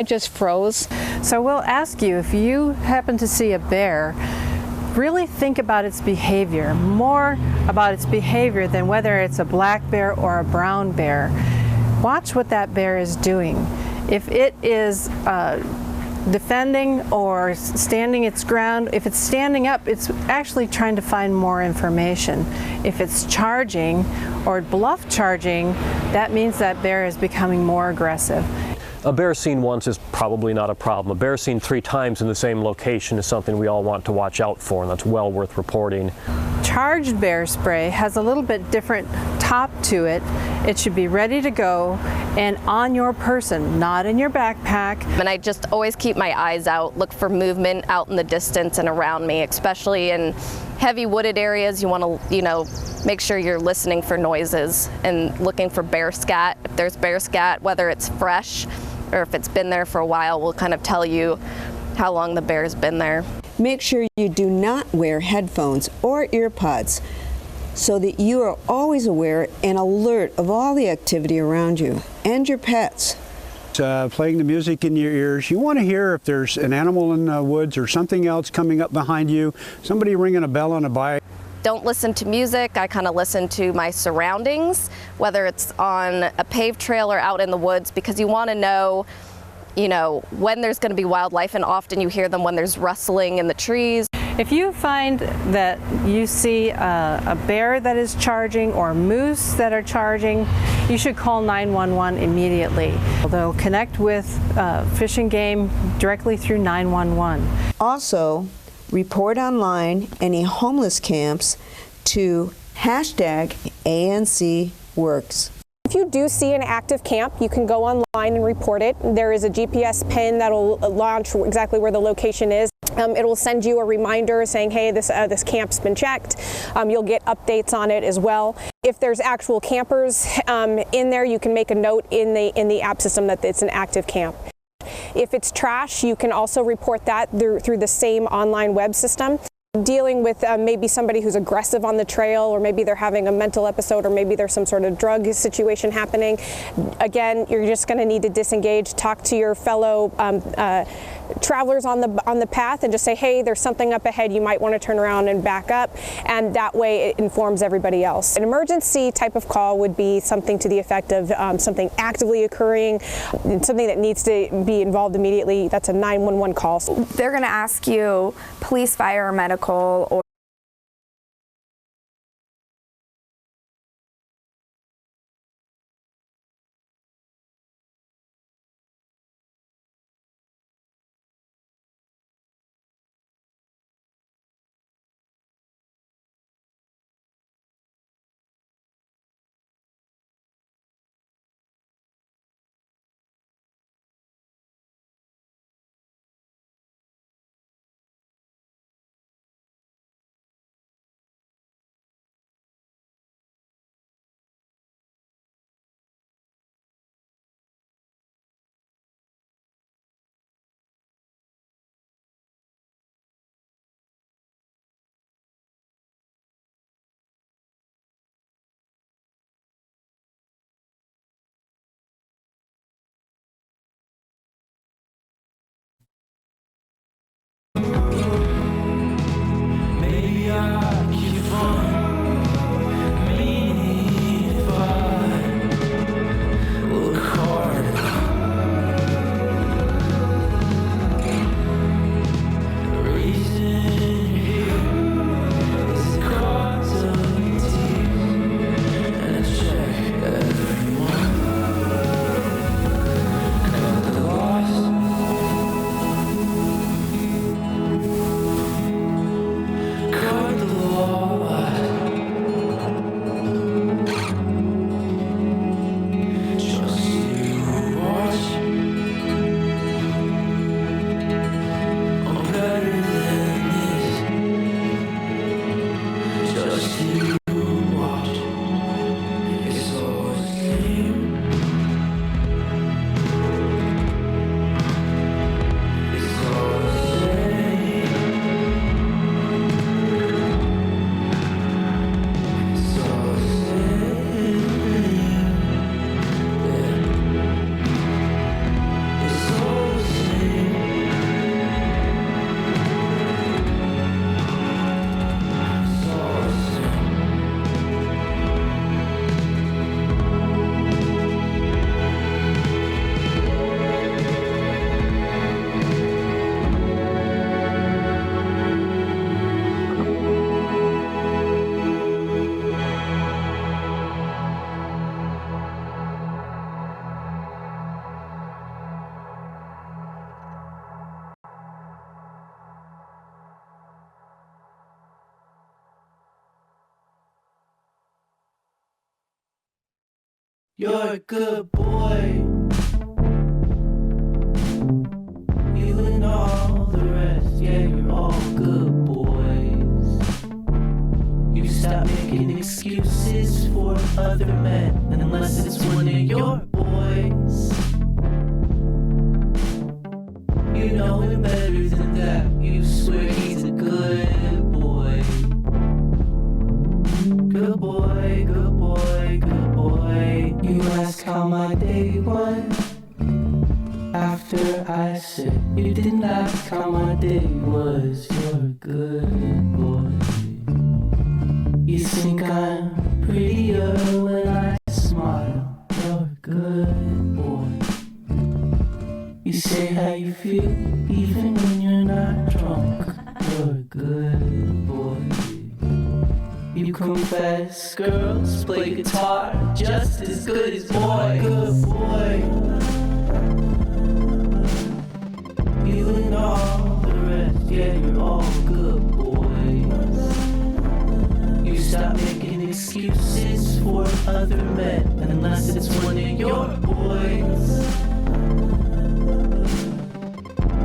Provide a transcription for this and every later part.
It just froze. So we'll ask you, if you happen to see a bear, really think about its behavior, more about its behavior than whether it's a black bear or a brown bear. Watch what that bear is doing. If it is defending or standing its ground, if it's standing up, it's actually trying to find more information. If it's charging or bluff charging, that means that bear is becoming more aggressive. A bear seen once is probably not a problem. A bear seen 3 times in the same location is something we all want to watch out for, and that's well worth reporting. Charged bear spray has a little bit different top to it. It should be ready to go and on your person, not in your backpack. And I just always keep my eyes out, look for movement out in the distance and around me, especially in heavy wooded areas. You want to, make sure you're listening for noises and looking for bear scat. If there's bear scat, whether it's fresh or if it's been there for a while, will kind of tell you how long the bear's been there. Make sure you do not wear headphones or earpods so that you are always aware and alert of all the activity around you and your pets. Playing the music in your ears. You want to hear if there's an animal in the woods or something else coming up behind you, somebody ringing a bell on a bike. Don't listen to music. I kind of listen to my surroundings, whether it's on a paved trail or out in the woods, because you want to know, when there's going to be wildlife, and often you hear them when there's rustling in the trees. If you find that you see a bear that is charging or moose that are charging, you should call 911 immediately. They'll connect with Fish and Game directly through 911. Also, report online any homeless camps to #ANCWorks. If you do see an active camp, you can go online and report it. There is a GPS pin that'll launch exactly where the location is. It will send you a reminder saying, hey, this camp's been checked. You'll get updates on it as well. If there's actual campers in there, you can make a note in the app system that it's an active camp. If it's trash, you can also report that through the same online web system. Dealing with maybe somebody who's aggressive on the trail, or maybe they're having a mental episode, or maybe there's some sort of drug situation happening. Again, you're just going to need to disengage, talk to your fellow travelers on the path, and just say, hey, there's something up ahead, you might want to turn around and back up, and that way it informs everybody else. An emergency type of call would be something to the effect of something actively occurring, something that needs to be involved immediately. That's a 911 call. They're going to ask you police, fire, or medical, or You're a good boy. You and all the rest, yeah, you're all good boys. You stop making excuses for other men, and unless it's one of your boys, you know him better than that. You swear he's a good boy. Good boy, good boy, good boy. You ask how my day went after I said you didn't ask how my day was. You're a good boy. You think I'm prettier when I smile. You're a good boy. You say how you feel even when you're not drunk. You're a good boy. You confess girls play guitar just as good as boys. Good boy. You and all the rest, yeah, you're all good boys. You stop making excuses for other men, and unless it's one of your boys,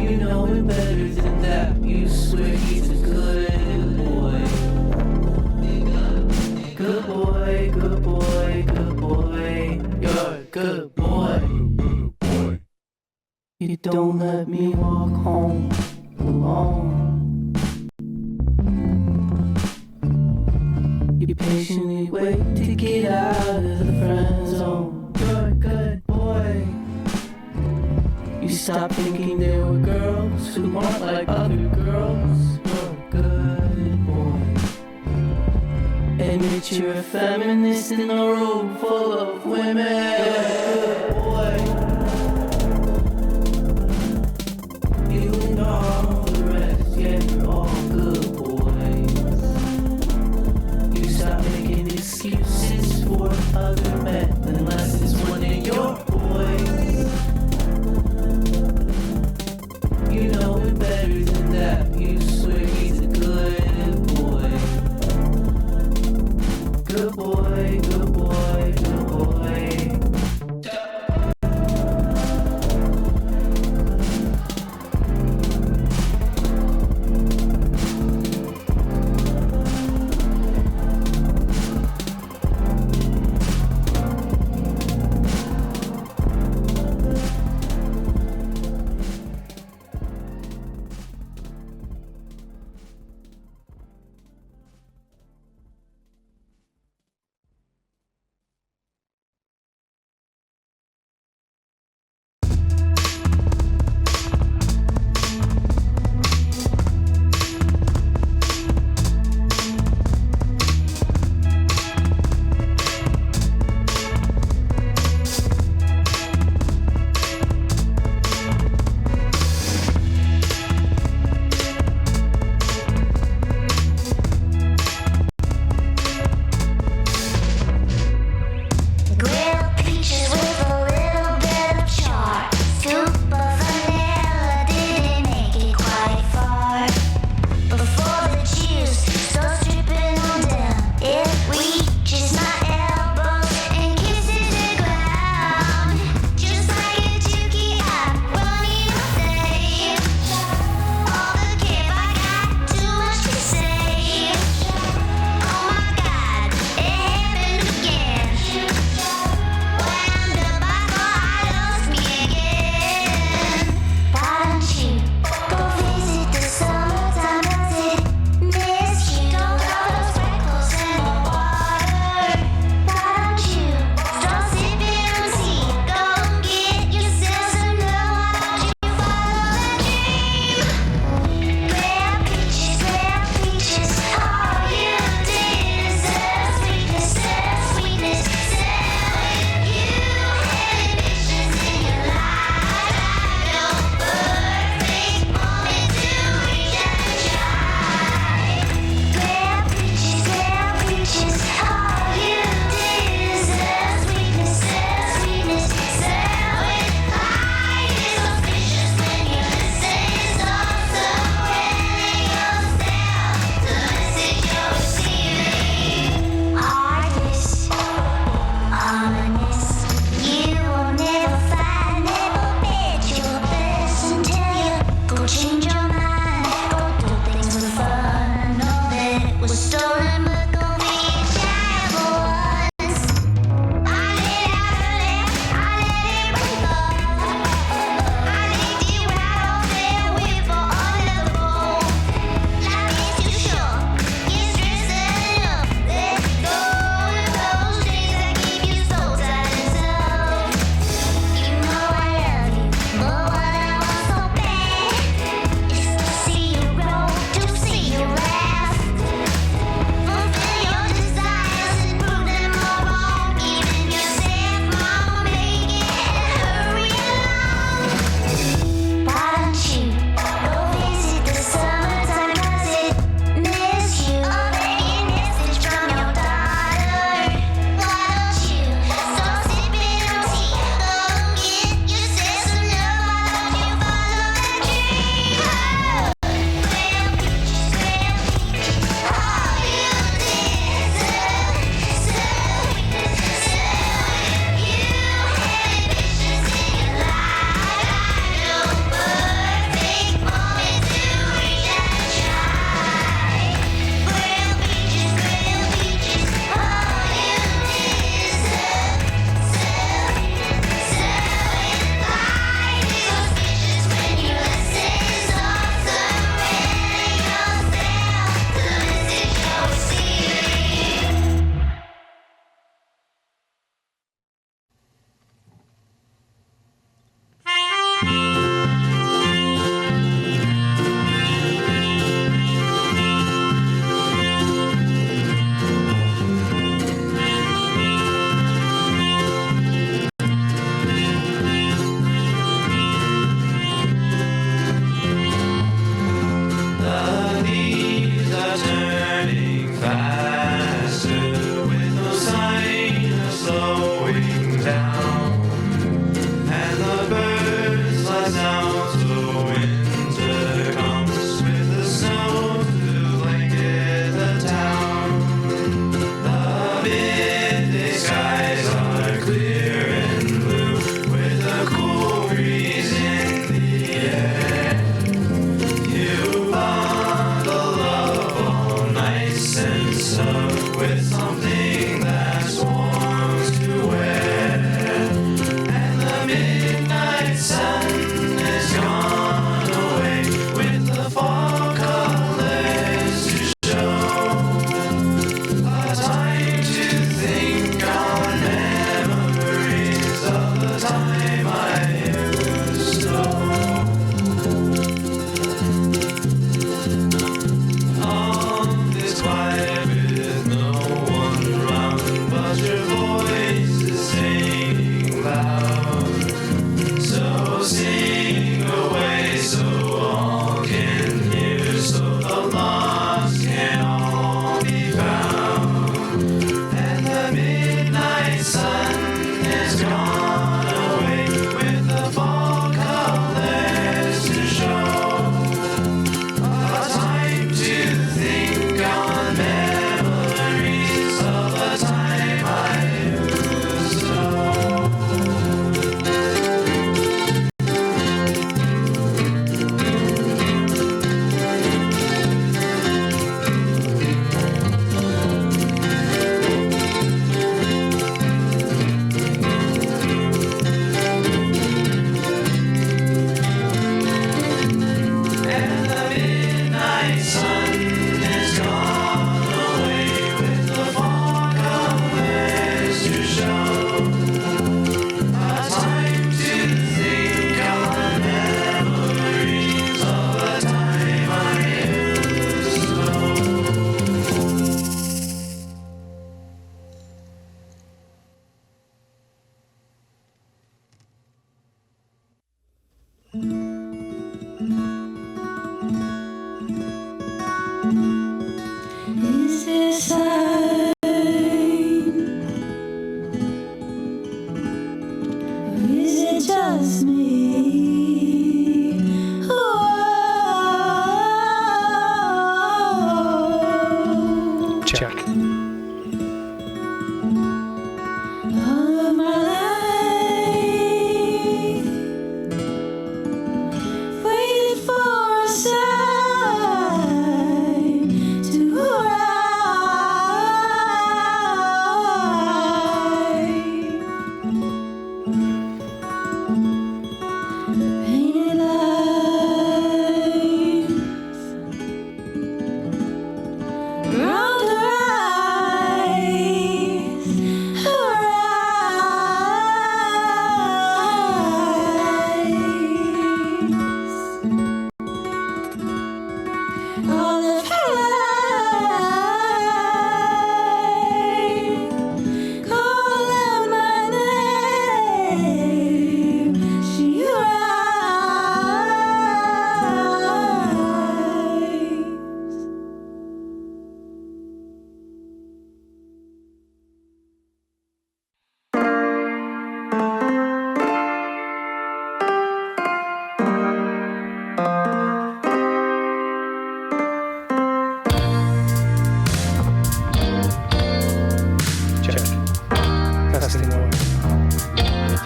you know him better than that. You swear he's a good boy. Good boy, good boy, good boy. You're a good boy. You don't let me walk home alone. You patiently wait to get out of the friend zone. You're a good boy. You stop thinking there were girls who aren't like other girls. You're a good boy. Admit you're a feminist in a room full of women. You're a good boy. You and all the rest, yeah, you're all good boys. You stop making excuses for other men, unless it's one of your boys. You know him better than that. You swear he's a good boy. Good boy, good boy, good boy.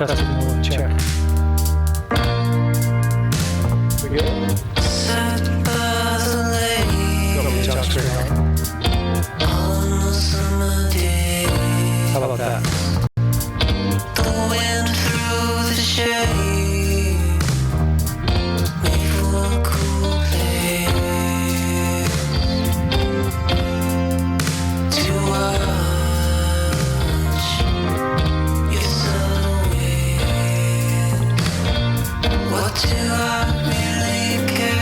testing, check. We good? Sat by the lake. You want me to talk straight out? On a summer day. How about that? The wind through the shade. Made for a cool place. To watch your sun away. What do I really care?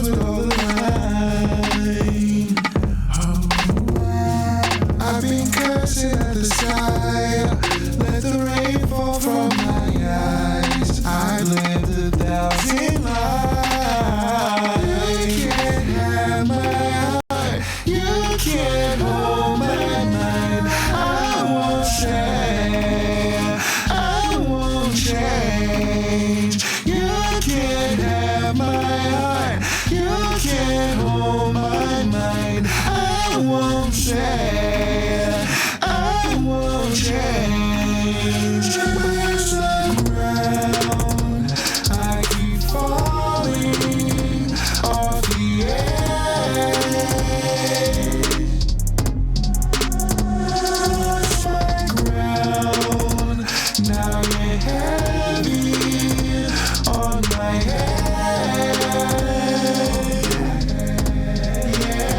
clouds with all the rain. I've been cursing at the sky. Let the rain fall from my eyes. I've lived 1,000 lives. You can't have my heart. You can't hold my mind. I won't stay. I won't change. You can't have my heart. You can't hold my mind. I won't stay. I won't change. Where's the ground? I keep falling off the edge. Lost my ground. Now you're heavy on my head. Yeah.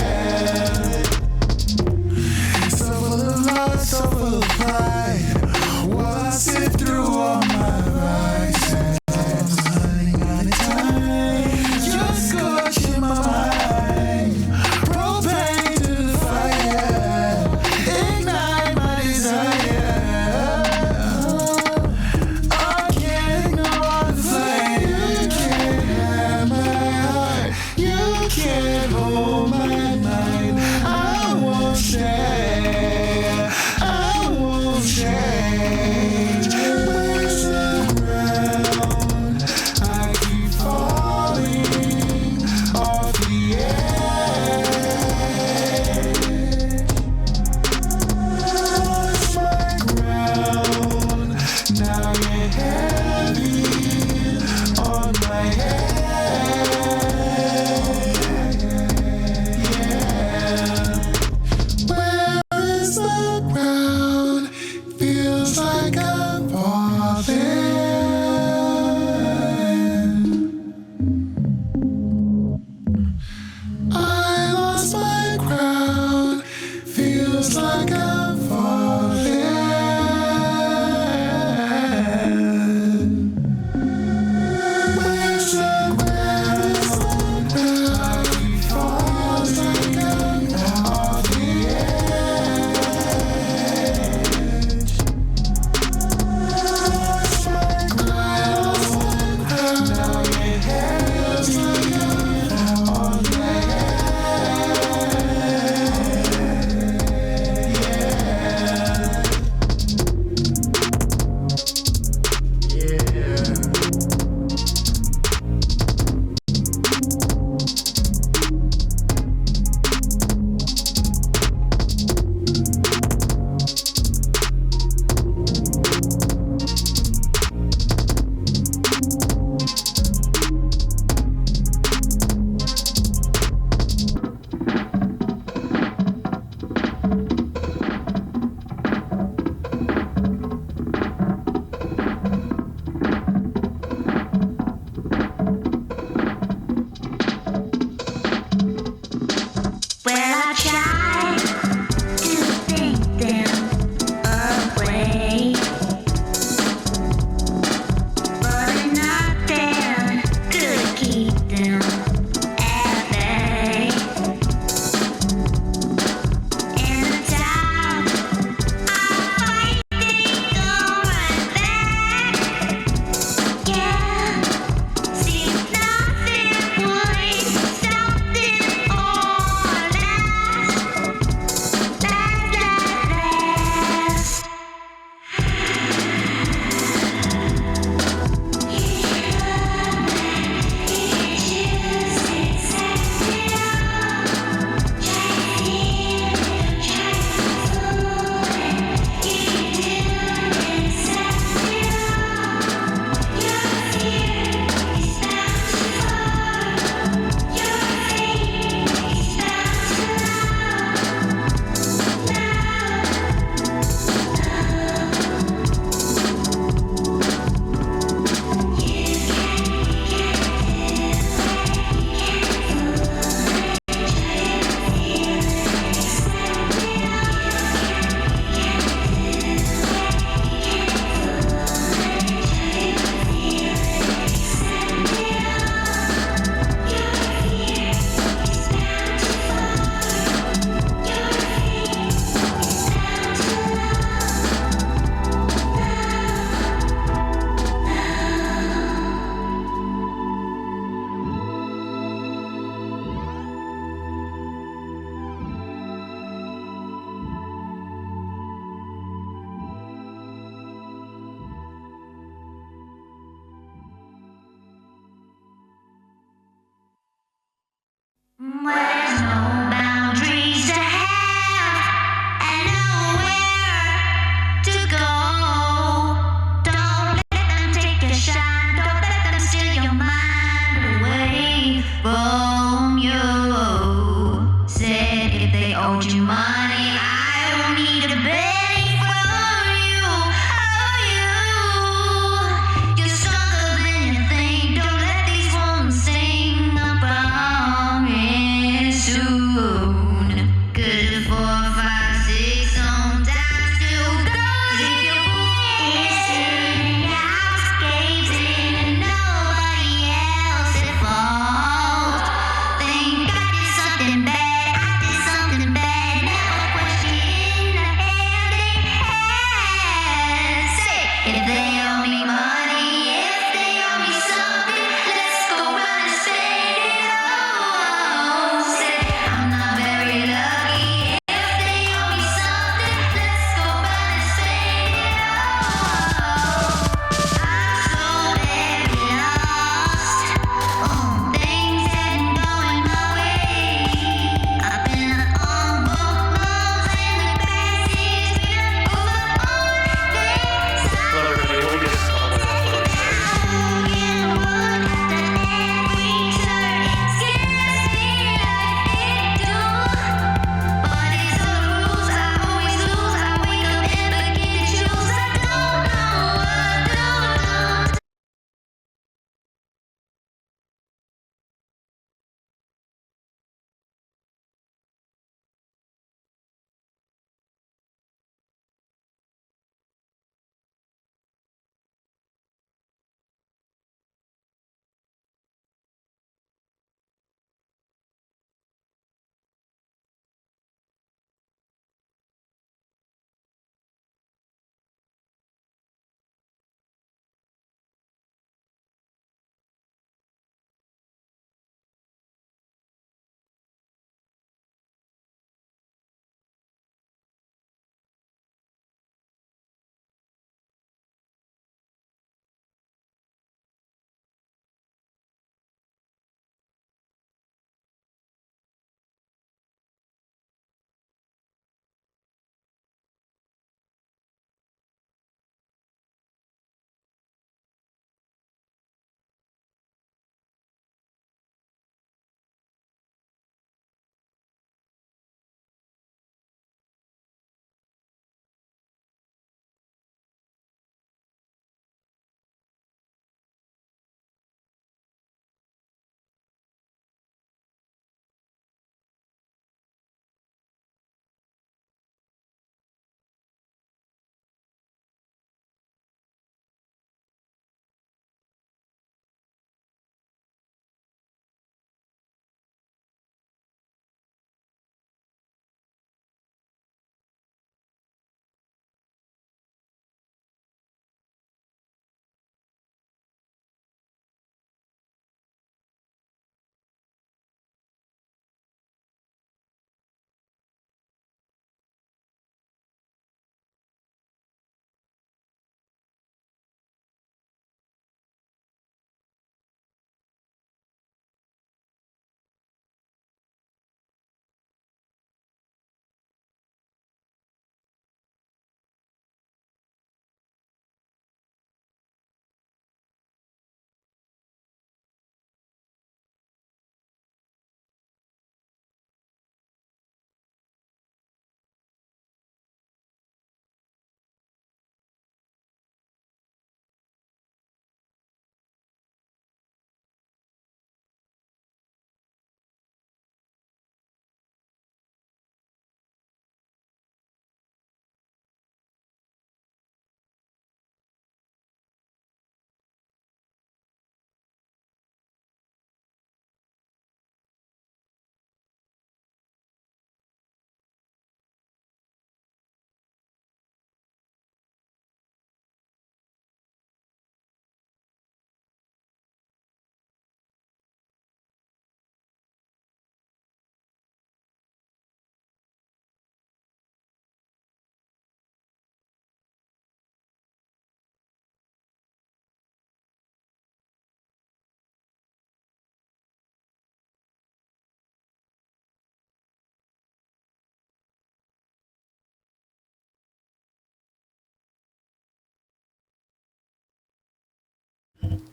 So full of love, so full of pride. While I sift through all my vices, running out of time. You're scorching my mind. Propane to the fire. Ignite my desire. I can't ignore the flame. You can't have my heart. You can't hold my mind. I won't stay. I won't change. Where's the ground? I keep falling off the edge. Lost my ground. Now you're heavy on my head. Yeah. Where is the ground? Feels like I'm falling. I lost my ground. Feels like I'm falling. Where's the ground? I keep falling off the edge. Lost my ground. Now you're heavy on my head. Yeah. There's no boundaries to have and nowhere to go. Don't let them take your shine. Don't let them steal your mind away from you. Said if they owed you money, I don't need a penny from you. Oh, you're stronger than you think. Don't let these wounds sting. I promise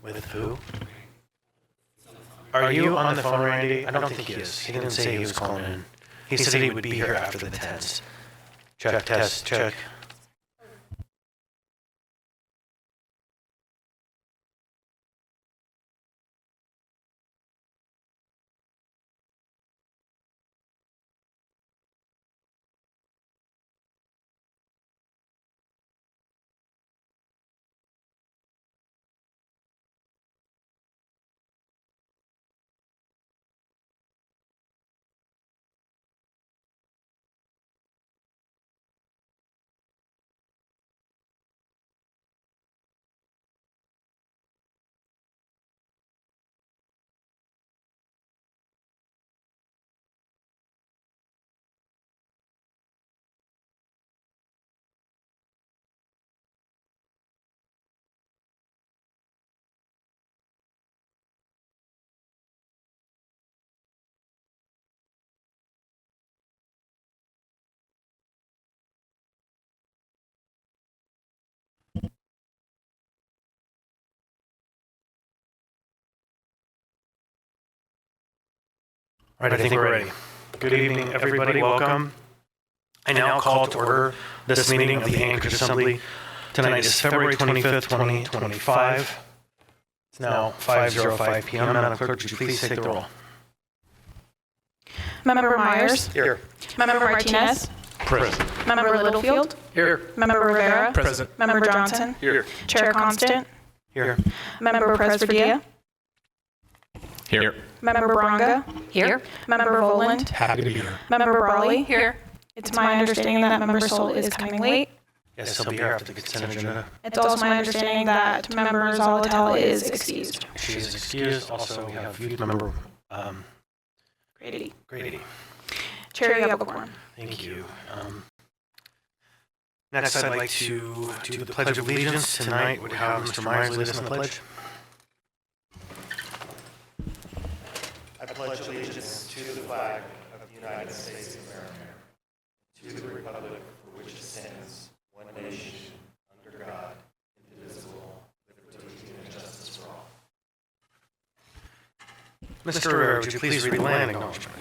With who? Are you on the phone, Randy? I don't think he is. He didn't say he was calling in. He said he would be here after the test. Check, test, check. All right, I think we're ready. Good evening, everybody. Welcome. I now call to order this meeting of the Anchorage Assembly. Tonight is February 25th, 2025. It's now 5:05 p.m. Madam Clerk, would you please take the roll? Member Myers. Here. Member Martinez. Present. Member Littlefield. Here. Member Rivera. Present. Member Johnson. Here. Chair Constant. Here. Member Presverdia. Here. Member Bronga. Here. Member Voland. Happy to be here. Member Brawley. Here. It's my understanding that Member Soul is coming late. Yes, he'll be here after the consent agenda. It's also my understanding that Member Zolotel is excused. She is excused. Also, we have Youth Member Grady. Chair, you have a quorum. Thank you. Next, I'd like to do the Pledge of Allegiance. Tonight would have Mr. Myers lead us in the pledge. I pledge allegiance to the flag of the United States of America, to the republic for which it stands, one nation, under God, indivisible, with liberty and justice for all. Mr. Rivera, would you please read the land acknowledgement?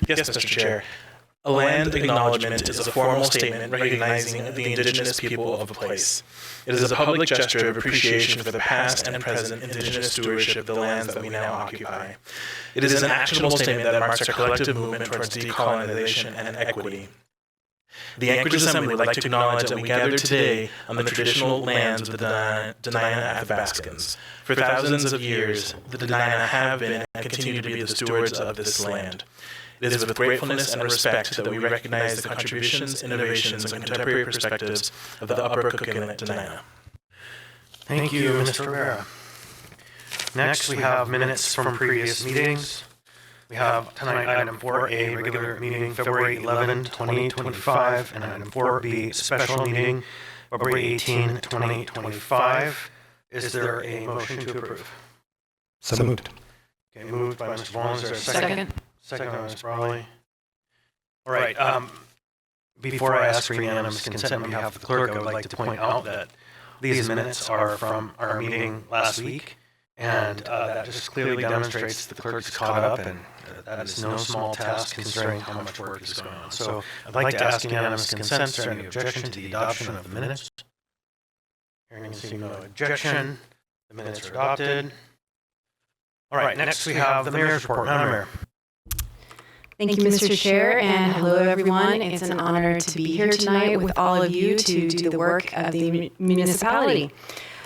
Yes, Mr. Chair. A land acknowledgement is a formal statement recognizing the indigenous people of a place. It is a public gesture of appreciation for the past and present indigenous stewardship of the lands that we now occupy. It is an actionable statement that marks our collective movement towards decolonization and equity. The Anchorage Assembly would like to acknowledge that we gather today on the traditional lands of the Dena'ina Athabascans. For thousands of years, the Dena'ina have been and continue to be the stewards of this land. It is with gratefulness and respect that we recognize the contributions, innovations, and contemporary perspectives of the Upper Cook Inlet Dena'ina. Thank you, Mr. Rivera. Next, we have minutes from previous meetings. We have tonight item 4A, regular meeting, February 11, 2025, and item 4B, special meeting, February 18, 2025. Is there a motion to approve? So moved. Okay, moved by Mr. Vaughn. Is there a second? Second by Ms. Brawley. All right. Before I ask for unanimous consent on behalf of the clerk, I would like to point out that these minutes are from our meeting last week, and that just clearly demonstrates the clerk's caught up, and that is no small task considering how much work is going on. So I'd like to ask unanimous consent. Is there any objection to the adoption of the minutes? Hearing and seeing no objection, the minutes are adopted. All right. Next, we have the mayor's report. Madam Mayor. Thank you, Mr. Chair, and hello, everyone. It's an honor to be here tonight with all of you to do the work of the municipality.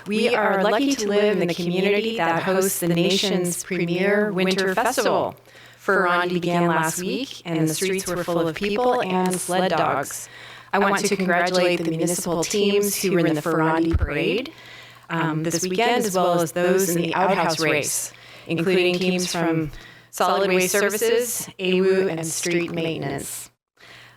We are lucky to live in the community that hosts the nation's premier winter festival. Ferrandi began last week, and the streets were full of people and sled dogs. I want to congratulate the municipal teams who were in the Ferrandi parade this weekend, as well as those in the outhouse race, including teams from Solid Waste Services, AWU, and Street Maintenance.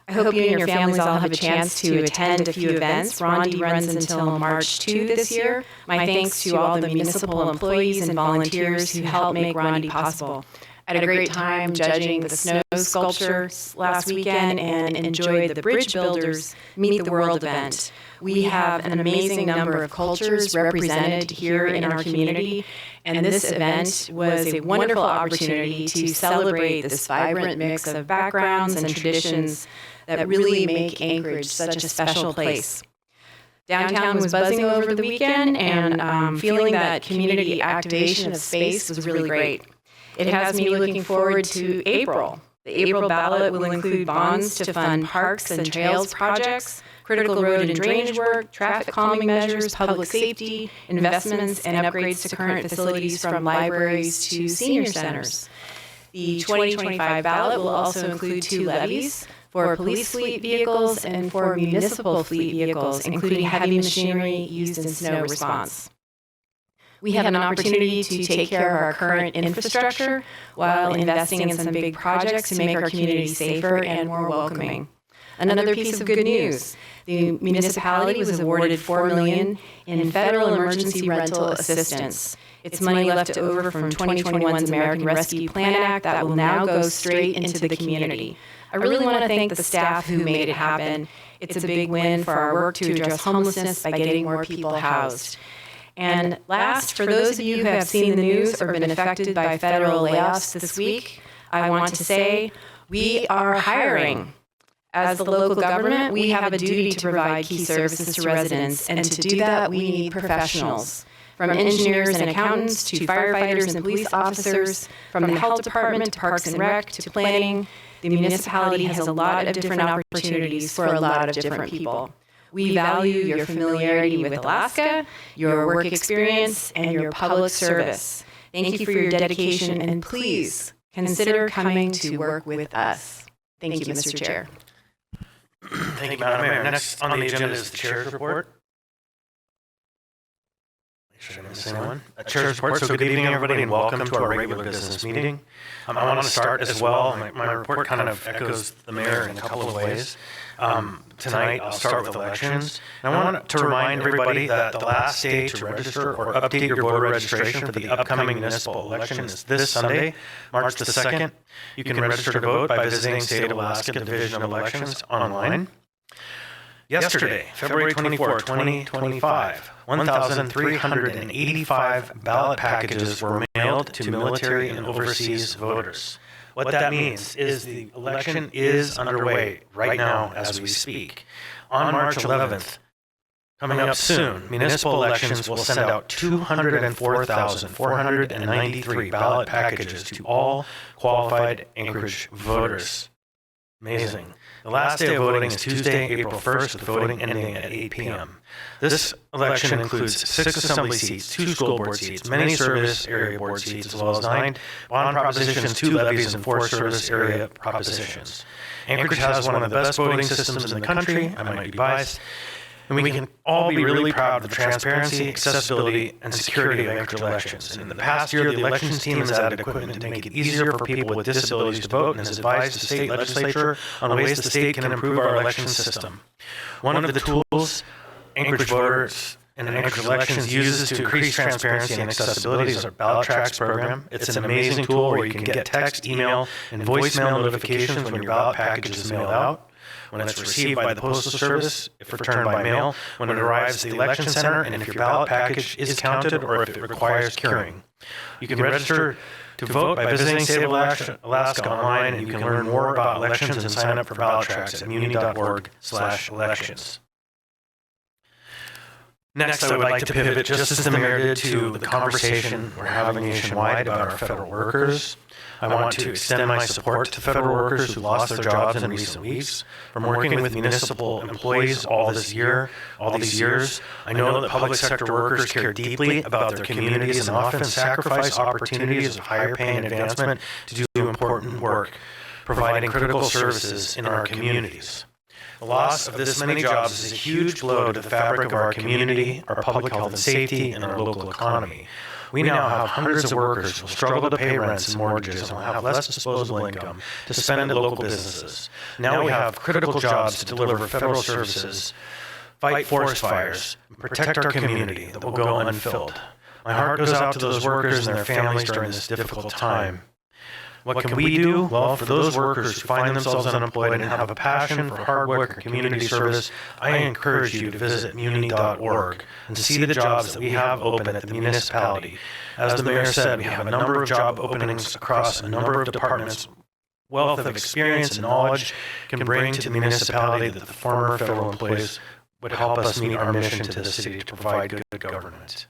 I hope you and your families all have a chance to attend a few events. Rondi runs until March 2 this year. My thanks to all the municipal employees and volunteers who help make Rondi possible. I had a great time judging the snow sculpture last weekend and enjoyed the Bridge Builders Meet the World event. We have an amazing number of cultures represented here in our community, and this event was a wonderful opportunity to celebrate this vibrant mix of backgrounds and traditions that really make Anchorage such a special place. Downtown was buzzing over the weekend, and feeling that community activation of space was really great. It has me looking forward to April. The April ballot will include bonds to fund parks and trails projects, critical road and drainage work, traffic calming measures, public safety, investments, and upgrades to current facilities from libraries to senior centers. The 2025 ballot will also include 2 levies for police fleet vehicles and for municipal fleet vehicles, including heavy machinery used in snow response. We have an opportunity to take care of our current infrastructure while investing in some big projects to make our community safer and more welcoming. Another piece of good news, the municipality was awarded $4 million in federal emergency rental assistance. It's money left over from 2021's American Rescue Plan Act that will now go straight into the community. I really want to thank the staff who made it happen. It's a big win for our work to address homelessness by getting more people housed. And last, for those of you who have seen the news or been affected by federal layoffs this week, I want to say we are hiring. As the local government, we have a duty to provide key services to residents, and to do that, we need professionals. From engineers and accountants to firefighters and police officers, from the health department to parks and rec to planning, the municipality has a lot of different opportunities for a lot of different people. We value your familiarity with Alaska, your work experience, and your public service. Thank you for your dedication, and please consider coming to work with us. Thank you, Mr. Chair. Thank you, Madam Mayor. Next on the agenda is the Chair's report. Make sure I didn't miss anyone. Chair's report. So good evening, everybody, and welcome to our regular business meeting. I want to start as well. My report kind of echoes the mayor in a couple of ways. Tonight, I'll start with elections. And I want to remind everybody that the last day to register or update your voter registration for the upcoming municipal election is this Sunday, March the 2nd. You can register to vote by visiting State of Alaska Division of Elections online. Yesterday, February 24, 2025, 1,385 ballot packages were mailed to military and overseas voters. What that means is the election is underway right now as we speak. On March 11th, coming up soon, municipal elections will send out 204,493 ballot packages to all qualified Anchorage voters. Amazing. The last day of voting is Tuesday, April 1st, with voting ending at 8 p.m. This election includes 6 assembly seats, 2 school board seats, many service area board seats, as well as 9 bond propositions, 2 levies, and 4 service area propositions. Anchorage has one of the best voting systems in the country. I might be biased. And we can all be really proud of the transparency, accessibility, and security of Anchorage elections. And in the past year, the elections team has added equipment to make it easier for people with disabilities to vote and has advised the state legislature on ways the state can improve our election system. One of the tools Anchorage voters and Anchorage elections uses to increase transparency and accessibility is our Ballot Tracks program. It's an amazing tool where you can get text, email, and voicemail notifications when your ballot package is mailed out, when it's received by the Postal Service, if returned by mail, when it arrives at the election center, and if your ballot package is counted or if it requires curing. You can register to vote by visiting State of Alaska online, and you can learn more about elections and sign up for Ballot Tracks at muni.org/elections. Next, I would like to pivot, just as the mayor did, to the conversation we're having nationwide about our federal workers. I want to extend my support to federal workers who lost their jobs in recent weeks. From working with municipal employees all these years, I know that public sector workers care deeply about their communities and often sacrifice opportunities of higher pay and advancement to do important work, providing critical services in our communities. The loss of this many jobs is a huge blow to the fabric of our community, our public health and safety, and our local economy. We now have hundreds of workers who will struggle to pay rents and mortgages and will have less disposable income to spend at local businesses. Now we have critical jobs to deliver federal services, fight forest fires, and protect our community that will go unfilled. My heart goes out to those workers and their families during this difficult time. What can we do? Well, for those workers who find themselves unemployed and have a passion for hard work or community service, I encourage you to visit muni.org and see the jobs that we have open at the municipality. As the mayor said, we have a number of job openings across a number of departments. Wealth of experience and knowledge can bring to the municipality that the former federal employees would help us meet our mission to the city to provide good government.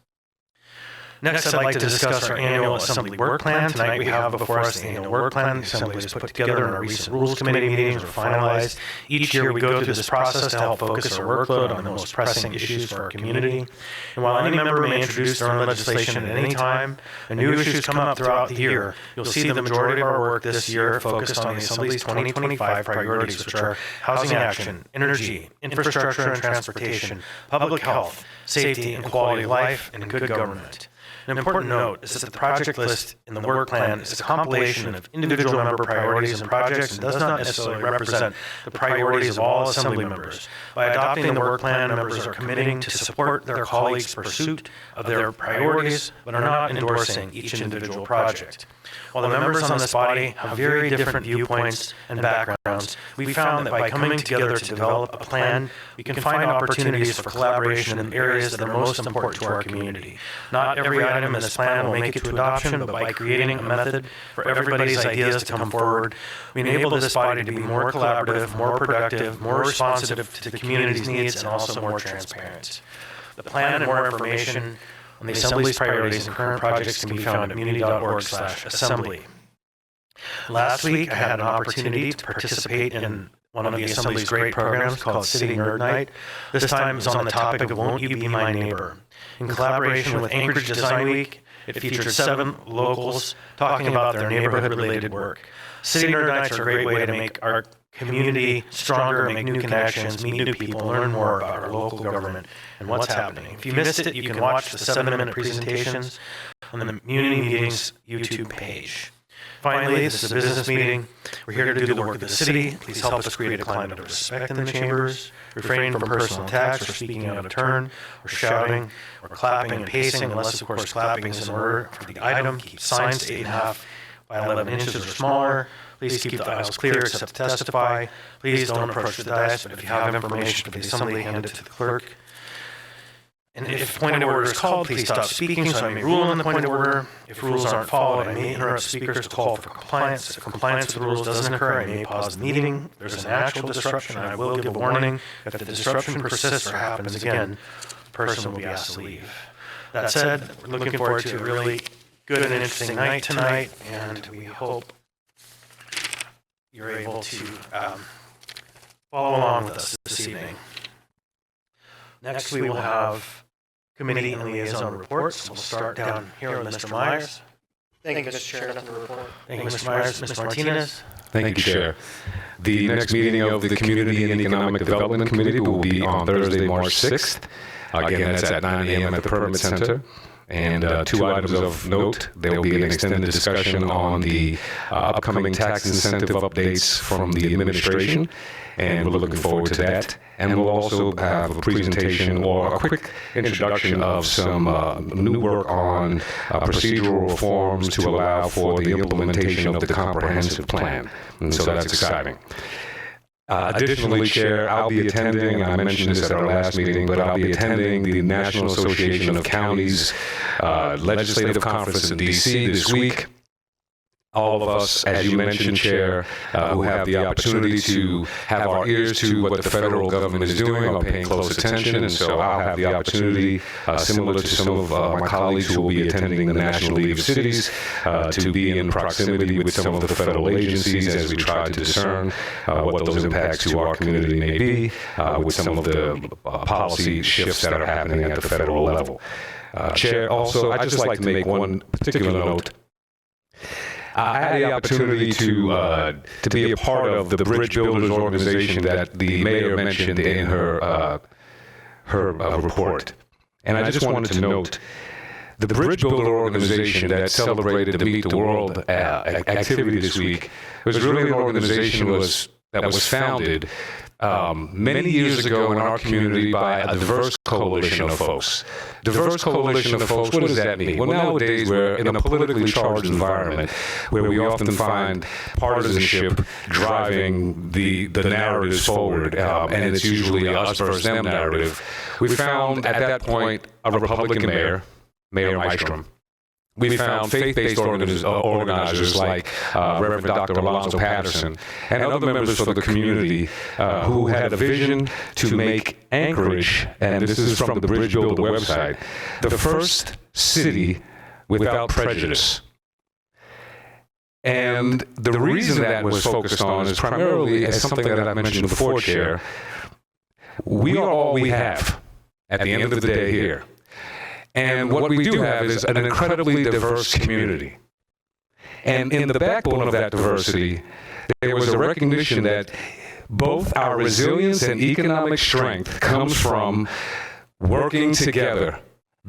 Next, I'd like to discuss our annual Assembly work plan. Tonight we have before us the annual work plan. The Assembly was put together in our recent Rules Committee meetings were finalized. Each year we go through this process to help focus our workload on the most pressing issues for our community. And while any member may introduce their own legislation at any time, and new issues come up throughout the year, you'll see the majority of our work this year focused on the Assembly's 2025 priorities, which are housing action, energy, infrastructure and transportation, public health, safety and quality of life, and good government. An important note is that the project list in the work plan is a compilation of individual member priorities and projects and does not necessarily represent the priorities of all Assembly members. By adopting the work plan, members are committing to support their colleagues' pursuit of their priorities, but are not endorsing each individual project. While the members on this body have very different viewpoints and backgrounds, we found that by coming together to develop a plan, we can find opportunities for collaboration in areas that are most important to our community. Not every item in this plan will make it to adoption, but by creating a method for everybody's ideas to come forward, we enable this body to be more collaborative, more productive, more responsive to the community's needs, and also more transparent. The plan and more information on the Assembly's priorities and current projects can be found at muni.org/assembly. Last week, I had an opportunity to participate in one of the Assembly's great programs called City Nerd Night. This time it was on the topic of Won't You Be My Neighbor? In collaboration with Anchorage Design Week, it featured 7 locals talking about their neighborhood-related work. City Nerd Nights are a great way to make our community stronger, make new connections, meet new people, learn more about our local government and what's happening. If you missed it, you can watch the 7-minute presentations on the Muni Meetings YouTube page. Finally, this is a business meeting. We're here to do the work of the city. Please help us create a climate of respect in the chambers. Refrain from personal attacks or speaking out of turn or shouting or clapping and pacing, unless, of course, clapping is in order for the item. Keep signs to 8.5 by 11 inches or smaller. Please keep the aisles clear except to testify. Please don't approach the dais, but if you have information for the Assembly, hand it to the clerk. And if point of order is called, please stop speaking so I may rule on the point of order. If rules aren't followed, I may interrupt speakers to call for compliance. If compliance with the rules doesn't occur, I may pause the meeting. If there's an actual disruption, I will give a warning. If the disruption persists or happens again, the person will be asked to leave. That said, we're looking forward to a really good and interesting night tonight, and we hope you're able to follow along with us this evening. Next, we will have committee and liaison reports. We'll start down here with Mr. Myers. Thank you, Mr. Chair. Nothing to report. Thank you, Mr. Myers. Mr. Martinez. Thank you, Chair. The next meeting of the Community and Economic Development Committee will be on Thursday, March 6th. Again, that's at 9 a.m. at the Permit Center. And 2 items of note, there will be an extended discussion on the upcoming tax incentive updates from the administration, and we're looking forward to that. And we'll also have a presentation or a quick introduction of some new work on procedural reforms to allow for the implementation of the comprehensive plan. And so that's exciting. Additionally, Chair, I'll be attending, I mentioned this at our last meeting, but I'll be attending the National Association of Counties Legislative Conference in D.C. this week. All of us, as you mentioned, Chair, who have the opportunity to have our ears to what the federal government is doing are paying close attention, and so I'll have the opportunity, similar to some of my colleagues who will be attending the National League of Cities, to be in proximity with some of the federal agencies as we try to discern what those impacts to our community may be with some of the policy shifts that are happening at the federal level. Chair, also, I'd just like to make one particular note. I had the opportunity to be a part of the Bridge Builders organization that the mayor mentioned in her report. And I just wanted to note, the Bridge Builder organization that celebrated the Meet the World activity this week was really an organization that was founded many years ago in our community by a diverse coalition of folks. Diverse coalition of folks, what does that mean? Well, nowadays we're in a politically charged environment where we often find partisanship driving the narratives forward, and it's usually a us versus them narrative. We found at that point a Republican mayor, Mayor Maestrom. We found faith-based organizers like Reverend Dr. Alonzo Patterson and other members of the community who had a vision to make Anchorage, and this is from the Bridge Builder website, the first city without prejudice. And the reason that was focused on is primarily, as something that I mentioned before, Chair, we are all we have at the end of the day here. And what we do have is an incredibly diverse community. And in the backbone of that diversity, there was a recognition that both our resilience and economic strength comes from working together,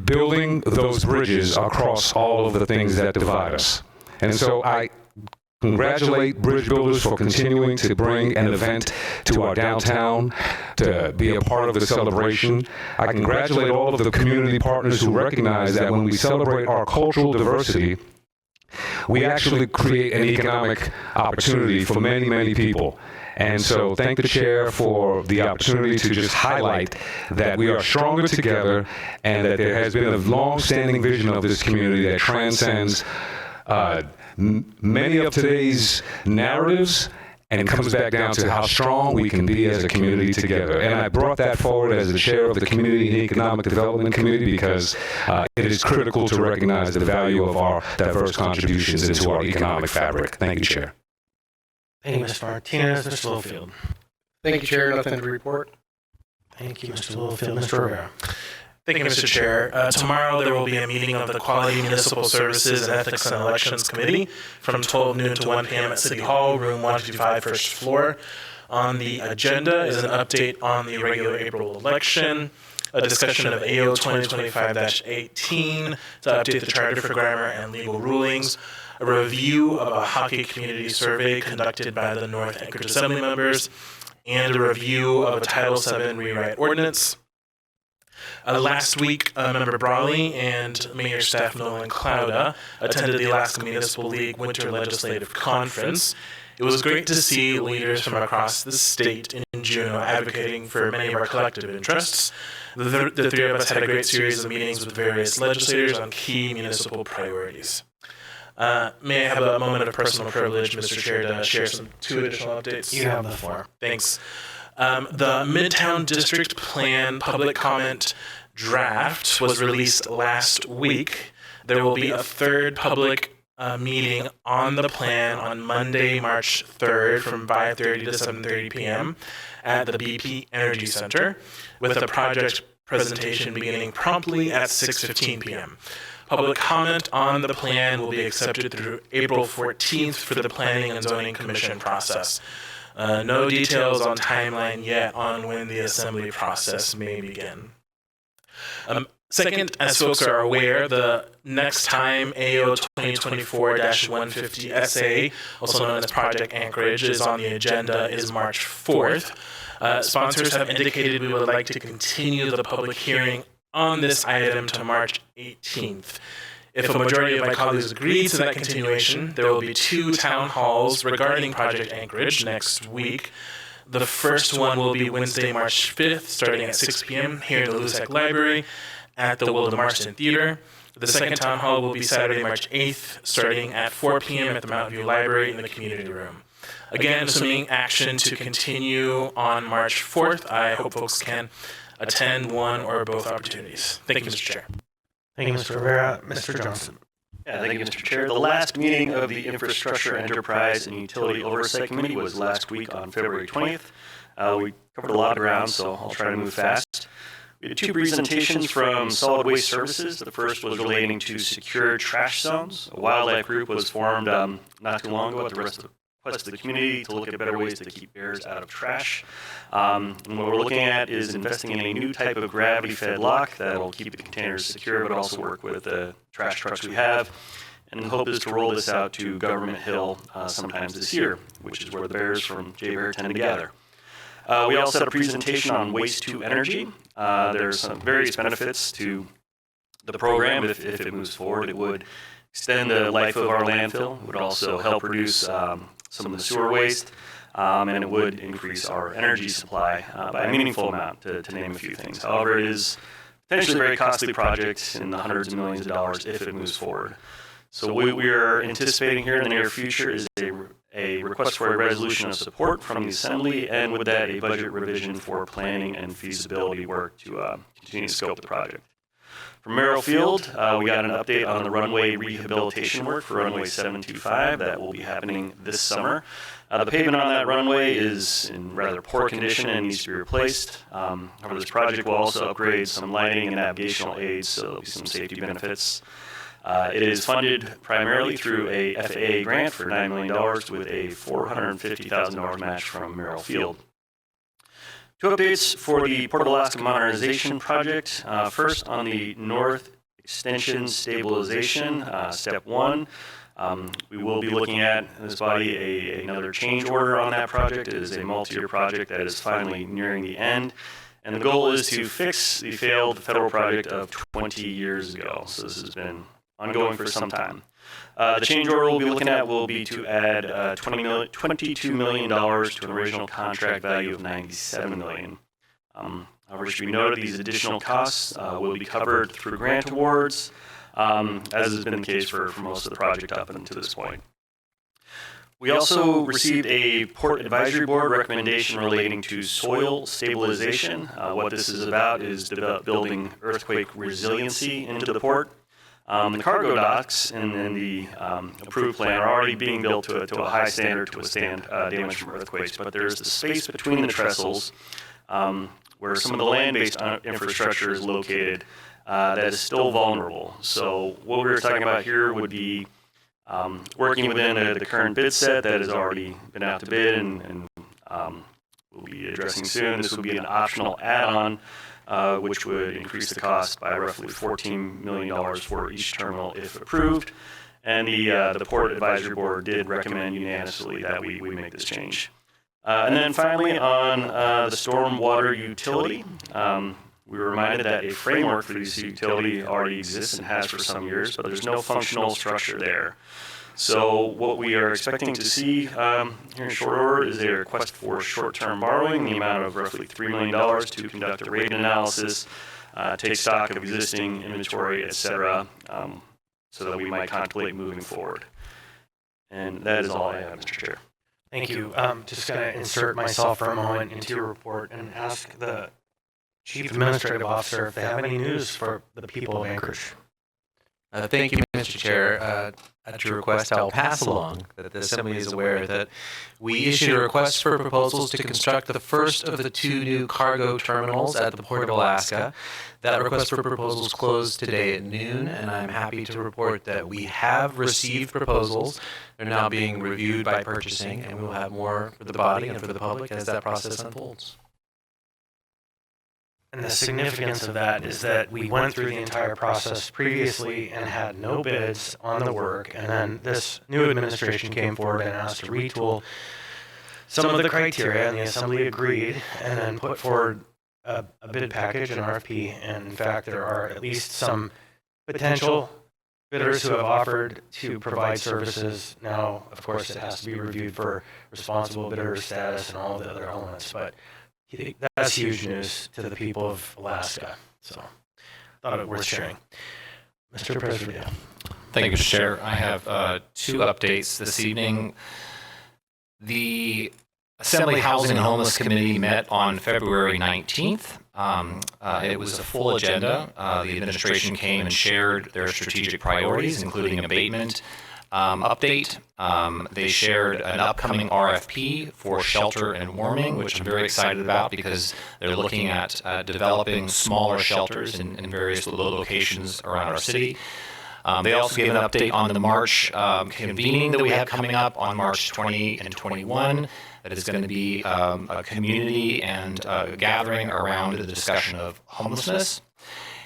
building those bridges across all of the things that divide us. And so I congratulate bridge builders for continuing to bring an event to our downtown, to be a part of the celebration. I congratulate all of the community partners who recognize that when we celebrate our cultural diversity, we actually create an economic opportunity for many, many people. And so thank the chair for the opportunity to just highlight that we are stronger together and that there has been a long-standing vision of this community that transcends many of today's narratives and comes back down to how strong we can be as a community together. And I brought that forward as the chair of the Community and Economic Development Committee because it is critical to recognize the value of our diverse contributions into our economic fabric. Thank you, Chair. Thank you, Mr. Martinez. Mr. Littlefield. Thank you, Chair. Nothing to report. Thank you, Mr. Littlefield. Mr. Rivera. Thank you, Mr. Chair. Tomorrow there will be a meeting of the Quality Municipal Services and Ethics and Elections Committee from 12 noon to 1 p.m. at City Hall, room 155, first floor. On the agenda is an update on the regular April election, a discussion of AO 2025-18 to update the Charter for Grammar and Legal Rulings, a review of a hockey community survey conducted by the North Anchorage Assembly members, and a review of a Title VII rewrite ordinance. Last week, Member Brawley and Mayor Staff Nolan Clouda attended the Alaska Municipal League Winter Legislative Conference. It was great to see leaders from across the state in Juneau advocating for many of our collective interests. The three of us had a great series of meetings with various legislators on key municipal priorities. May I have a moment of personal privilege, Mr. Chair, to share two additional updates? You have the floor. Thanks. The Midtown District Plan public comment draft was released last week. There will be a third public meeting on the plan on Monday, March 3rd from 5:30 to 7:30 p.m. at the BP Energy Center, with a project presentation beginning promptly at 6:15 p.m. Public comment on the plan will be accepted through April 14th for the Planning and Zoning Commission process. No details on timeline yet on when the assembly process may begin. Second, as folks are aware, the next time AO 2024-150 SA, also known as Project Anchorage, is on the agenda is March 4th. Sponsors have indicated we would like to continue the public hearing on this item to March 18th. If a majority of my colleagues agree to that continuation, there will be 2 town halls regarding Project Anchorage next week. The first one will be Wednesday, March 5th, starting at 6 p.m. here in the Lusek Library at the Wilda Marston Theater. The second town hall will be Saturday, March 8th, starting at 4 p.m. at the Mountain View Library in the community room. Again, assuming action to continue on March 4th, I hope folks can attend one or both opportunities. Thank you, Mr. Chair. Thank you, Mr. Rivera. Mr. Johnson. Yeah, thank you, Mr. Chair. The last meeting of the Infrastructure Enterprise and Utility Oversight Committee was last week on February 20th. We covered a lot of ground, so I'll try to move fast. We had 2 presentations from Solid Waste Services. The first was relating to secure trash zones. A wildlife group was formed not too long ago at the request of the community to look at better ways to keep bears out of trash. And what we're looking at is investing in a new type of gravity-fed lock that will keep the containers secure, but also work with the trash trucks we have. And the hope is to roll this out to Government Hill sometimes this year, which is where the bears from Jay Bear tend to gather. We also had a presentation on waste to energy. There's some various benefits to the program. If it moves forward, it would extend the life of our landfill. It would also help reduce some of the sewer waste, and it would increase our energy supply by a meaningful amount, to name a few things. However, it is potentially a very costly project in the hundreds of millions of dollars if it moves forward. So what we are anticipating here in the near future is a request for a resolution of support from the Assembly, and with that, a budget revision for planning and feasibility work to continue to scope the project. From Merrill Field, we got an update on the runway rehabilitation work for runway 725 that will be happening this summer. The pavement on that runway is in rather poor condition and needs to be replaced. However, this project will also upgrade some lighting and navigational aids, so there'll be some safety benefits. It is funded primarily through a FAA grant for $9 million with a $450,000 match from Merrill Field. Two updates for the Port of Alaska Modernization Project. First, on the North Extension Stabilization, Step 1. We will be looking at, in this body, another change order on that project. It is a multi-year project that is finally nearing the end. And the goal is to fix the failed federal project of 20 years ago. So this has been ongoing for some time. The change order we'll be looking at will be to add $22 million to an original contract value of $97 million. However, it should be noted these additional costs will be covered through grant awards, as has been the case for most of the project up until this point. We also received a Port Advisory Board recommendation relating to soil stabilization. What this is about is building earthquake resiliency into the port. The cargo docks in the approved plan are already being built to a high standard to withstand damage from earthquakes, but there's the space between the trestles where some of the land-based infrastructure is located that is still vulnerable. So what we're talking about here would be working within the current bid set that has already been out to bid and we'll be addressing soon. This will be an optional add-on, which would increase the cost by roughly $14 million for each terminal if approved. And the Port Advisory Board did recommend unanimously that we make this change. And then finally, on the stormwater utility, we were reminded that a framework for this utility already exists and has for some years, but there's no functional structure there. So what we are expecting to see here in short order is a request for short-term borrowing, the amount of roughly $3 million to conduct a rate analysis, take stock of existing inventory, et cetera, so that we might contemplate moving forward. And that is all I have, Mr. Chair. Thank you. Just going to insert myself for a moment into your report and ask the Chief Administrative Officer if they have any news for the people of Anchorage. Thank you, Mr. Chair. At your request, I will pass along that the Assembly is aware that we issued a request for proposals to construct the first of the 2 new cargo terminals at the Port of Alaska. That request for proposals closed today at noon, and I'm happy to report that we have received proposals. They're now being reviewed by purchasing, and we'll have more for the body and for the public as that process unfolds. And the significance of that is that we went through the entire process previously and had no bids on the work, and then this new administration came forward and asked to retool some of the criteria, and the Assembly agreed and then put forward a bid package, an RFP, and in fact there are at least some potential bidders who have offered to provide services. Now, of course, it has to be reviewed for responsible bidder status and all the other elements, but that's huge news to the people of Alaska. So thought it worth sharing. Mr. President. Thank you, Mr. Chair. I have 2 updates this evening. The Assembly Housing and Homeless Committee met on February 19th. It was a full agenda. The administration came and shared their strategic priorities, including abatement update. They shared an upcoming RFP for shelter and warming, which I'm very excited about because they're looking at developing smaller shelters in various locations around our city. They also gave an update on the March convening that we have coming up on March 20 and 21. That is going to be a community and gathering around the discussion of homelessness.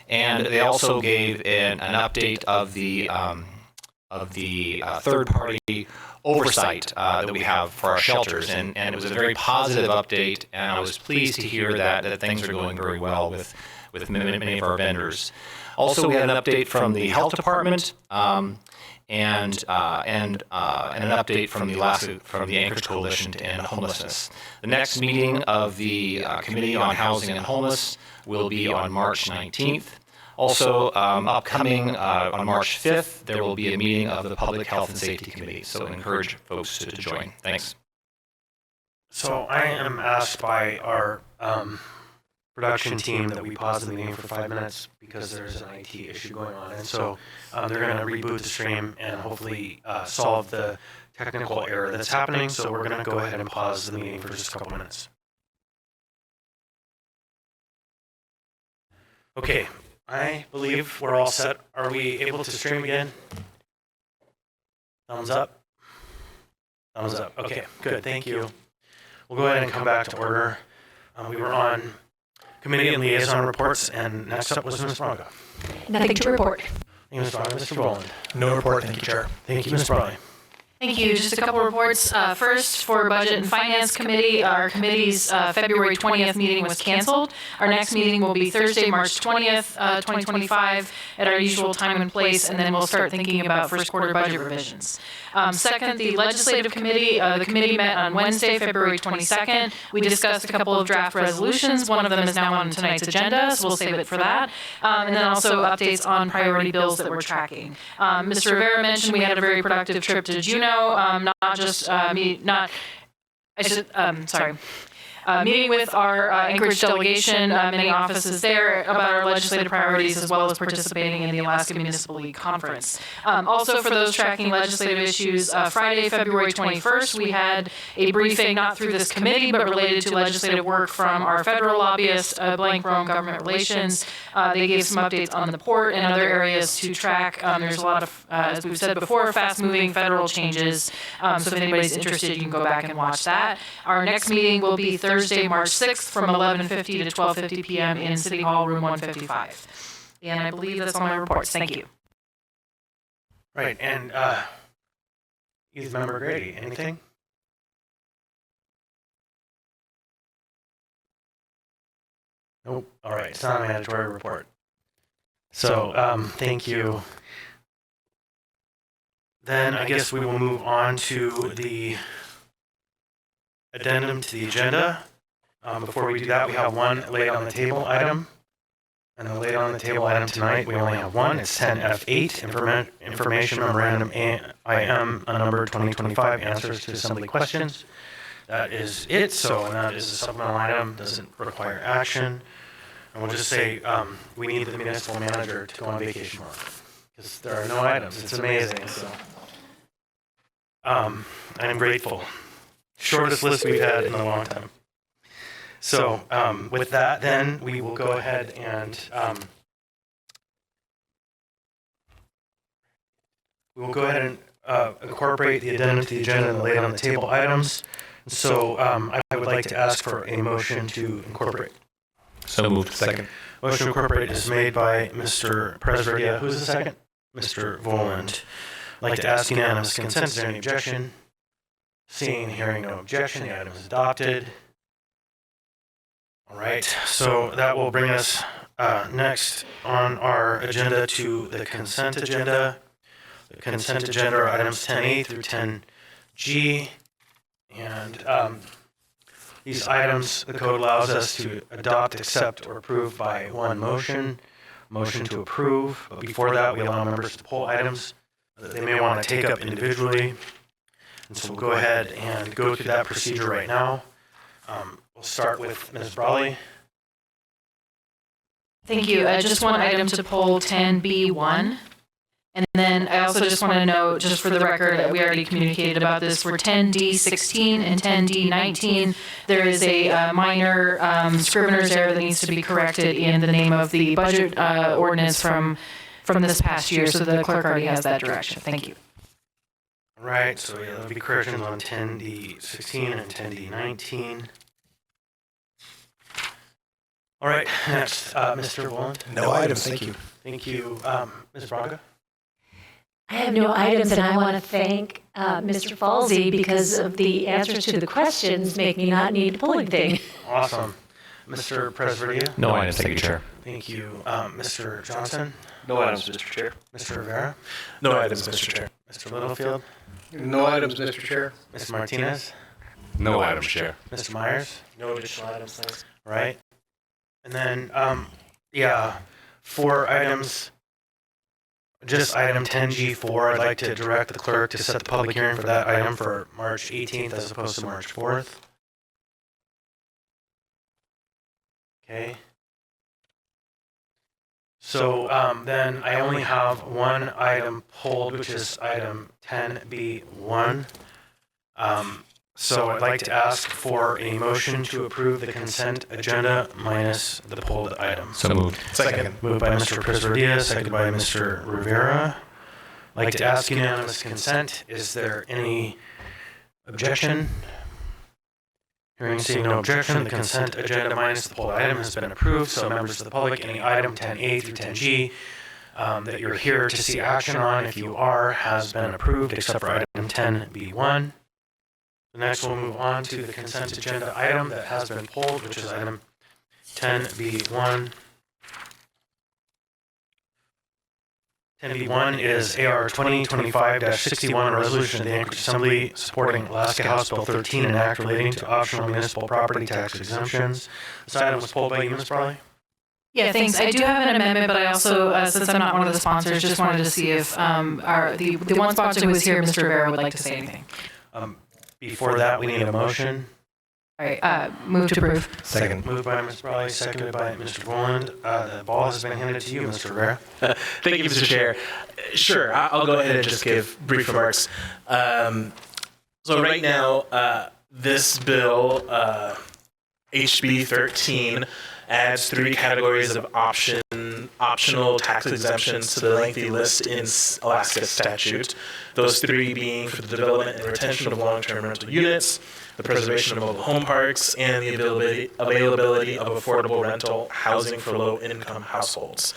And they also gave an update of the third-party oversight that we have for our shelters, and it was a very positive update, and I was pleased to hear that things are going very well with many of our vendors. Also, we had an update from the health department, and an update from the Anchorage Coalition to End Homelessness. The next meeting of the Committee on Housing and Homeless will be on March 19th. Also, upcoming on March 5th, there will be a meeting of the Public Health and Safety Committee, so I encourage folks to join. Thanks. So I am asked by our production team that we pause the meeting for 5 minutes because there's an IT issue going on. And so they're going to reboot the stream and hopefully solve the technical error that's happening. So we're going to go ahead and pause the meeting for just a couple minutes. Okay, I believe we're all set. Are we able to stream again? Thumbs up? Thumbs up. Okay, good. Thank you. We'll go ahead and come back to order. We were on committee and liaison reports, and next up was Ms. Braga. Nothing to report. Thank you, Ms. Braga. Mr. Boland. No report, thank you, Chair. Thank you, Ms. Braga. Thank you. Just a couple reports. First, for Budget and Finance Committee, our committee's February 20th meeting was canceled. Our next meeting will be Thursday, March 20th, 2025, at our usual time and place, and then we'll start thinking about first quarter budget revisions. Second, the Legislative Committee, the committee met on Wednesday, February 22nd. We discussed a couple of draft resolutions. One of them is now on tonight's agenda, so we'll save it for that. And then also updates on priority bills that we're tracking. Mr. Rivera mentioned we had a very productive trip to Juneau. Meeting with our Anchorage delegation, many offices there, about our legislative priorities, as well as participating in the Alaska Municipal League Conference. Also, for those tracking legislative issues, Friday, February 21st, we had a briefing not through this committee, but related to legislative work from our federal lobbyist, Blank Rome Government Relations. They gave some updates on the port and other areas to track. There's a lot of, as we've said before, fast-moving federal changes. So if anybody's interested, you can go back and watch that. Our next meeting will be Thursday, March 6th from 11:50 to 12:50 p.m. in City Hall, room 155. And I believe that's all my reports. Thank you. Right, and Youth Member Grady, anything? Nope. All right, it's not a mandatory report. So, thank you. Then I guess we will move on to the addendum to the agenda. Before we do that, we have one laid on the table item. And the laid on the table item tonight, we only have one. It's 10F8, Information Memorandum IM number 2025, Answers to Assembly Questions. That is it. So, and that is a supplemental item, doesn't require action. And we'll just say we need the municipal manager to go on vacation tomorrow because there are no items. It's amazing. So, I'm grateful. Shortest list we've had in a long time. So with that, then we will go ahead and incorporate the addendum to the agenda and lay it on the table items. So I would like to ask for a motion to incorporate. So moved. Second. Motion to incorporate is made by Mr. Presverdia. Who's the second? Mr. Voland. I'd like to ask unanimous consent. Is there any objection? Seeing and hearing no objection, the item is adopted. All right, so that will bring us next on our agenda to the consent agenda. The consent agenda are items 10A through 10G. And these items, the code allows us to adopt, accept, or approve by one motion to approve. But before that, we allow members to pull items that they may want to take up individually. And so we'll go ahead and go through that procedure right now. We'll start with Ms. Brawley. Thank you. Just one item to pull 10B1. And then I also just want to note, just for the record, that we already communicated about this. For 10D16 and 10D19, there is a minor scrivener's error that needs to be corrected in the name of the budget ordinance from this past year. So the clerk already has that direction. Thank you. All right, so yeah, there'll be corrections on 10D16 and 10D19. All right, next, Mr. Voland. No items, thank you. Thank you. Ms. Braga? I have no items, and I want to thank Mr. Falsey because of the answers to the questions make me not need to pull anything. Awesome. Mr. Presverdia? No items, thank you, Chair. Thank you. Mr. Johnson? No items, Mr. Chair. Mr. Rivera? No items, Mr. Chair. Mr. Littlefield? No items, Mr. Chair. Ms. Martinez? No items, Chair. Mr. Myers? No additional items, thanks. Right. And then, yeah, 4 items. Just item 10G4, I'd like to direct the clerk to set the public hearing for that item for March 18th as opposed to March 4th. Okay. So then I only have one item pulled, which is item 10B1. So I'd like to ask for a motion to approve the consent agenda minus the pulled items. So moved. Second. Moved by Mr. Presverdia, seconded by Mr. Rivera. I'd like to ask unanimous consent. Is there any objection? Hearing and seeing no objection, the consent agenda minus the pulled item has been approved. So members of the public, any item 10A through 10G that you're here to see action on, if you are, has been approved except for item 10B1. The next we'll move on to the consent agenda item that has been pulled, which is item 10B1. 10B1 is AR 2025-61, a resolution of the Anchorage Assembly supporting Alaska House Bill 13, an act relating to optional municipal property tax exemptions. This item was pulled by you, Ms. Brawley? Yeah, thanks. I do have an amendment, but I also, since I'm not one of the sponsors, just wanted to see if the one sponsor who is here, Mr. Rivera, would like to say anything. Before that, we need a motion. All right, move to approve. Second. Moved by Ms. Brawley, seconded by Mr. Boland. The ball has been handed to you, Mr. Rivera. Thank you, Mr. Chair. Sure, I'll go ahead and just give brief remarks. So right now, this bill, HB 13, adds 3 categories of optional tax exemptions to the lengthy list in Alaska statute. Those 3 being for the development and retention of long-term rental units, the preservation of mobile home parks, and the availability of affordable rental housing for low-income households.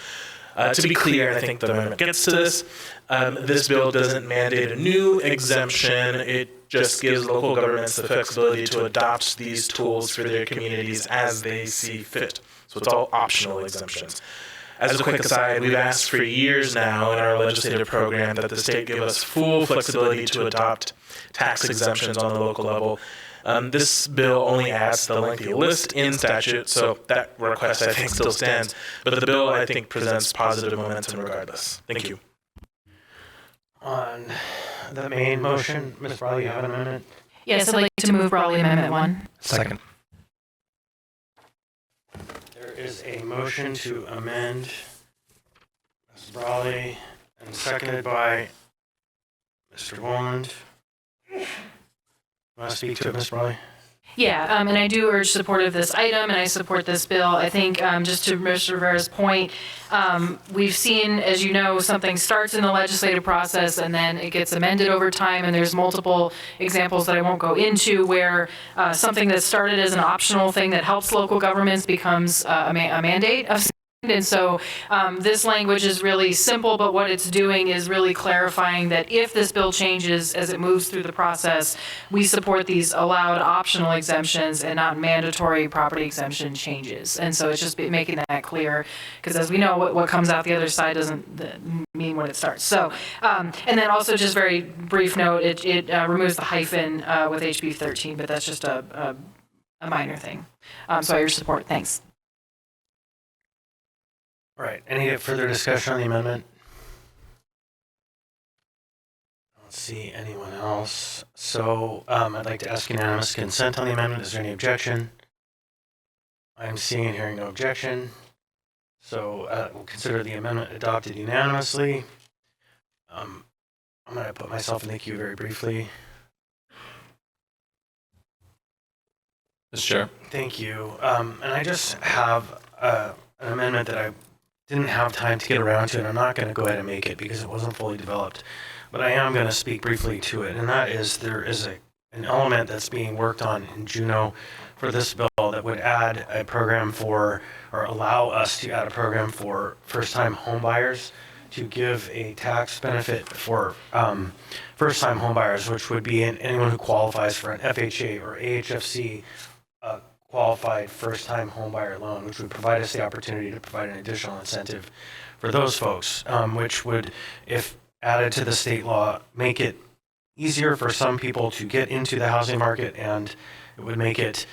To be clear, and I think the amendment gets to this, this bill doesn't mandate a new exemption. It just gives local governments the flexibility to adopt these tools for their communities as they see fit. So it's all optional exemptions. As a quick aside, we've asked for years now in our legislative program that the state give us full flexibility to adopt tax exemptions on the local level. This bill only adds the lengthy list in statute, so that request I think still stands. But the bill I think presents positive momentum regardless. Thank you. On the main motion, Ms. Brawley, you have an amendment? Yes, I'd like to move Brawley Amendment 1. Second. There is a motion to amend Ms. Brawley and seconded by Mr. Boland. Want to speak to it, Ms. Brawley? Yeah, and I do urge support of this item, and I support this bill. I think, just to Mr. Rivera's point, we've seen, as you know, something starts in the legislative process and then it gets amended over time, and there's multiple examples that I won't go into where something that started as an optional thing that helps local governments becomes a mandate of. And so this language is really simple, but what it's doing is really clarifying that if this bill changes as it moves through the process, we support these allowed optional exemptions and not mandatory property exemption changes. And so it's just making that clear, because as we know, what comes out the other side doesn't mean when it starts. So, and then also just very brief note, it removes the hyphen with HB 13, but that's just a minor thing. So I urge support. Thanks. All right. Any further discussion on the amendment? I don't see anyone else. So I'd like to ask unanimous consent on the amendment. Is there any objection? I'm seeing and hearing no objection. So we'll consider the amendment adopted unanimously. I'm going to put myself in the queue very briefly. Mr. Chair. Thank you. And I just have an amendment that I didn't have time to get around to, and I'm not going to go ahead and make it because it wasn't fully developed. But I am going to speak briefly to it, and that is there is an element that's being worked on in Juneau for this bill that would add a program for, or allow us to add a program for first-time home buyers to give a tax benefit for first-time homebuyers, which would be anyone who qualifies for an FHA or AHFC qualified first-time homebuyer loan, which would provide us the opportunity to provide an additional incentive for those folks, which would, if added to the state law, make it easier for some people to get into the housing market, and it would make it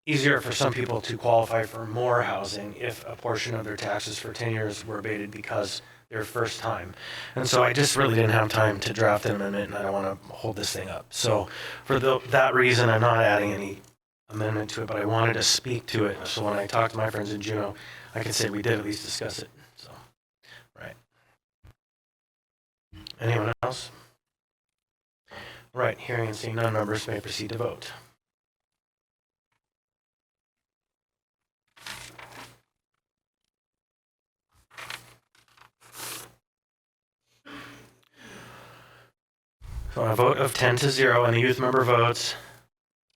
easier for some people to qualify for more housing if a portion of their taxes for 10 years were abated because they're first time. And so I just really didn't have time to draft an amendment, and I don't want to hold this thing up. So for that reason, I'm not adding any amendment to it, but I wanted to speak to it. So when I talked to my friends in Juneau, I can say we did at least discuss it. So, right. Anyone else? Right, hearing and seeing none, members may proceed to vote. So on a vote of 10-0 and the youth member votes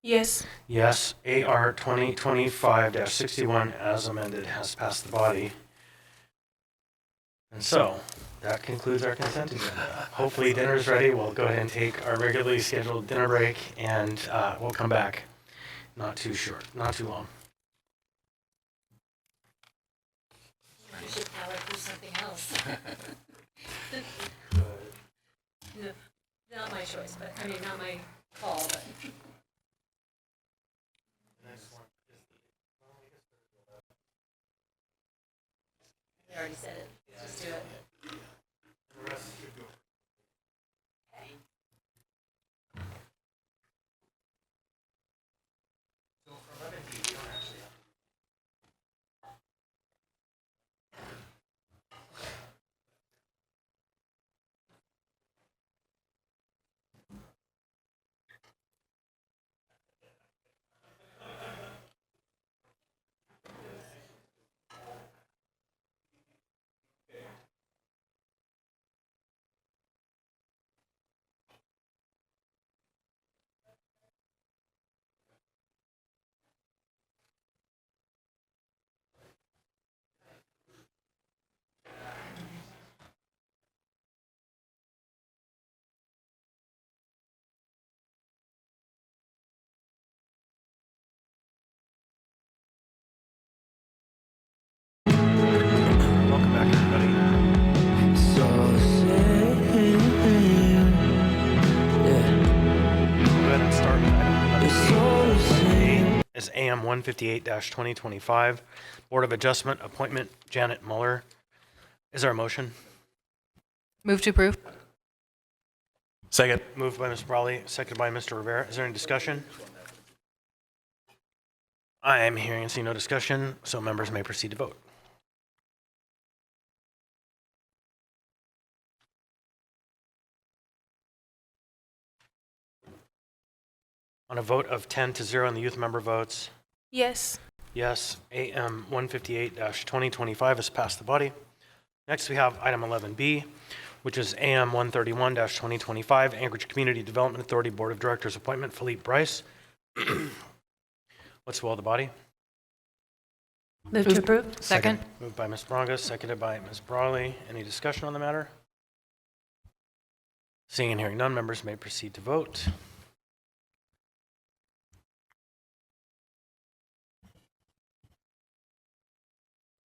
Yes. yes, AR 2025-61 as amended has passed the body. And so that concludes our consent agenda. Hopefully dinner's ready. We'll go ahead and take our regularly scheduled dinner break, and we'll come back. Not too short, not too long. You should probably do something else. No, not my choice, but, I mean, not my call, but. I already said it, just do it. Okay. Welcome back, everybody. Go ahead and start with item 11A. Is AM 158-2025, Board of Adjustment appointment, Janet Muller. Is there a motion? Move to approve. Second. Moved by Mr. Brawley, seconded by Mr. Rivera. Is there any discussion? I am hearing and seeing no discussion, so members may proceed to vote. On a vote of 10-0 and the youth member votes Yes. yes, AM 158-2025 has passed the body. Next, we have item 11B, which is AM 131-2025, Anchorage Community Development Authority Board of Directors appointment, Philippe Bryce. What's the will of the body? Move to approve. Second. Moved by Ms. Brangas, seconded by Ms. Brawley. Any discussion on the matter? Seeing and hearing none, members may proceed to vote.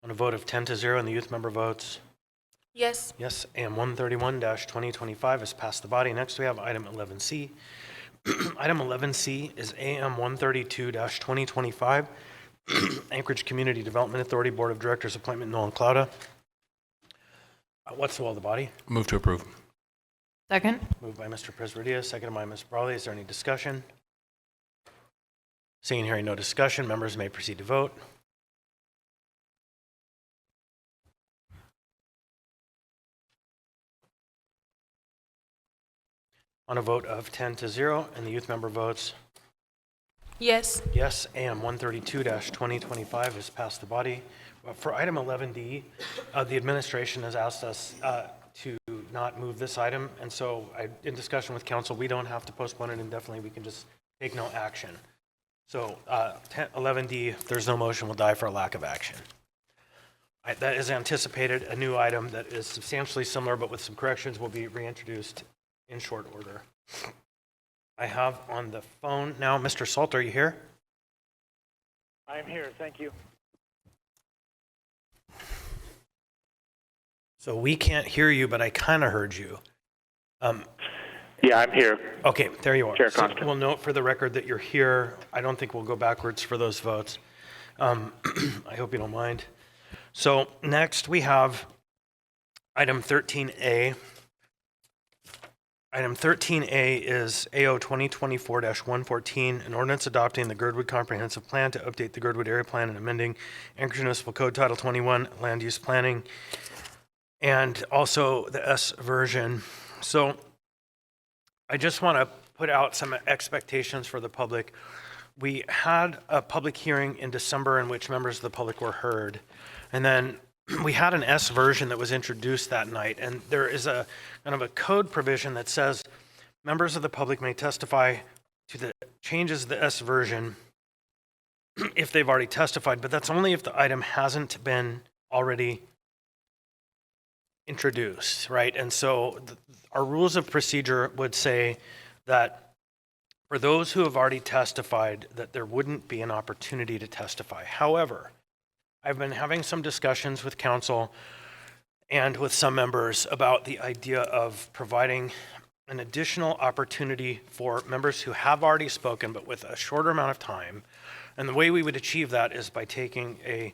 On a vote of 10-0 and the youth member votes Yes. yes, AM 131-2025 has passed the body. Next, we have item 11C. Item 11C is AM 132-2025, Anchorage Community Development Authority Board of Directors appointment, Nolan Clauda. What's the will of the body? Move to approve. Second. Moved by Mr. Presverdia, seconded by Ms. Brawley. Is there any discussion? Seeing and hearing no discussion, members may proceed to vote. On a vote of 10-0 and the youth member votes Yes. yes, AM 132-2025 has passed the body. For item 11D, the administration has asked us to not move this item, and so in discussion with council, we don't have to postpone it indefinitely. We can just take no action. So 11D, if there's no motion, will die for a lack of action. that is anticipated. A new item that is substantially similar but with some corrections will be reintroduced in short order. I have on the phone now Mr. Salt. Are you here? I'm here. Thank you. So we can't hear you, but I kind of heard you. Yeah, I'm here. Okay, there you are. Chair So Constant. we'll note for the record that you're here. I don't think we'll go backwards for those votes. I hope you don't mind. So next we have item 13A. Item 13A is AO 2024-114, an ordinance adopting the Girdwood Comprehensive Plan to update the Girdwood Area Plan and amending Anchorage Municipal Code Title 21, Land Use Planning, and also the S version. So I just want to put out some expectations for the public. We had a public hearing in December in which members of the public were heard. And then we had an S version that was introduced that night. And there is a kind of a code provision that says members of the public may testify to the changes of the S version if they've already testified, but that's only if the item hasn't been already introduced, right? And so our rules of procedure would say that for those who have already testified, that there wouldn't be an opportunity to testify. However, I've been having some discussions with council and with some members about the idea of providing an additional opportunity for members who have already spoken, but with a shorter amount of time. And the way we would achieve that is by taking a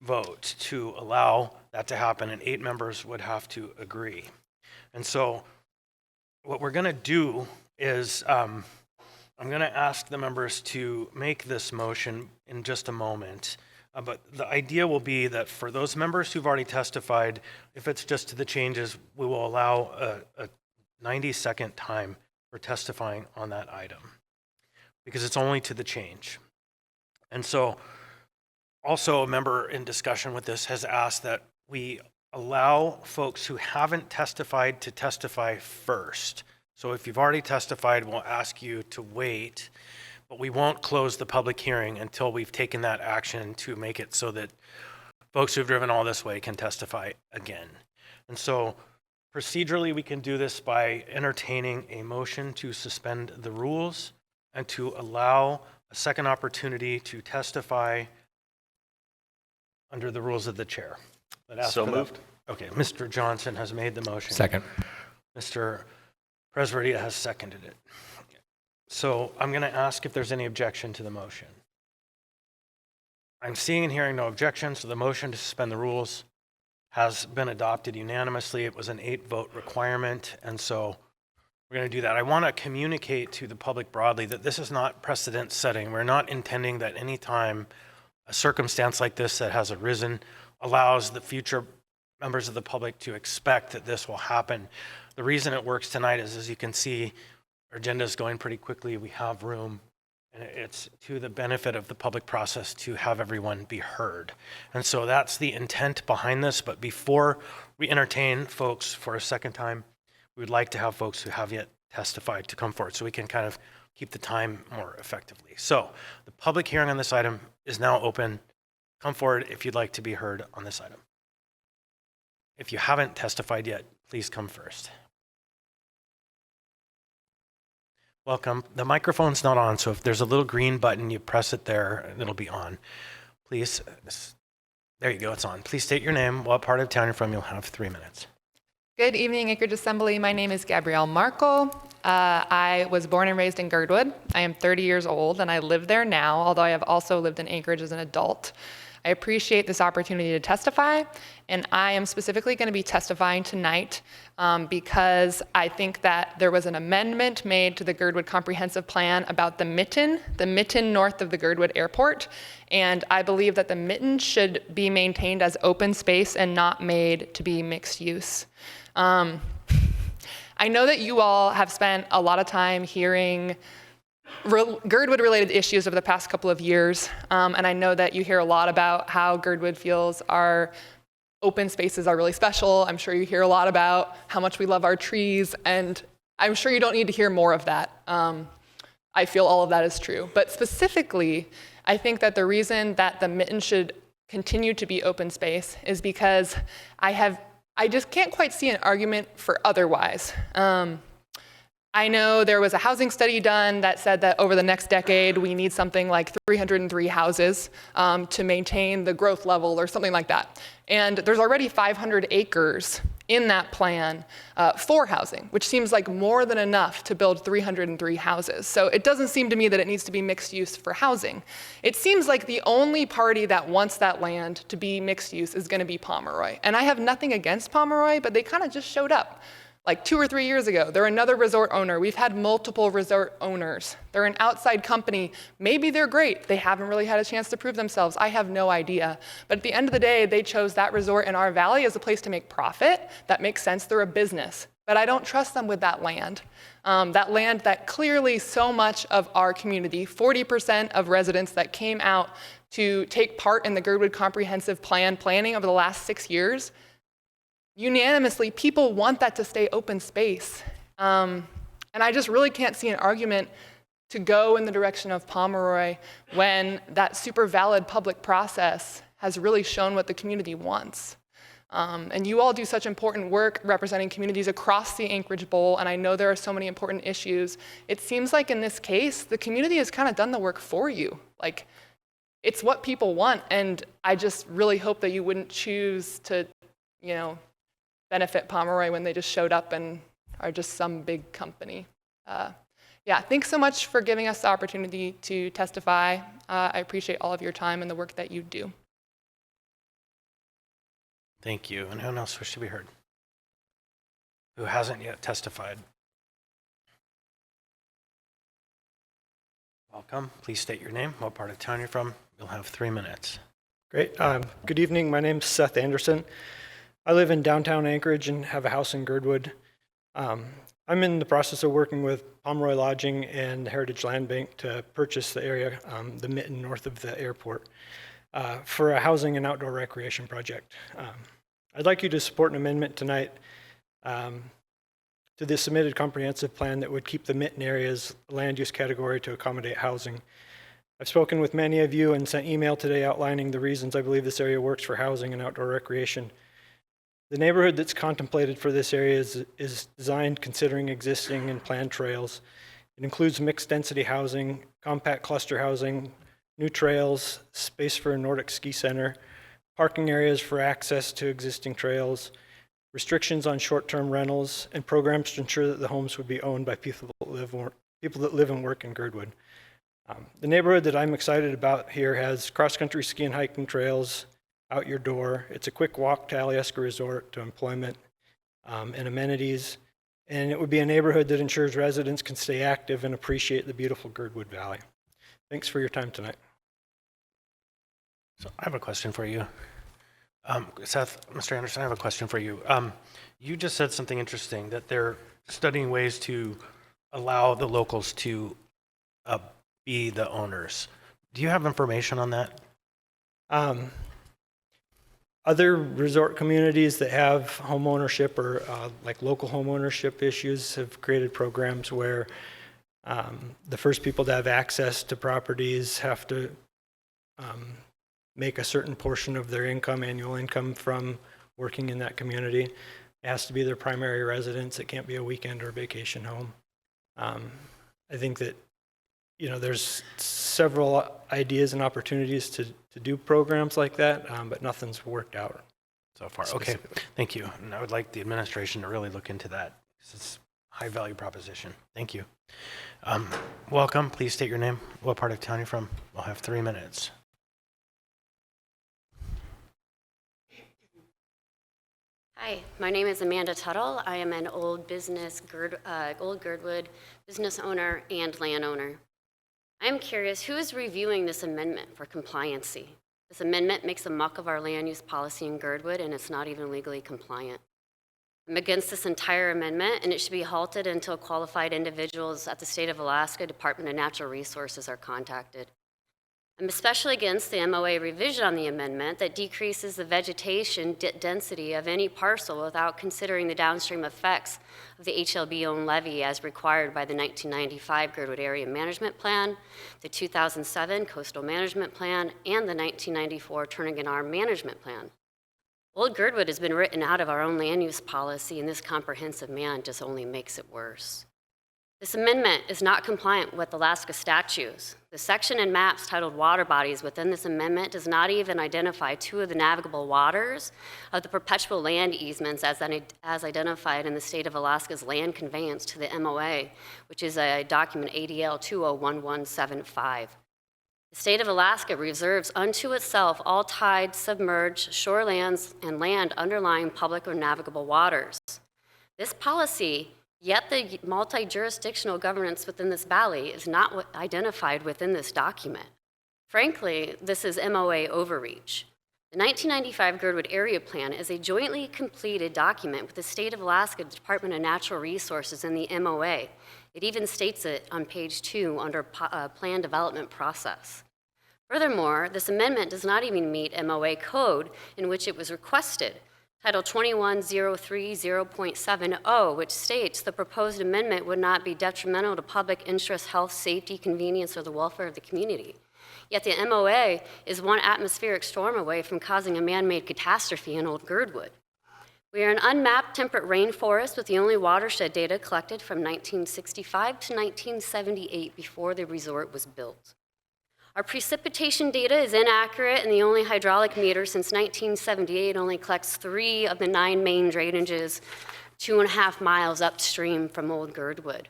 vote to allow that to happen, and 8 members would have to agree. And so what we're going to do is I'm going to ask the members to make this motion in just a moment. But the idea will be that for those members who've already testified, if it's just to the changes, we will allow a 90-second time for testifying on that item because it's only to the change. And so also a member in discussion with this has asked that we allow folks who haven't testified to testify first. So if you've already testified, we'll ask you to wait, but we won't close the public hearing until we've taken that action to make it so that folks who've driven all this way can testify again. And so procedurally, we can do this by entertaining a motion to suspend the rules and to allow a second opportunity to testify under the rules of the chair. So moved. Okay, Mr. Johnson has made the motion. Second. Mr. Presveria has seconded it. So I'm going to ask if there's any objection to the motion. I'm seeing and hearing no objection, so the motion to suspend the rules has been adopted unanimously. It was an 8-vote requirement, and so we're going to do that. I want to communicate to the public broadly that this is not precedent setting. We're not intending that any time a circumstance like this that has arisen allows the future members of the public to expect that this will happen. The reason it works tonight is, as you can see, our agenda is going pretty quickly. We have room, and it's to the benefit of the public process to have everyone be heard. And so that's the intent behind this. But before we entertain folks for a second time, we'd like to have folks who have yet testified to come forward so we can kind of keep the time more effectively. So the public hearing on this item is now open. Come forward if you'd like to be heard on this item. If you haven't testified yet, please come first. Welcome. The microphone's not on, so if there's a little green button, you press it there and it'll be on. Please, there you go, it's on. Please state your name, what part of town you're from. You'll have 3 minutes. Good evening, Anchorage Assembly. My name is Gabrielle Markle. I was born and raised in Girdwood. I am 30 years old and I live there now, although I have also lived in Anchorage as an adult. I appreciate this opportunity to testify, and I am specifically going to be testifying tonight because I think that there was an amendment made to the Girdwood Comprehensive Plan about the mitten north of the Girdwood Airport, and I believe that the mitten should be maintained as open space and not made to be mixed use. I know that you all have spent a lot of time hearing Girdwood-related issues over the past couple of years, and I know that you hear a lot about how Girdwood feels our open spaces are really special. I'm sure you hear a lot about how much we love our trees, and I'm sure you don't need to hear more of that. I feel all of that is true. But specifically, I think that the reason that the mitten should continue to be open space is because I just can't quite see an argument for otherwise. I know there was a housing study done that said that over the next decade, we need something like 303 houses to maintain the growth level or something like that. And there's already 500 acres in that plan for housing, which seems like more than enough to build 303 houses. So it doesn't seem to me that it needs to be mixed use for housing. It seems like the only party that wants that land to be mixed use is going to be Pomeroy. And I have nothing against Pomeroy, but they kind of just showed up. Like 2 or 3 years ago, they're another resort owner. We've had multiple resort owners. They're an outside company. Maybe they're great. They haven't really had a chance to prove themselves. I have no idea. But at the end of the day, they chose that resort in our valley as a place to make profit. That makes sense. They're a business. But I don't trust them with that land. That land that clearly so much of our community, 40% of residents that came out to take part in the Girdwood Comprehensive Plan planning over the last 6 years, unanimously, people want that to stay open space. And I just really can't see an argument to go in the direction of Pomeroy when that super valid public process has really shown what the community wants. And you all do such important work representing communities across the Anchorage Bowl, and I know there are so many important issues. It seems like in this case, the community has kind of done the work for you. Like, it's what people want, and I just really hope that you wouldn't choose to, benefit Pomeroy when they just showed up and are just some big company. Yeah, thanks so much for giving us the opportunity to testify. I appreciate all of your time and the work that you do. Thank you. And who else wishes to be heard? Who hasn't yet testified? Welcome. Please state your name, what part of town you're from. You'll have 3 minutes. Great. Good evening. My name's Seth Anderson. I live in downtown Anchorage and have a house in Girdwood. I'm in the process of working with Pomeroy Lodging and the Heritage Land Bank to purchase the area, the mitten north of the airport, for a housing and outdoor recreation project. I'd like you to support an amendment tonight to the submitted comprehensive plan that would keep the mitten areas land use category to accommodate housing. I've spoken with many of you and sent email today outlining the reasons I believe this area works for housing and outdoor recreation. The neighborhood that's contemplated for this area is designed considering existing and planned trails. It includes mixed density housing, compact cluster housing, new trails, space for a Nordic ski center, parking areas for access to existing trails, restrictions on short-term rentals, and programs to ensure that the homes would be owned by people that live and work in Girdwood. The neighborhood that I'm excited about here has cross-country ski and hiking trails, out your door. It's a quick walk to Alyeska Resort, to employment and amenities. And it would be a neighborhood that ensures residents can stay active and appreciate the beautiful Girdwood Valley. Thanks for your time tonight. So I have a question for you. Seth, Mr. Anderson, I have a question for you. You just said something interesting, that they're studying ways to allow the locals to be the owners. Do you have information on that? Other resort communities that have home ownership or like local home ownership issues have created programs where the first people to have access to properties have to make a certain portion of their income, annual income, from working in that community. It has to be their primary residence. It can't be a weekend or vacation home. I think that there's several ideas and opportunities to do programs like that, but nothing's worked out so far. Okay, thank you. And I would like the administration to really look into that, because it's a high value proposition. Thank you. Welcome. Please state your name, what part of town you're from. We'll have 3 minutes. Hi, my name is Amanda Tuttle. I am an old Girdwood business owner and landowner. I'm curious, who is reviewing this amendment for compliancy? This amendment makes a muck of our land use policy in Girdwood, and it's not even legally compliant. I'm against this entire amendment, and it should be halted until qualified individuals at the State of Alaska Department of Natural Resources are contacted. I'm especially against the MOA revision on the amendment that decreases the vegetation density of any parcel without considering the downstream effects of the HLB-owned levee as required by the 1995 Girdwood Area Management Plan, the 2007 Coastal Management Plan, and the 1994 Turnagain Arm Management Plan. Old Girdwood has been written out of our own land use policy, and this comprehensive man just only makes it worse. This amendment is not compliant with Alaska statutes. The section in maps titled water bodies within this amendment does not even identify two of the navigable waters of the perpetual land easements as identified in the state of Alaska's land conveyance to the MOA, which is a document ADL 201175. The state of Alaska reserves unto itself all tide, submerged, shorelands, and land underlying public or navigable waters. This policy, yet the multi-jurisdictional governance within this valley is not identified within this document. Frankly, this is MOA overreach. The 1995 Girdwood Area Plan is a jointly completed document with the State of Alaska Department of Natural Resources and the MOA. It even states it on page 2 under plan development process. Furthermore, this amendment does not even meet MOA code in which it was requested. Title 21.030.70, which states the proposed amendment would not be detrimental to public interest, health, safety, convenience, or the welfare of the community. Yet the MOA is one atmospheric storm away from causing a man-made catastrophe in Old Girdwood. We are an unmapped temperate rainforest with the only watershed data collected from 1965 to 1978 before the resort was built. Our precipitation data is inaccurate, and the only hydraulic meter since 1978 only collects 3 of the 9 main drainages 2.5 miles upstream from Old Girdwood.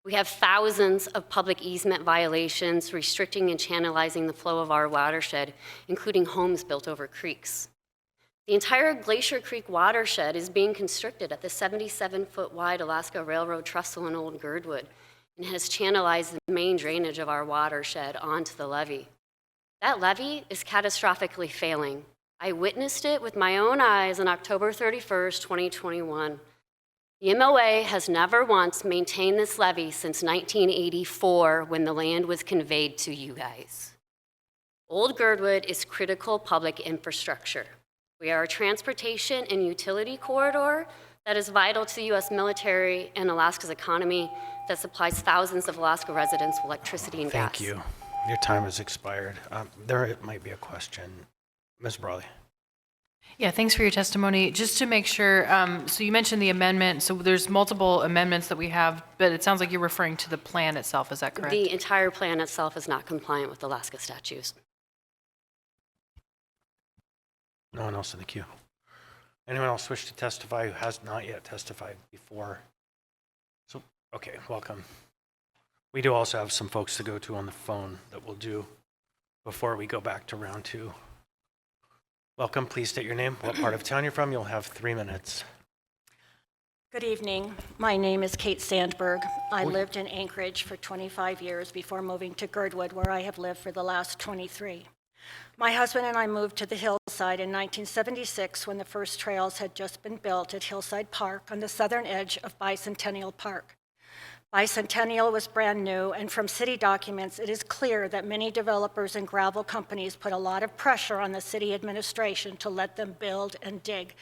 We have thousands of public easement violations restricting and channelizing the flow of our watershed, including homes built over creeks. The entire Glacier Creek watershed is being constricted at the 77-foot wide Alaska Railroad trestle in Old Girdwood, and has channelized the main drainage of our watershed onto the levee. That levee is catastrophically failing. I witnessed it with my own eyes on October 31st, 2021. The MOA has never once maintained this levee since 1984 when the land was conveyed to you guys. Old Girdwood is critical public infrastructure. We are a transportation and utility corridor that is vital to the U.S. military and Alaska's economy that supplies thousands of Alaska residents with electricity and gas. Thank you. Your time has expired. There might be a question. Ms. Brawley. Yeah, thanks for your testimony. Just to make sure, so you mentioned the amendment, so there's multiple amendments that we have, but it sounds like you're referring to the plan itself, is that correct? The entire plan itself is not compliant with Alaska statutes. No one else in the queue. Anyone else wish to testify who has not yet testified before? So, okay, welcome. We do also have some folks to go to on the phone that we'll do before we go back to round 2. Welcome, please state your name, what part of town you're from. You'll have 3 minutes. Good evening. My name is Kate Sandberg. I lived in Anchorage for 25 years before moving to Girdwood, where I have lived for the last 23. My husband and I moved to the hillside in 1976 when the first trails had just been built at Hillside Park on the southern edge of Bicentennial Park. Bicentennial was brand new, and from city documents, it is clear that many developers and gravel companies put a lot of pressure on the city administration to let them build and dig.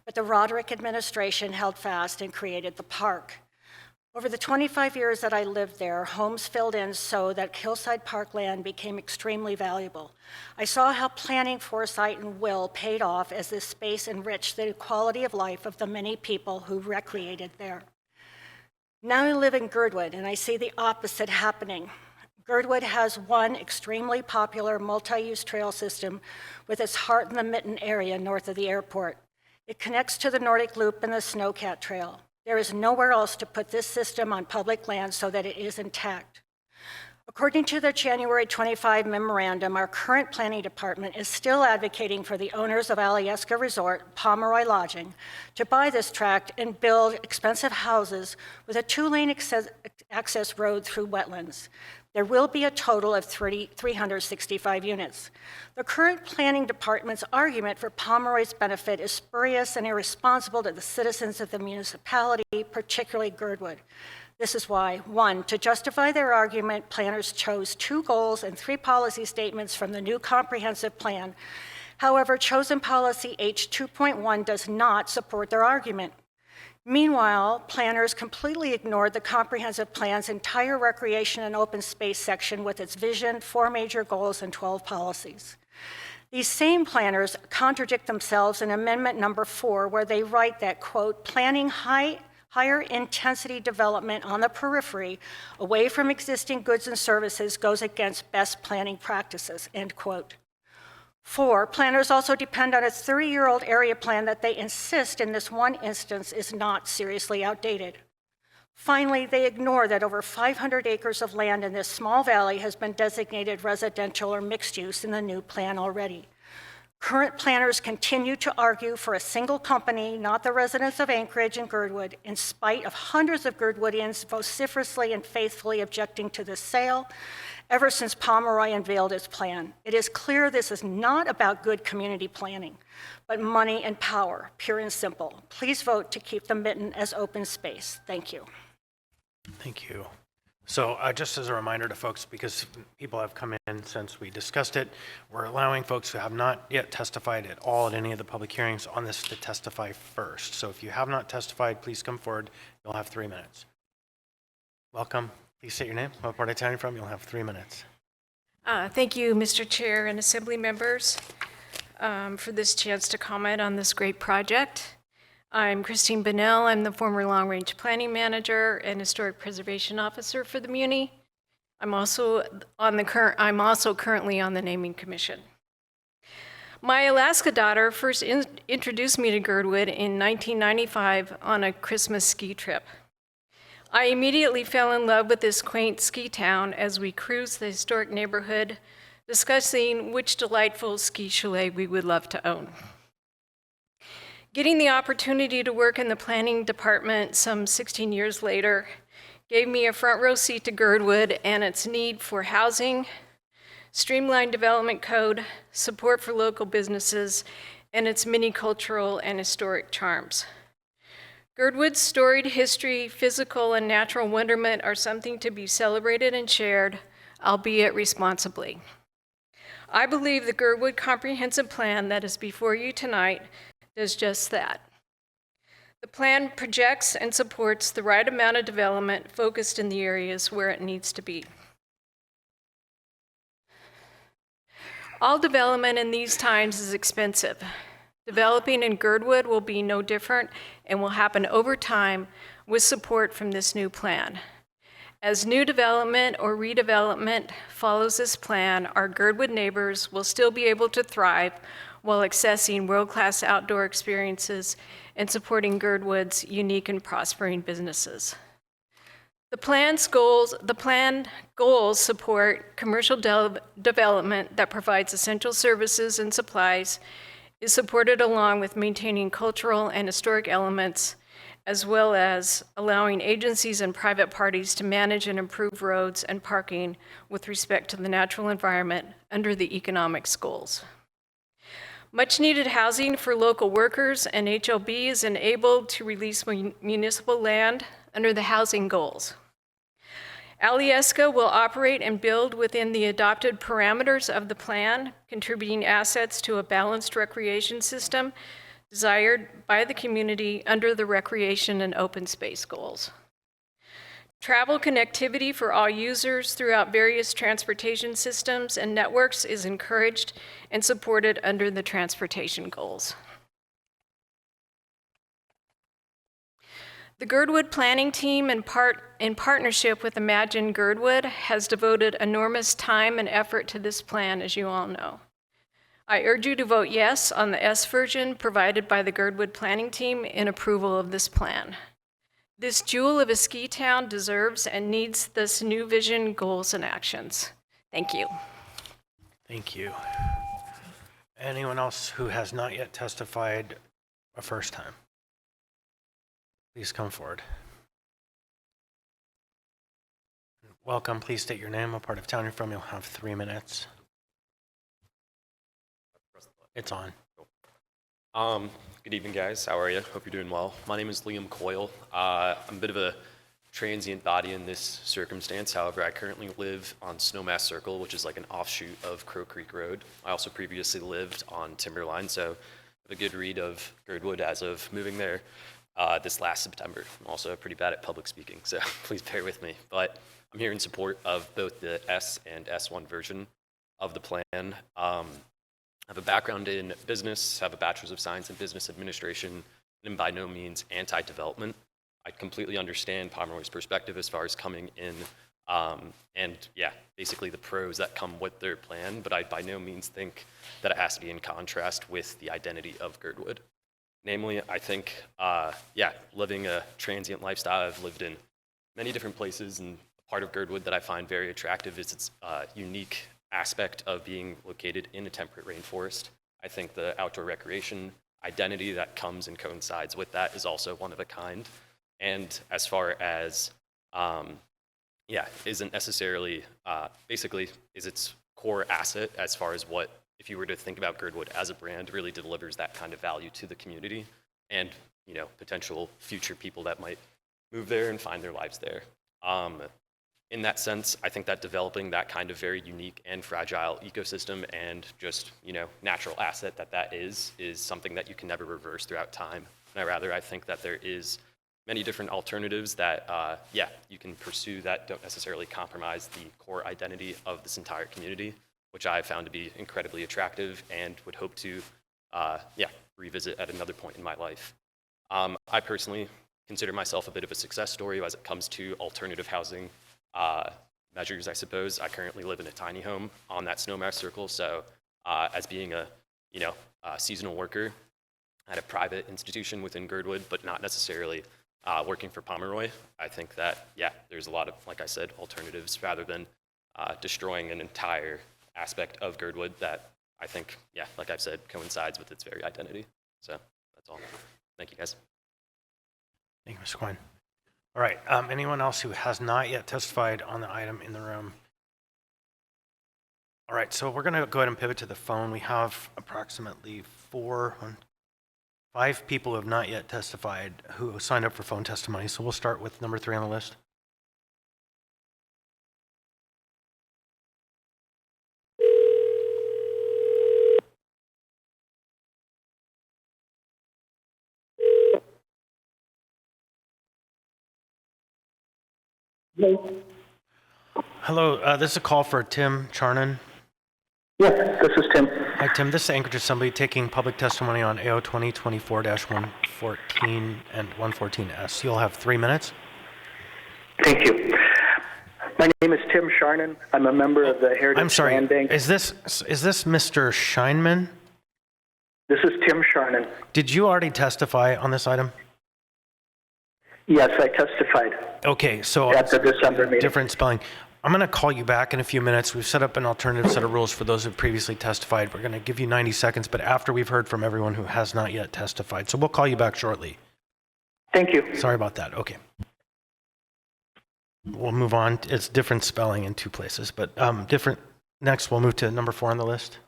But the Roderick administration held fast and created the park. Over the 25 years that I lived there, homes filled in so that Hillside Park land became extremely valuable. I saw how planning, foresight, and will paid off as this space enriched the quality of life of the many people who recreated there. Now I live in Girdwood, and I see the opposite happening. Girdwood has one extremely popular multi-use trail system with its heart in the Mitten area north of the airport. It connects to the Nordic Loop and the Snowcat Trail. There is nowhere else to put this system on public land so that it is intact. According to the January 25 memorandum, our current planning department is still advocating for the owners of Alyeska Resort, Pomeroy Lodging, to buy this tract and build expensive houses with a 2-lane access road through wetlands. There will be a total of 365 units. The current planning department's argument for Pomeroy's benefit is spurious and irresponsible to the citizens of the municipality, particularly Girdwood. This is why. 1, to justify their argument, planners chose 2 goals and 3 policy statements from the new comprehensive plan. However, chosen policy H2.1 does not support their argument. Meanwhile, planners completely ignored the comprehensive plan's entire recreation and open space section with its vision, 4 major goals, and 12 policies. These same planners contradict themselves in amendment number 4, where they write that, quote, planning higher intensity development on the periphery away from existing goods and services goes against best planning practices, end quote. 4, planners also depend on a 30-year-old area plan that they insist in this one instance is not seriously outdated. Finally, they ignore that over 500 acres of land in this small valley has been designated residential or mixed use in the new plan already. Current planners continue to argue for a single company, not the residents of Anchorage and Girdwood, in spite of hundreds of Girdwoodians vociferously and faithfully objecting to this sale ever since Pomeroy unveiled its plan. It is clear this is not about good community planning, but money and power, pure and simple. Please vote to keep the mitten as open space. Thank you. Thank you. So just as a reminder to folks, because people have come in since we discussed it, we're allowing folks who have not yet testified at all at any of the public hearings on this to testify first. So if you have not testified, please come forward. You'll have 3 minutes. Welcome. Please state your name, what part of town you're from. You'll have 3 minutes. Thank you, Mr. Chair and Assembly members, for this chance to comment on this great project. I'm Christine Bonnell. I'm the former Long Range Planning Manager and Historic Preservation Officer for the Muni. I'm also currently on the Naming Commission. My Alaska daughter first introduced me to Girdwood in 1995 on a Christmas ski trip. I immediately fell in love with this quaint ski town as we cruised the historic neighborhood, discussing which delightful ski chalet we would love to own. Getting the opportunity to work in the planning department some 16 years later gave me a front row seat to Girdwood and its need for housing, streamlined development code, support for local businesses, and its many cultural and historic charms. Girdwood's storied history, physical and natural wonderment are something to be celebrated and shared, albeit responsibly. I believe the Girdwood Comprehensive Plan that is before you tonight does just that. The plan projects and supports the right amount of development focused in the areas where it needs to be. All development in these times is expensive. Developing in Girdwood will be no different and will happen over time with support from this new plan. As new development or redevelopment follows this plan, our Girdwood neighbors will still be able to thrive while accessing world-class outdoor experiences and supporting Girdwood's unique and prospering businesses. The plan goals support commercial development that provides essential services and supplies, is supported along with maintaining cultural and historic elements, as well as allowing agencies and private parties to manage and improve roads and parking with respect to the natural environment under the economics goals. Much needed housing for local workers and HLB is enabled to release municipal land under the housing goals. Alyeska will operate and build within the adopted parameters of the plan, contributing assets to a balanced recreation system desired by the community under the recreation and open space goals. Travel connectivity for all users throughout various transportation systems and networks is encouraged and supported under the transportation goals. The Girdwood planning team, in partnership with Imagine Girdwood, has devoted enormous time and effort to this plan, as you all know. I urge you to vote yes on the S version provided by the Girdwood planning team in approval of this plan. This jewel of a ski town deserves and needs this new vision, goals, and actions. Thank you. Thank you. Anyone else who has not yet testified a first time? Please come forward. Welcome. Please state your name, what part of town you're from. You'll have 3 minutes. It's on. Good evening, guys. How are you? Hope you're doing well. My name is Liam Coyle. I'm a bit of a transient body in this circumstance. However, I currently live on Snowmass Circle, which is like an offshoot of Crow Creek Road. I also previously lived on Timberline, so I have a good read of Girdwood as of moving there this last September. I'm also pretty bad at public speaking, so please bear with me. But I'm here in support of both the S and S1 version of the plan. I have a background in business, have a bachelor's of science in business administration, and am by no means anti-development. I completely understand Pomeroy's perspective as far as coming in and yeah, basically the pros that come with their plan, but I by no means think that it has to be in contrast with the identity of Girdwood. Namely, I think, yeah, living a transient lifestyle, I've lived in many different places, and part of Girdwood that I find very attractive is its unique aspect of being located in a temperate rainforest. I think the outdoor recreation identity that comes and coincides with that is also one of a kind. And as far as, yeah, isn't necessarily, basically is its core asset as far as what, if you were to think about Girdwood as a brand, really delivers that kind of value to the community and, you know, potential future people that might move there and find their lives there. In that sense, I think that developing that kind of very unique and fragile ecosystem and just, you know, natural asset that is something that you can never reverse throughout time. And I think that there is many different alternatives that, yeah, you can pursue that don't necessarily compromise the core identity of this entire community, which I found to be incredibly attractive and would hope to, yeah, revisit at another point in my life. I personally consider myself a bit of a success story as it comes to alternative housing measures, I suppose. I currently live in a tiny home on that Snowmass Circle, so as being a, you know, seasonal worker at a private institution within Girdwood, but not necessarily working for Pomeroy, I think that, yeah, there's a lot of, like I said, alternatives rather than destroying an entire aspect of Girdwood that I think, yeah, like I've said, coincides with its very identity. So that's all. Thank you, guys. Thank you, Mr. Quine. All right, anyone else who has not yet testified on the item in the room? All right, so we're gonna go ahead and pivot to the phone. We have approximately 5 people who have not yet testified who signed up for phone testimony. So we'll start with number 3 on the list. Hello, this is a call for Tim Charnan. Yes, this is Tim. Hi, Tim. This is Anchorage Assembly taking public testimony on AO 2024-114 and 114S. You'll have 3 minutes. Thank you. My name is Tim Charnan. I'm a member of the Heritage Land Bank. Is this Mr. Scheinman? This is Tim Charnan. Did you already testify on this item? Yes, I testified. Okay, so at the December meeting. Different spelling. I'm going to call you back in a few minutes. We've set up an alternative set of rules for those who previously testified. We're going to give you 90 seconds, but after we've heard from everyone who has not yet testified. So we'll call you back shortly. Thank you. Sorry about that. Okay. We'll move on. It's different spelling in 2 places, but different. Next, we'll move to number 4 on the list.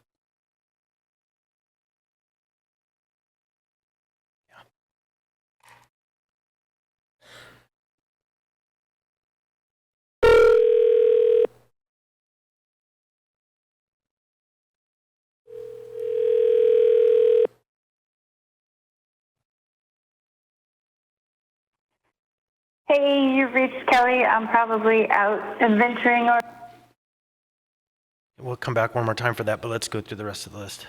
Hey, you've reached Kelly. I'm probably out adventuring or... We'll come back one more time for that, but let's go through the rest of the list.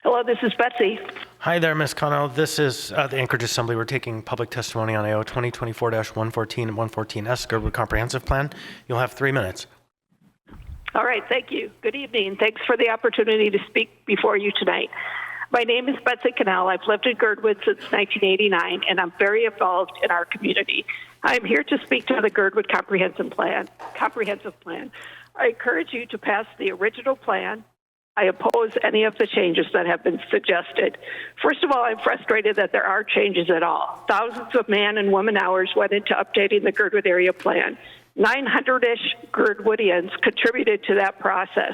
Hello, this is Betsy. Hi there, Ms. Connell. This is the Anchorage Assembly. We're taking public testimony on AO 2024-114 and 114S, Girdwood Comprehensive Plan. You'll have 3 minutes. All right, thank you. Good evening. Thanks for the opportunity to speak before you tonight. My name is Betsy Connell. I've lived in Girdwood since 1989, and I'm very involved in our community. I'm here to speak to the Girdwood Comprehensive Plan. I encourage you to pass the original plan. I oppose any of the changes that have been suggested. First of all, I'm frustrated that there are changes at all. Thousands of man and woman hours went into updating the Girdwood area plan. 900-ish Girdwoodians contributed to that process.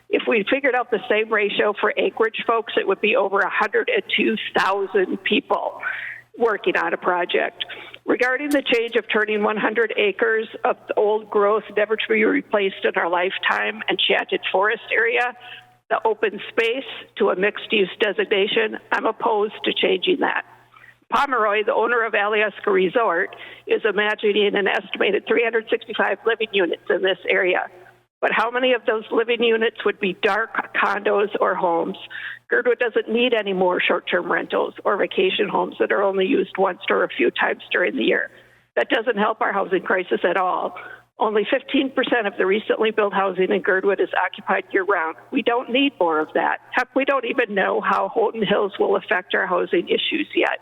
If we figured out the same ratio for Anchorage folks, it would be over 102,000 people working on a project. Regarding the change of turning 100 acres of the old growth never to be replaced in our lifetime enchanted forest area, the open space, to a mixed-use designation, I'm opposed to changing that. Pomeroy, the owner of Alyeska Resort, is imagining an estimated 365 living units in this area. But how many of those living units would be dark condos or homes? Girdwood doesn't need any more short-term rentals or vacation homes that are only used once or a few times during the year. That doesn't help our housing crisis at all. Only 15% of the recently built housing in Girdwood is occupied year-round. We don't need more of that. Heck, we don't even know how Houghton Hills will affect our housing issues yet.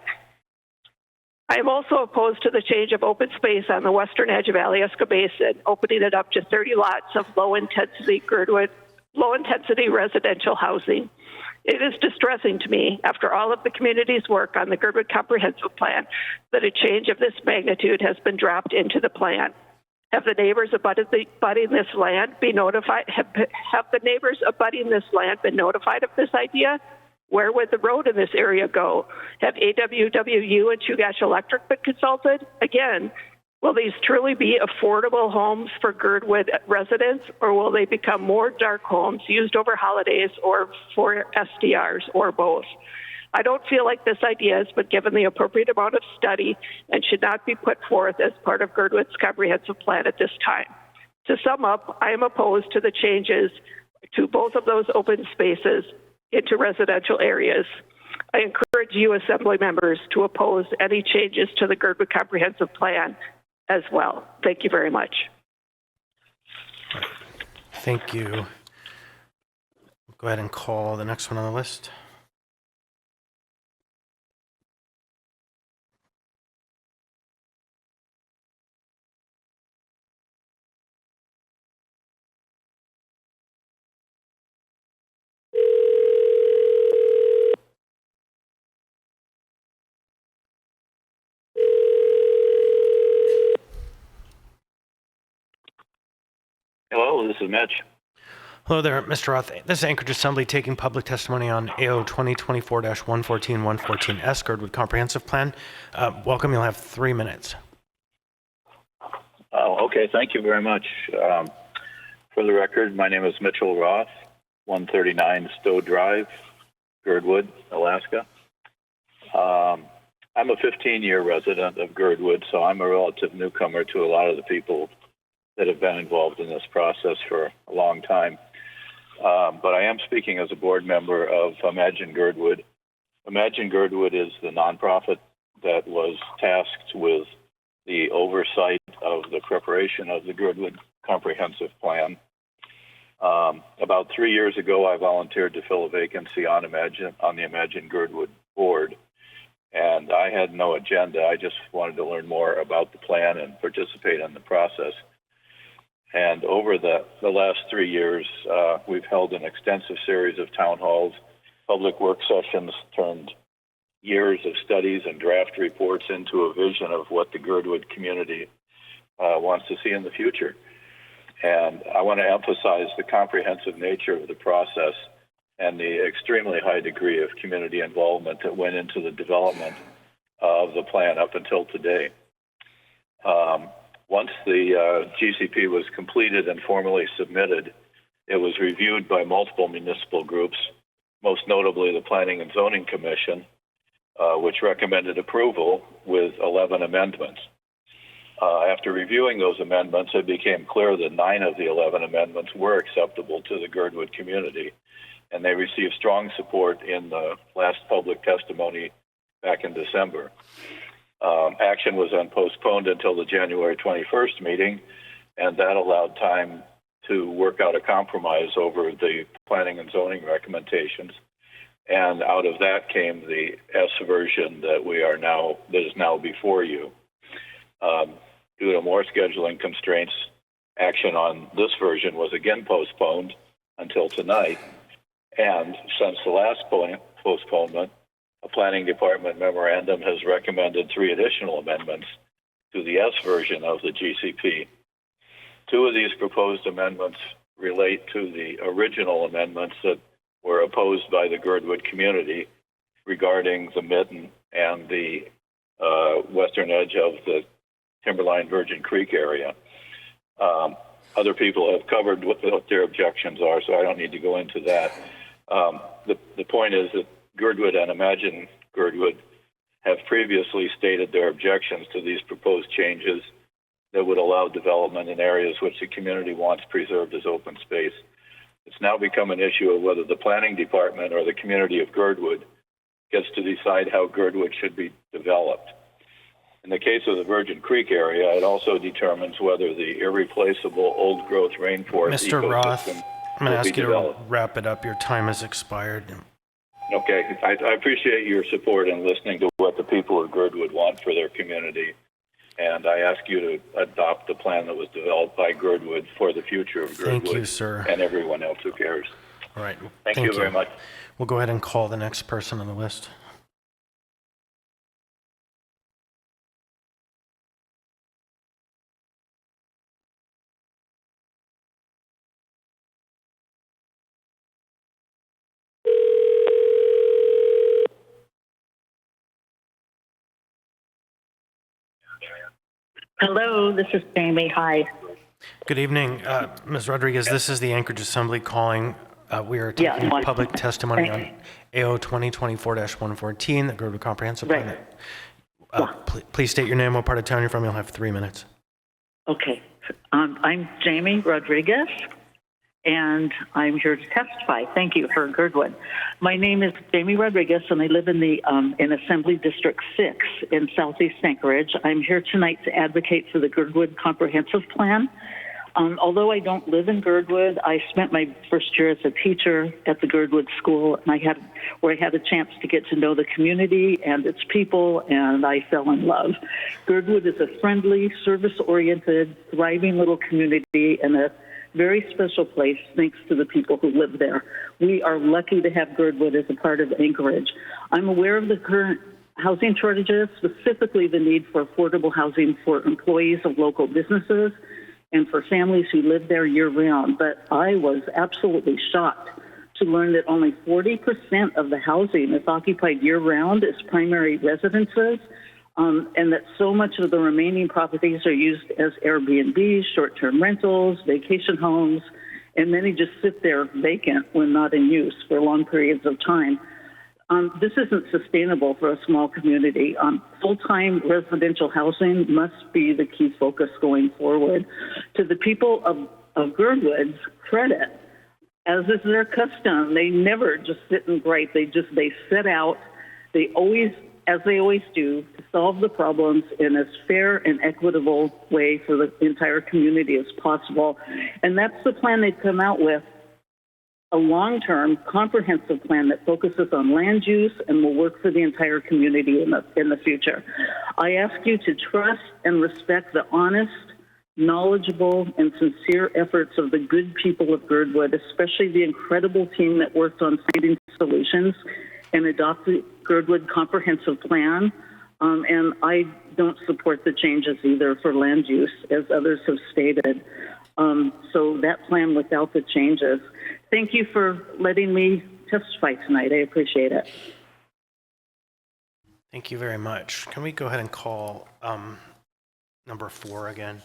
I am also opposed to the change of open space on the western edge of Alyeska Basin, opening it up to 30 lots of low-intensity residential housing. It is distressing to me, after all of the community's work on the Girdwood Comprehensive Plan, that a change of this magnitude has been dropped into the plan. Have the neighbors abutting this land be notified? Have the neighbors abutting this land been notified of this idea? Where would the road in this area go? Have AWWU and Chugach Electric been consulted? Again, will these truly be affordable homes for Girdwood residents, or will they become more dark homes used over holidays or for SDRs, or both? I don't feel like this idea has been given the appropriate amount of study and should not be put forth as part of Girdwood's comprehensive plan at this time. To sum up, I am opposed to the changes to both of those open spaces into residential areas. I encourage you, Assembly members, to oppose any changes to the Girdwood Comprehensive Plan as well. Thank you very much. Thank you. Go ahead and call the next one on the list. Hello, this is Mitch. Hello there, Mr. Roth. This is Anchorage Assembly taking public testimony on AO 2024-114-114S Girdwood Comprehensive Plan. Welcome. You'll have 3 minutes. Okay, thank you very much. For the record, my name is Mitchell Roth, 139 Stowe Drive, Girdwood, Alaska. I'm a 15-year resident of Girdwood, so I'm a relative newcomer to a lot of the people that have been involved in this process for a long time. But I am speaking as a board member of Imagine Girdwood. Imagine Girdwood is the nonprofit that was tasked with the oversight of the preparation of the Girdwood Comprehensive Plan. About 3 years ago, I volunteered to fill a vacancy on the Imagine Girdwood board, and I had no agenda. I just wanted to learn more about the plan and participate in the process. And over the last 3 years, we've held an extensive series of town halls, public work sessions, turned years of studies and draft reports into a vision of what the Girdwood community wants to see in the future. And I want to emphasize the comprehensive nature of the process and the extremely high degree of community involvement that went into the development of the plan up until today. Once the GCP was completed and formally submitted, it was reviewed by multiple municipal groups, most notably the Planning and Zoning Commission, which recommended approval with 11 amendments. After reviewing those amendments, it became clear that 9 of the 11 amendments were acceptable to the Girdwood community, and they received strong support in the last public testimony back in December. Action was then postponed until the January 21st meeting, and that allowed time to work out a compromise over the planning and zoning recommendations. And out of that came the S version that is now before you. Due to more scheduling constraints, Action on this version was again postponed until tonight. And since the last postponement, a planning department memorandum has recommended 3 additional amendments to the S version of the GCP. 2 of these proposed amendments relate to the original amendments that were opposed by the Girdwood community regarding the Mitten and the western edge of the Timberline Virgin Creek area. Other people have covered what their objections are, so I don't need to go into that. The point is that Girdwood and Imagine Girdwood have previously stated their objections to these proposed changes that would allow development in areas which the community wants preserved as open space. It's now become an issue of whether the planning department or the community of Girdwood gets to decide how Girdwood should be developed. In the case of the Virgin Creek area, it also determines whether the irreplaceable old-growth rainforest Mr. Roth, ecosystem I'm going to will be ask you developed. to wrap it up. Your time has expired. Okay, I appreciate your support in listening to what the people of Girdwood want for their community. And I ask you to adopt the plan that was developed by Girdwood for the future of Girdwood. Thank you, sir. And everyone else who cares. All right. Thank you very much. We'll go ahead and call the next person on the list. Hello, this is Jamie. Hi. Good evening, Ms. Rodriguez. This is the Anchorage Assembly calling. We are taking public testimony on AO 2024-114, the Girdwood Comprehensive Plan. Please state your name, what part of town you're from. You'll have 3 minutes. Okay. I'm Jamie Rodriguez, and I'm here to testify. Thank you for Girdwood. My name is Jamie Rodriguez, and I live in the in Assembly District 6 in Southeast Anchorage. I'm here tonight to advocate for the Girdwood Comprehensive Plan. Although I don't live in Girdwood, I spent my first year as a teacher at the Girdwood School, and I had a chance to get to know the community and its people, and I fell in love. Girdwood is a friendly, service-oriented, thriving little community and a very special place thanks to the people who live there. We are lucky to have Girdwood as a part of Anchorage. I'm aware of the current housing shortages, specifically the need for affordable housing for employees of local businesses and for families who live there year-round. But I was absolutely shocked to learn that only 40% of the housing is occupied year-round as primary residences, and that so much of the remaining properties are used as Airbnbs, short-term rentals, vacation homes, and many just sit there vacant when not in use for long periods of time. This isn't sustainable for a small community. Full-time residential housing must be the key focus going forward. To the people of Girdwood's credit, as is their custom, they never just sit and gripe. They set out. They always, as they always do, to solve the problems in as fair and equitable way for the entire community as possible. And that's the plan they've come out with. A long-term, comprehensive plan that focuses on land use and will work for the entire community in the future. I ask you to trust and respect the honest, knowledgeable, and sincere efforts of the good people of Girdwood, especially the incredible team that worked on finding solutions and adopted Girdwood Comprehensive Plan. And I don't support the changes either for land use, as others have stated. So that plan without the changes. Thank you for letting me testify tonight. I appreciate it. Thank you very much. Can we go ahead and call number 4 again?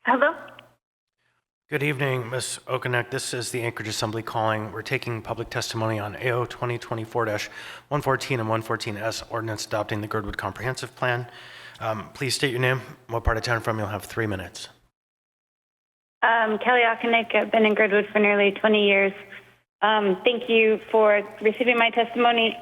Hello? Good evening, Ms. Okonek. This is the Anchorage Assembly calling. We're taking public testimony on AO 2024-114 and 114S ordinance adopting the Girdwood Comprehensive Plan. Please state your name, what part of town from. You'll have 3 minutes. Kelly Okonik. I've been in Girdwood for nearly 20 years. Thank you for receiving my testimony.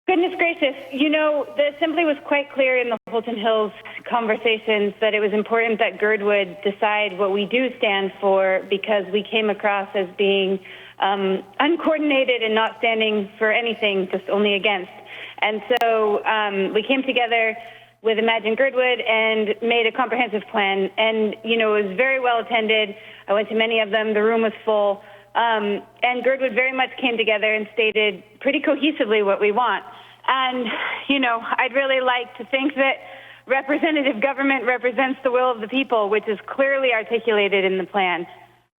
Goodness gracious, you know, the Assembly was quite clear in the Holton Hills conversations that it was important that Girdwood decide what we do stand for, because we came across as being uncoordinated and not standing for anything, just only against. And so we came together with Imagine Girdwood and made a comprehensive plan. And, you know, it was very well attended. I went to many of them. The room was full. And Girdwood very much came together and stated pretty cohesively what we want. And, you know, I'd really like to think that representative government represents the will of the people, which is clearly articulated in the plan.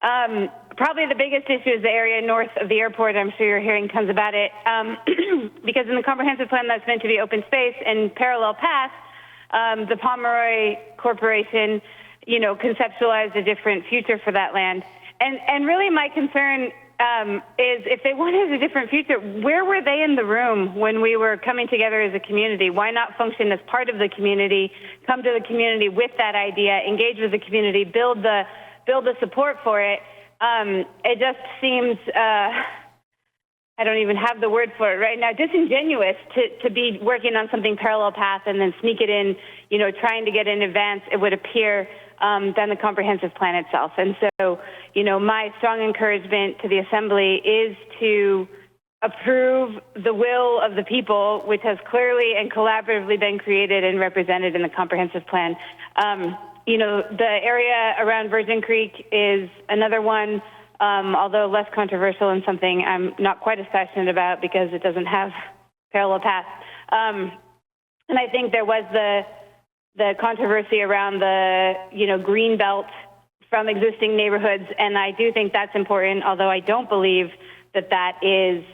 Probably the biggest issue is the area north of the airport. I'm sure you're hearing tons about it. Because in the comprehensive plan that's meant to be open space and parallel paths, the Pomeroy Corporation, you know, conceptualized a different future for that land. And really my concern is if they wanted a different future, where were they in the room when we were coming together as a community? Why not function as part of the community, come to the community with that idea, engage with the community, build the support for it? It just seems, I don't even have the word for it right now, disingenuous to be working on something parallel path and then sneak it in, you know, trying to get in advance, it would appear, than the comprehensive plan itself. And so, you know, my strong encouragement to the Assembly is to approve the will of the people, which has clearly and collaboratively been created and represented in the comprehensive plan. You know, the area around Virgin Creek is another one, although less controversial and something I'm not quite as passionate about because it doesn't have parallel paths. And I think there was the controversy around the, you know, green belt from existing neighborhoods, and I do think that's important, although I don't believe that that is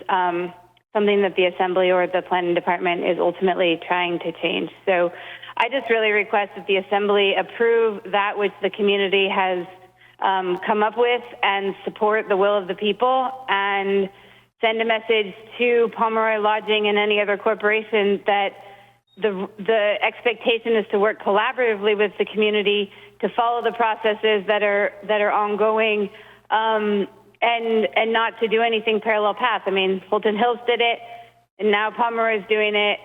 something that the Assembly or the Planning Department is ultimately trying to change. So I just really request that the Assembly approve that which the community has come up with and support the will of the people, and send a message to Pomeroy Lodging and any other corporation that the expectation is to work collaboratively with the community to follow the processes that are ongoing, and not to do anything parallel path. I mean, Holton Hills did it, and now Pomeroy is doing it.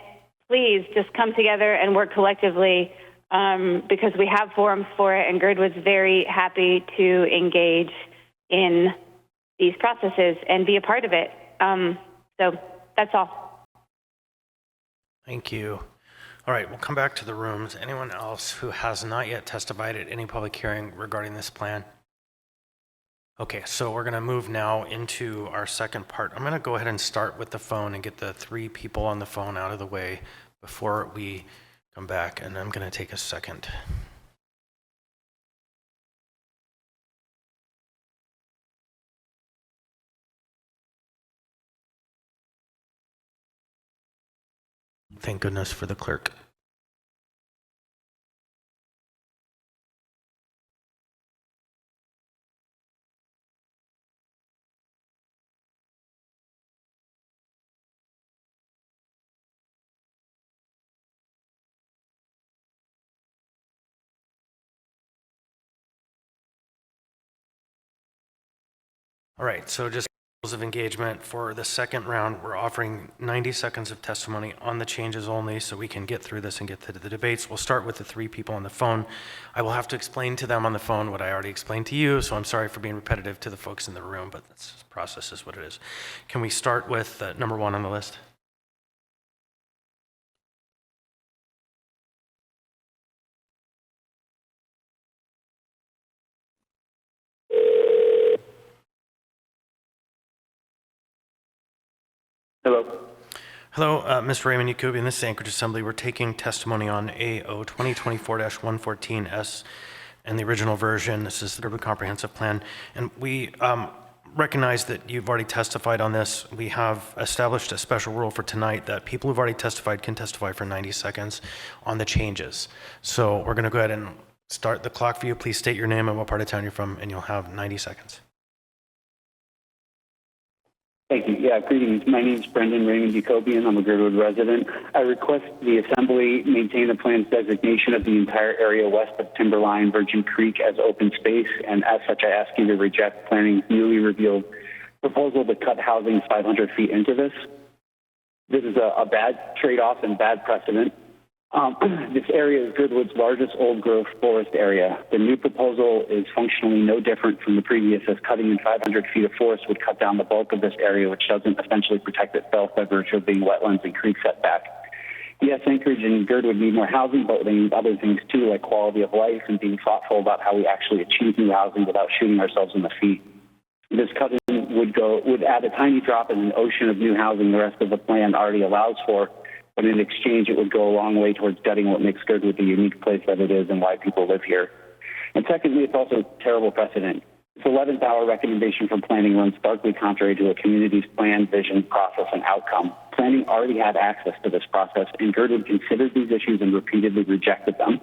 Please just come together and work collectively, because we have forums for it, and Girdwood's very happy to engage in these processes and be a part of it. So that's all. Thank you. All right, we'll come back to the rooms. Anyone else who has not yet testified at any public hearing regarding this plan? Okay, so we're going to move now into our second part. I'm going to go ahead and start with the phone and get the 3 people on the phone out of the way before we come back, and I'm going to take a second. Thank goodness for the clerk. All right, so just rules of engagement for the second round, we're offering 90 seconds of testimony on the changes only so we can get through this and get to the debates. We'll start with the 3 people on the phone. I will have to explain to them on the phone what I already explained to you, so I'm sorry for being repetitive to the folks in the room, but this process is what it is. Can we start with number 1 on the list? Hello. Hello, Mr. Raymond Yakubian. This is Anchorage Assembly. We're taking testimony on AO 2024-114S and the original version. This is the Girdwood Comprehensive Plan. And we recognize that you've already testified on this. We have established a special rule for tonight that people who've already testified can testify for 90 seconds on the changes. So we're going to go ahead and start the clock for you. Please state your name and what part of town you're from, and you'll have 90 seconds. Thank you. Yeah, greetings. My name is Brendan Raymond Jacobian. I'm a Girdwood resident. I request the Assembly maintain the plan's designation of the entire area west of Timberline, Virgin Creek as open space, and as such, I ask you to reject planning's newly revealed proposal to cut housing 500 feet into this. This is a bad trade-off and bad precedent. This area is Girdwood's largest old-growth forest area. The new proposal is functionally no different from the previous, as cutting in 500 feet of forest would cut down the bulk of this area, which doesn't essentially protect itself by virtue of being wetlands and creek setback. Yes, Anchorage and Girdwood need more housing, but they need other things too, like quality of life and being thoughtful about how we actually achieve new housing without shooting ourselves in the feet. This cut-in would add a tiny drop in an ocean of new housing the rest of the plan already allows for, but in exchange, it would go a long way towards gutting what makes Girdwood the unique place that it is and why people live here. And secondly, it's also terrible precedent. This 11th hour recommendation from planning runs starkly contrary to a community's plan, vision, process, and outcome. Planning already had access to this process, and Girdwood considered these issues and repeatedly rejected them.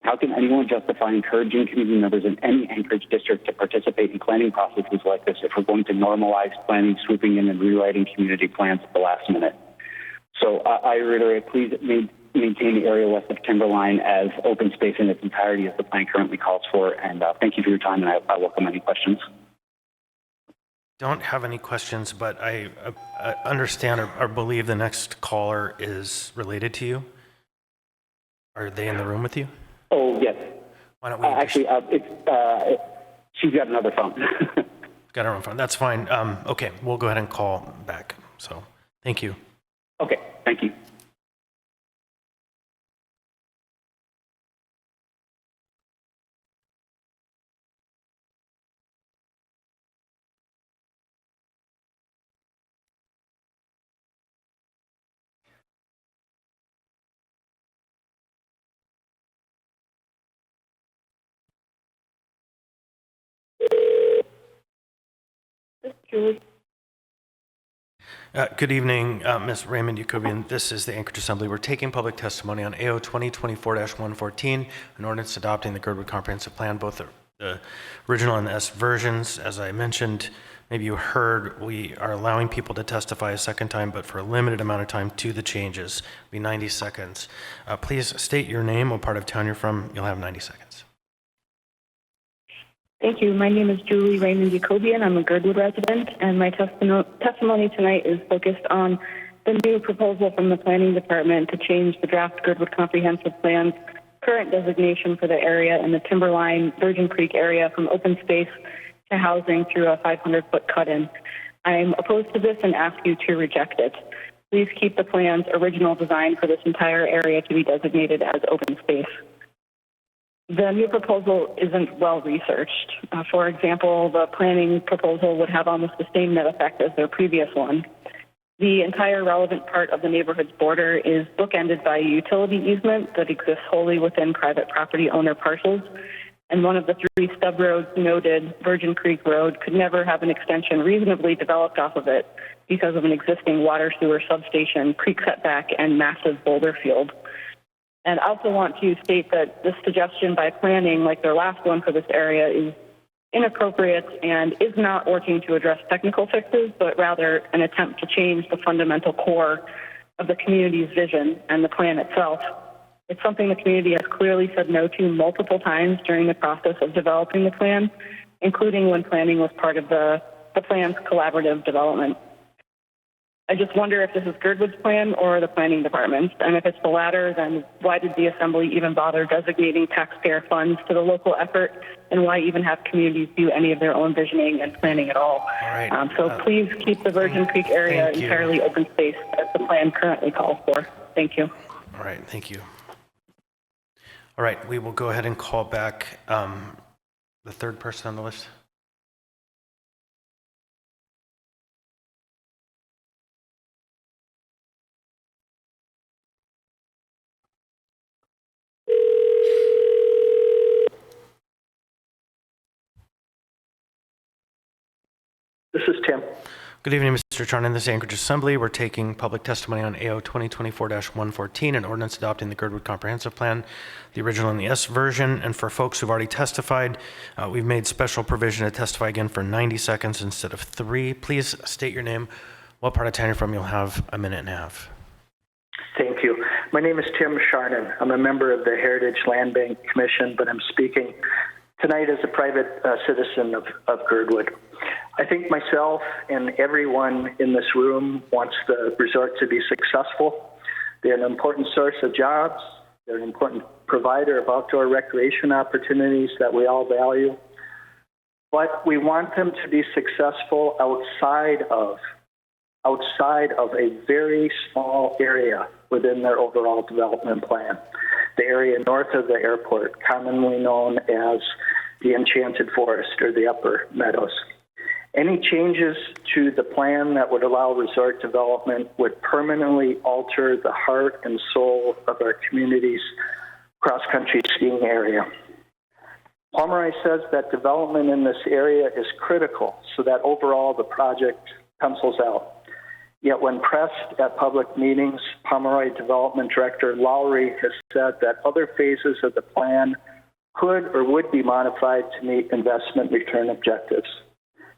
How can anyone justify encouraging community members in any Anchorage district to participate in planning processes like this if we're going to normalize planning, swooping in and rewriting community plans at the last minute? So I reiterate, please maintain the area west of Timberline as open space in its entirety as the plan currently calls for. And thank you for your time, and I welcome any questions. Don't have any questions, but I understand or believe the next caller is related to you. Are they in the room with you? Oh, yes. Why don't we actually, she's got another phone. Got her own phone. That's fine. Okay, we'll go ahead and call back. So thank you. Okay, thank you. Julie. Good evening, Ms. Raymond Jacobian. This is the Anchorage Assembly. We're taking public testimony on AO 2024-114, an ordinance adopting the Girdwood Comprehensive Plan, both the original and the S versions. As I mentioned, maybe you heard, we are allowing people to testify a second time, but for a limited amount of time to the changes. It'll be 90 seconds. Please state your name, what part of town you're from. You'll have 90 seconds. Thank you. My name is Julie Raymond Jacobian. I'm a Girdwood resident, and my testimony tonight is focused on the new proposal from the Planning Department to change the draft Girdwood Comprehensive Plan's current designation for the area in the Timberline Virgin Creek area from open space to housing through a 500-foot cut-in. I'm opposed to this and ask you to reject it. Please keep the plan's original design for this entire area to be designated as open space. The new proposal isn't well researched. For example, the planning proposal would have almost the same net effect as their previous one. The entire relevant part of the neighborhood's border is bookended by a utility easement that exists wholly within private property owner parcels. And one of the three stub roads noted, Virgin Creek Road, could never have an extension reasonably developed off of it because of an existing water sewer substation, creek setback, and massive boulder field. And I also want to state that this suggestion by planning, like their last one for this area, is inappropriate and is not working to address technical fixes, but rather an attempt to change the fundamental core of the community's vision and the plan itself. It's something the community has clearly said no to multiple times during the process of developing the plan, including when planning was part of the plan's collaborative development. I just wonder if this is Girdwood's plan or the planning department's, and if it's the latter, then why did the Assembly even bother designating taxpayer funds to the local effort, and why even have communities do any of their own visioning and planning at all? So please keep the Virgin Creek area entirely open space as the plan currently calls for. Thank you. All right, thank you. All right, we will go ahead and call back the third person on the list. This is Tim. Good evening, Mr. Mr. Charn, in this Anchorage Assembly, we're taking public testimony on AO 2024-114, an ordinance adopting the Girdwood Comprehensive Plan, the original and the S version. And for folks who've already testified, we've made special provision to testify again for 90 seconds instead of 3. Please state your name, what part of town you're from. You'll have a minute and a half. Thank you. My name is Tim Charnan. I'm a member of the Heritage Land Bank Commission, but I'm speaking tonight as a private citizen of Girdwood. I think myself and everyone in this room wants the resort to be successful. They're an important source of jobs. They're an important provider of outdoor recreation opportunities that we all value. But we want them to be successful outside of a very small area within their overall development plan. The area north of the airport, commonly known as the Enchanted Forest or the Upper Meadows. Any changes to the plan that would allow resort development would permanently alter the heart and soul of our community's cross-country skiing area. Pomeroy says that development in this area is critical so that overall the project pencils out. Yet when pressed at public meetings, Pomeroy Development Director Lowry has said that other phases of the plan could or would be modified to meet investment return objectives.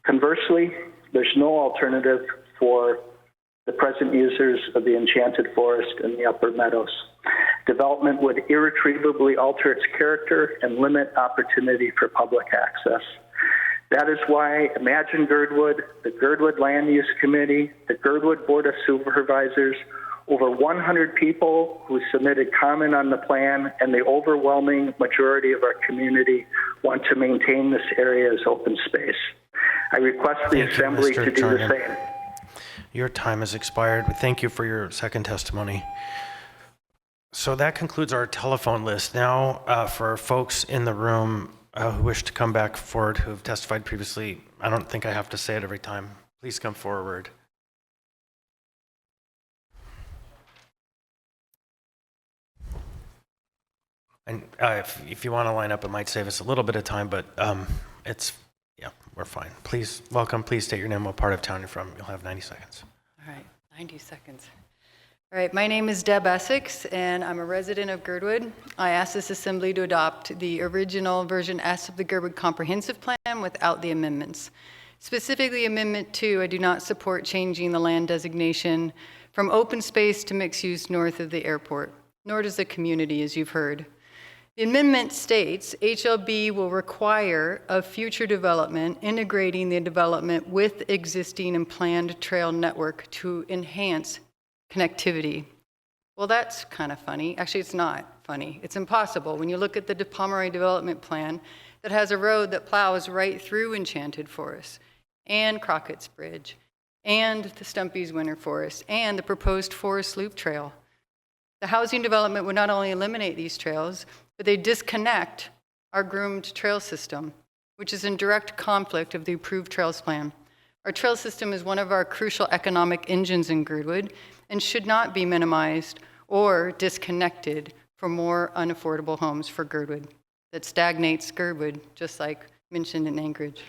Conversely, there's no alternative for the present users of the Enchanted Forest and the Upper Meadows. Development would irretrievably alter its character and limit opportunity for public access. That is why Imagine Girdwood, the Girdwood Land Use Committee, the Girdwood Board of Supervisors, over 100 people who submitted comment on the plan, and the overwhelming majority of our community want to maintain this area as open space. I request the Assembly to do the same. Your time has expired. Thank you for your second testimony. So that concludes our telephone list. Now, for folks in the room who wish to come back forward who have testified previously, I don't think I have to say it every time. Please come forward. And if you want to line up, it might save us a little bit of time, but we're fine. Please, welcome. Please state your name, what part of town you're from. You'll have 90 seconds. All right, 90 seconds. All right, my name is Deb Essex, and I'm a resident of Girdwood. I asked this assembly to adopt the original version S of the Girdwood Comprehensive Plan without the amendments. Specifically, Amendment 2, I do not support changing the land designation from open space to mixed use north of the airport, nor does the community, as you've heard. The amendment states HLB will require of future development integrating the development with existing and planned trail network to enhance connectivity. Well, that's kind of funny. Actually, it's not funny. It's impossible. When you look at the Pomeroy Development Plan that has a road that plows right through Enchanted Forest and Crockett's Bridge and the Stumpy's Winter Forest and the proposed Forest Loop Trail. The housing development would not only eliminate these trails, but they disconnect our groomed trail system, which is in direct conflict of the approved trails plan. Our trail system is one of our crucial economic engines in Girdwood and should not be minimized or disconnected from more unaffordable homes for Girdwood that stagnates Girdwood, just like mentioned in Anchorage.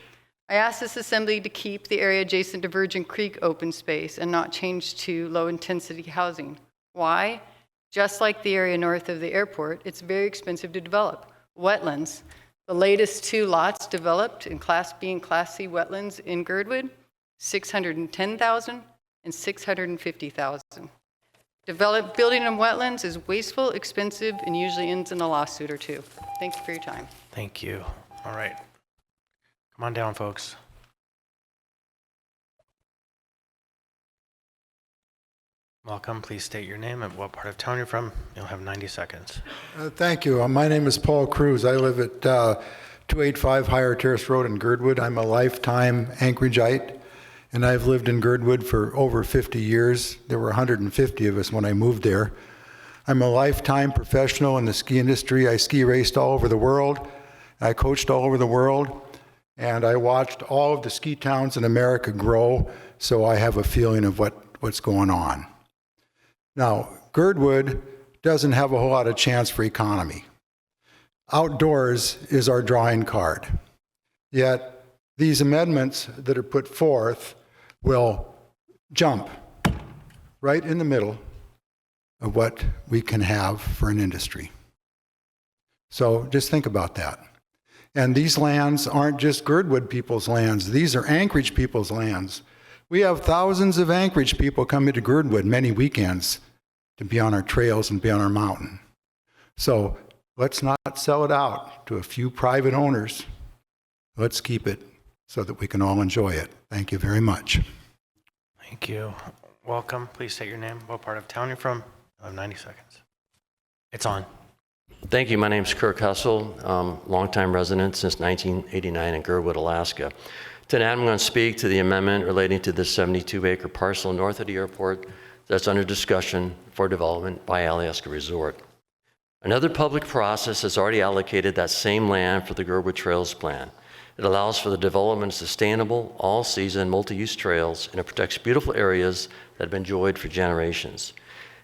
I asked this assembly to keep the area adjacent to Virgin Creek open space and not change to low-intensity housing. Why? Just like the area north of the airport, it's very expensive to develop. Wetlands, the latest 2 lots developed in Class B and Class C wetlands in Girdwood, $610,000 and $650,000. Building in wetlands is wasteful, expensive, and usually ends in a lawsuit or 2. Thank you for your time. Thank you. All right. Come on down, folks. Welcome. Please state your name and what part of town you're from. You'll have 90 seconds. Thank you. My name is Paul Cruz. I live at 285 Higher Terrace Road in Girdwood. I'm a lifetime Anchorageite, and I've lived in Girdwood for over 50 years. There were 150 of us when I moved there. I'm a lifetime professional in the ski industry. I ski raced all over the world. I coached all over the world, and I watched all of the ski towns in America grow, so I have a feeling of what's going on. Now, Girdwood doesn't have a whole lot of chance for economy. Outdoors is our drawing card. Yet, these amendments that are put forth will jump right in the middle of what we can have for an industry. So just think about that. And these lands aren't just Girdwood people's lands. These are Anchorage people's lands. We have thousands of Anchorage people coming to Girdwood many weekends to be on our trails and be on our mountain. So let's not sell it out to a few private owners. Let's keep it so that we can all enjoy it. Thank you very much. Thank you. Welcome. Please state your name, what part of town you're from. I have 90 seconds. It's on. Thank you. My name is Kirk Hussel, longtime resident since 1989 in Girdwood, Alaska. Tonight I'm going to speak to the amendment relating to the 72-acre parcel north of the airport that's under discussion for development by Alyeska Resort. Another public process has already allocated that same land for the Girdwood Trails Plan. It allows for the development of sustainable, all-season, multi-use trails, and it protects beautiful areas that have been enjoyed for generations.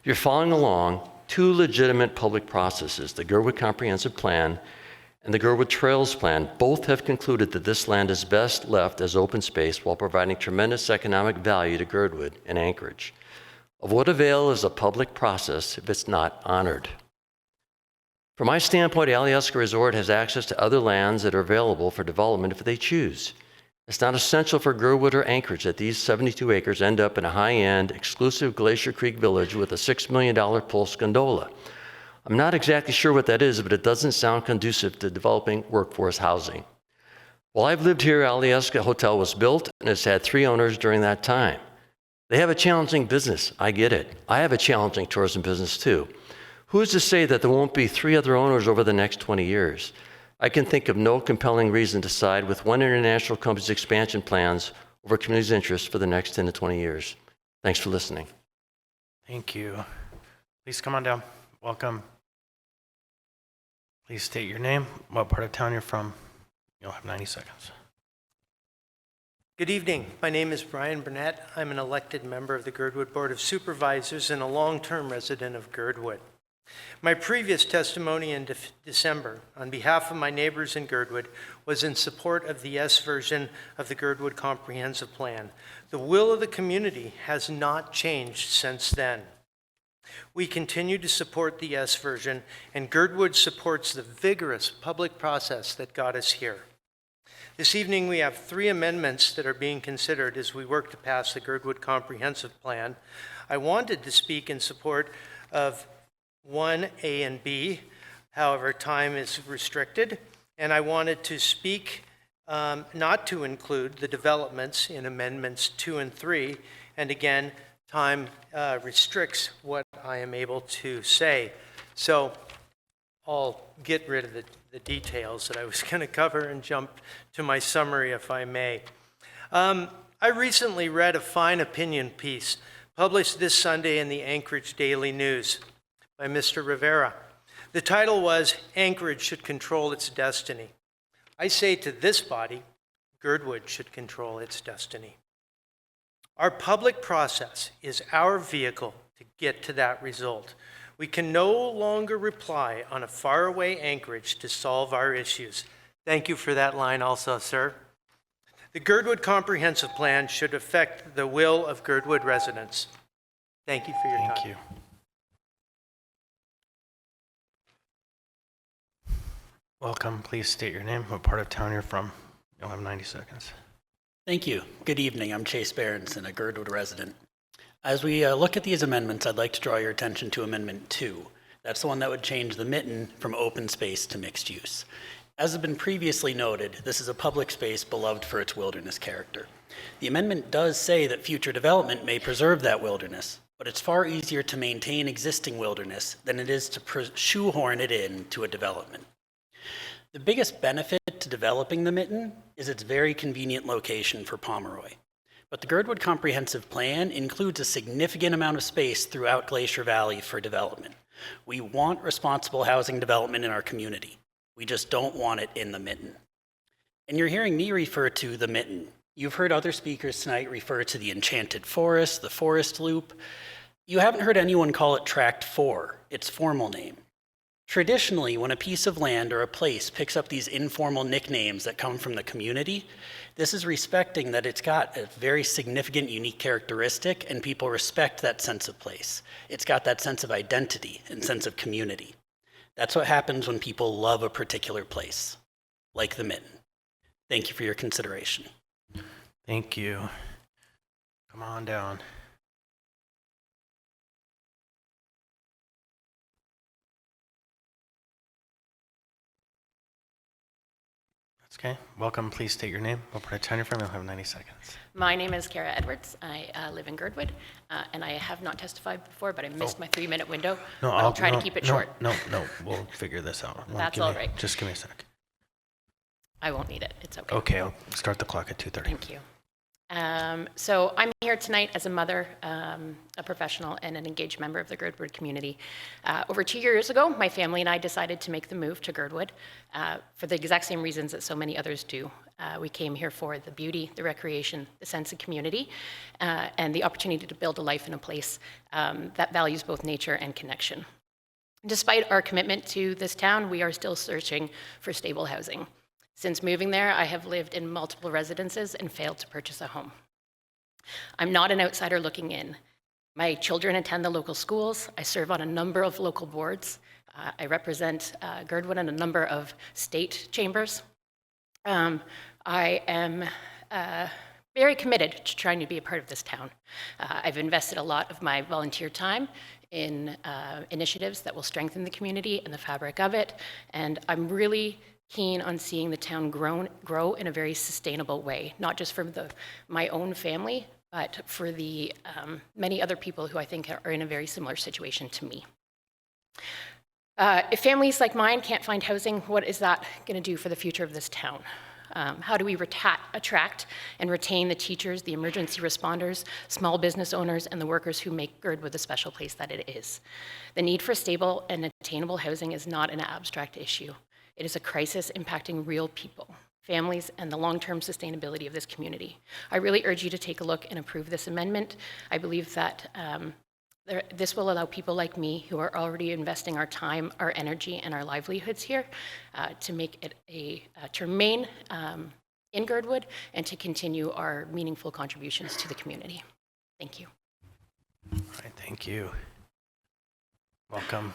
If you're following along, two legitimate public processes, the Girdwood Comprehensive Plan and the Girdwood Trails Plan, both have concluded that this land is best left as open space while providing tremendous economic value to Girdwood and Anchorage. Of what avail is a public process if it's not honored? From my standpoint, Alyeska Resort has access to other lands that are available for development if they choose. It's not essential for Girdwood or Anchorage that these 72 acres end up in a high-end, exclusive Glacier Creek village with a $6 million Pulse gondola. I'm not exactly sure what that is, but it doesn't sound conducive to developing workforce housing. While I've lived here, Alyeska Hotel was built, and it's had 3 owners during that time. They have a challenging business. I get it. I have a challenging tourism business, too. Who's to say that there won't be 3 other owners over the next 20 years? I can think of no compelling reason to side with one international company's expansion plans over community's interests for the next 10 to 20 years. Thanks for listening. Thank you. Please come on down. Welcome. Please state your name, what part of town you're from. You'll have 90 seconds. Good evening. My name is Brian Burnett. I'm an elected member of the Girdwood Board of Supervisors and a long-term resident of Girdwood. My previous testimony in December on behalf of my neighbors in Girdwood was in support of the S version of the Girdwood Comprehensive Plan. The will of the community has not changed since then. We continue to support the S version, and Girdwood supports the vigorous public process that got us here. This evening, we have 3 amendments that are being considered as we work to pass the Girdwood Comprehensive Plan. I wanted to speak in support of 1A and B, however, time is restricted, and I wanted to speak not to include the developments in amendments 2 and 3, and again, time restricts what I am able to say. So I'll get rid of the details that I was going to cover and jump to my summary, if I may. I recently read a fine opinion piece published this Sunday in the Anchorage Daily News by Mr. Rivera. The title was, "Anchorage Should Control Its Destiny." I say to this body, Girdwood should control its destiny. Our public process is our vehicle to get to that result. We can no longer rely on a faraway Anchorage to solve our issues. Thank you for that line also, sir. The Girdwood Comprehensive Plan should affect the will of Girdwood residents. Thank you for your time. Thank you. Welcome. Please state your name, what part of town you're from. You'll have 90 seconds. Thank you. Good evening. I'm Chase Berenson, a Girdwood resident. As we look at these amendments, I'd like to draw your attention to Amendment 2. That's the one that would change the mitten from open space to mixed use. As has been previously noted, this is a public space beloved for its wilderness character. The amendment does say that future development may preserve that wilderness, but it's far easier to maintain existing wilderness than it is to shoehorn it into a development. The biggest benefit to developing the mitten is its very convenient location for Pomeroy. But the Girdwood Comprehensive Plan includes a significant amount of space throughout Glacier Valley for development. We want responsible housing development in our community. We just don't want it in the mitten. And you're hearing me refer to the mitten. You've heard other speakers tonight refer to the Enchanted Forest, the Forest Loop. You haven't heard anyone call it Tract 4, its formal name. Traditionally, when a piece of land or a place picks up these informal nicknames that come from the community, this is respecting that it's got a very significant, unique characteristic, and people respect that sense of place. It's got that sense of identity and sense of community. That's what happens when people love a particular place, like the Mitten. Thank you for your consideration. Thank you. Come on down. Okay, welcome. Please state your name. What part of town you're from? You'll have 90 seconds. My name is Kara Edwards. I live in Girdwood, and I have not testified before, but I missed my 3-minute window. No, I'll try to keep it short. No, we'll figure this out. That's all right. Just give me a sec. I won't need it. It's okay. Okay, I'll start the clock at 2:30. Thank you. So I'm here tonight as a mother, a professional, and an engaged member of the Girdwood community. Over 2 years ago, my family and I decided to make the move to Girdwood for the exact same reasons that so many others do. We came here for the beauty, the recreation, the sense of community, and the opportunity to build a life in a place that values both nature and connection. Despite our commitment to this town, we are still searching for stable housing. Since moving there, I have lived in multiple residences and failed to purchase a home. I'm not an outsider looking in. My children attend the local schools. I serve on a number of local boards. I represent Girdwood in a number of state chambers. I am very committed to trying to be a part of this town. I've invested a lot of my volunteer time in initiatives that will strengthen the community and the fabric of it, and I'm really keen on seeing the town grow in a very sustainable way, not just for my own family, but for the many other people who I think are in a very similar situation to me. If families like mine can't find housing, what is that going to do for the future of this town? How do we attract and retain the teachers, the emergency responders, small business owners, and the workers who make Girdwood the special place that it is? The need for stable and attainable housing is not an abstract issue. It is a crisis impacting real people, families, and the long-term sustainability of this community. I really urge you to take a look and approve this amendment. I believe that this will allow people like me who are already investing our time, our energy, and our livelihoods here to make it to remain in Girdwood and to continue our meaningful contributions to the community. Thank you. All right, thank you. Welcome.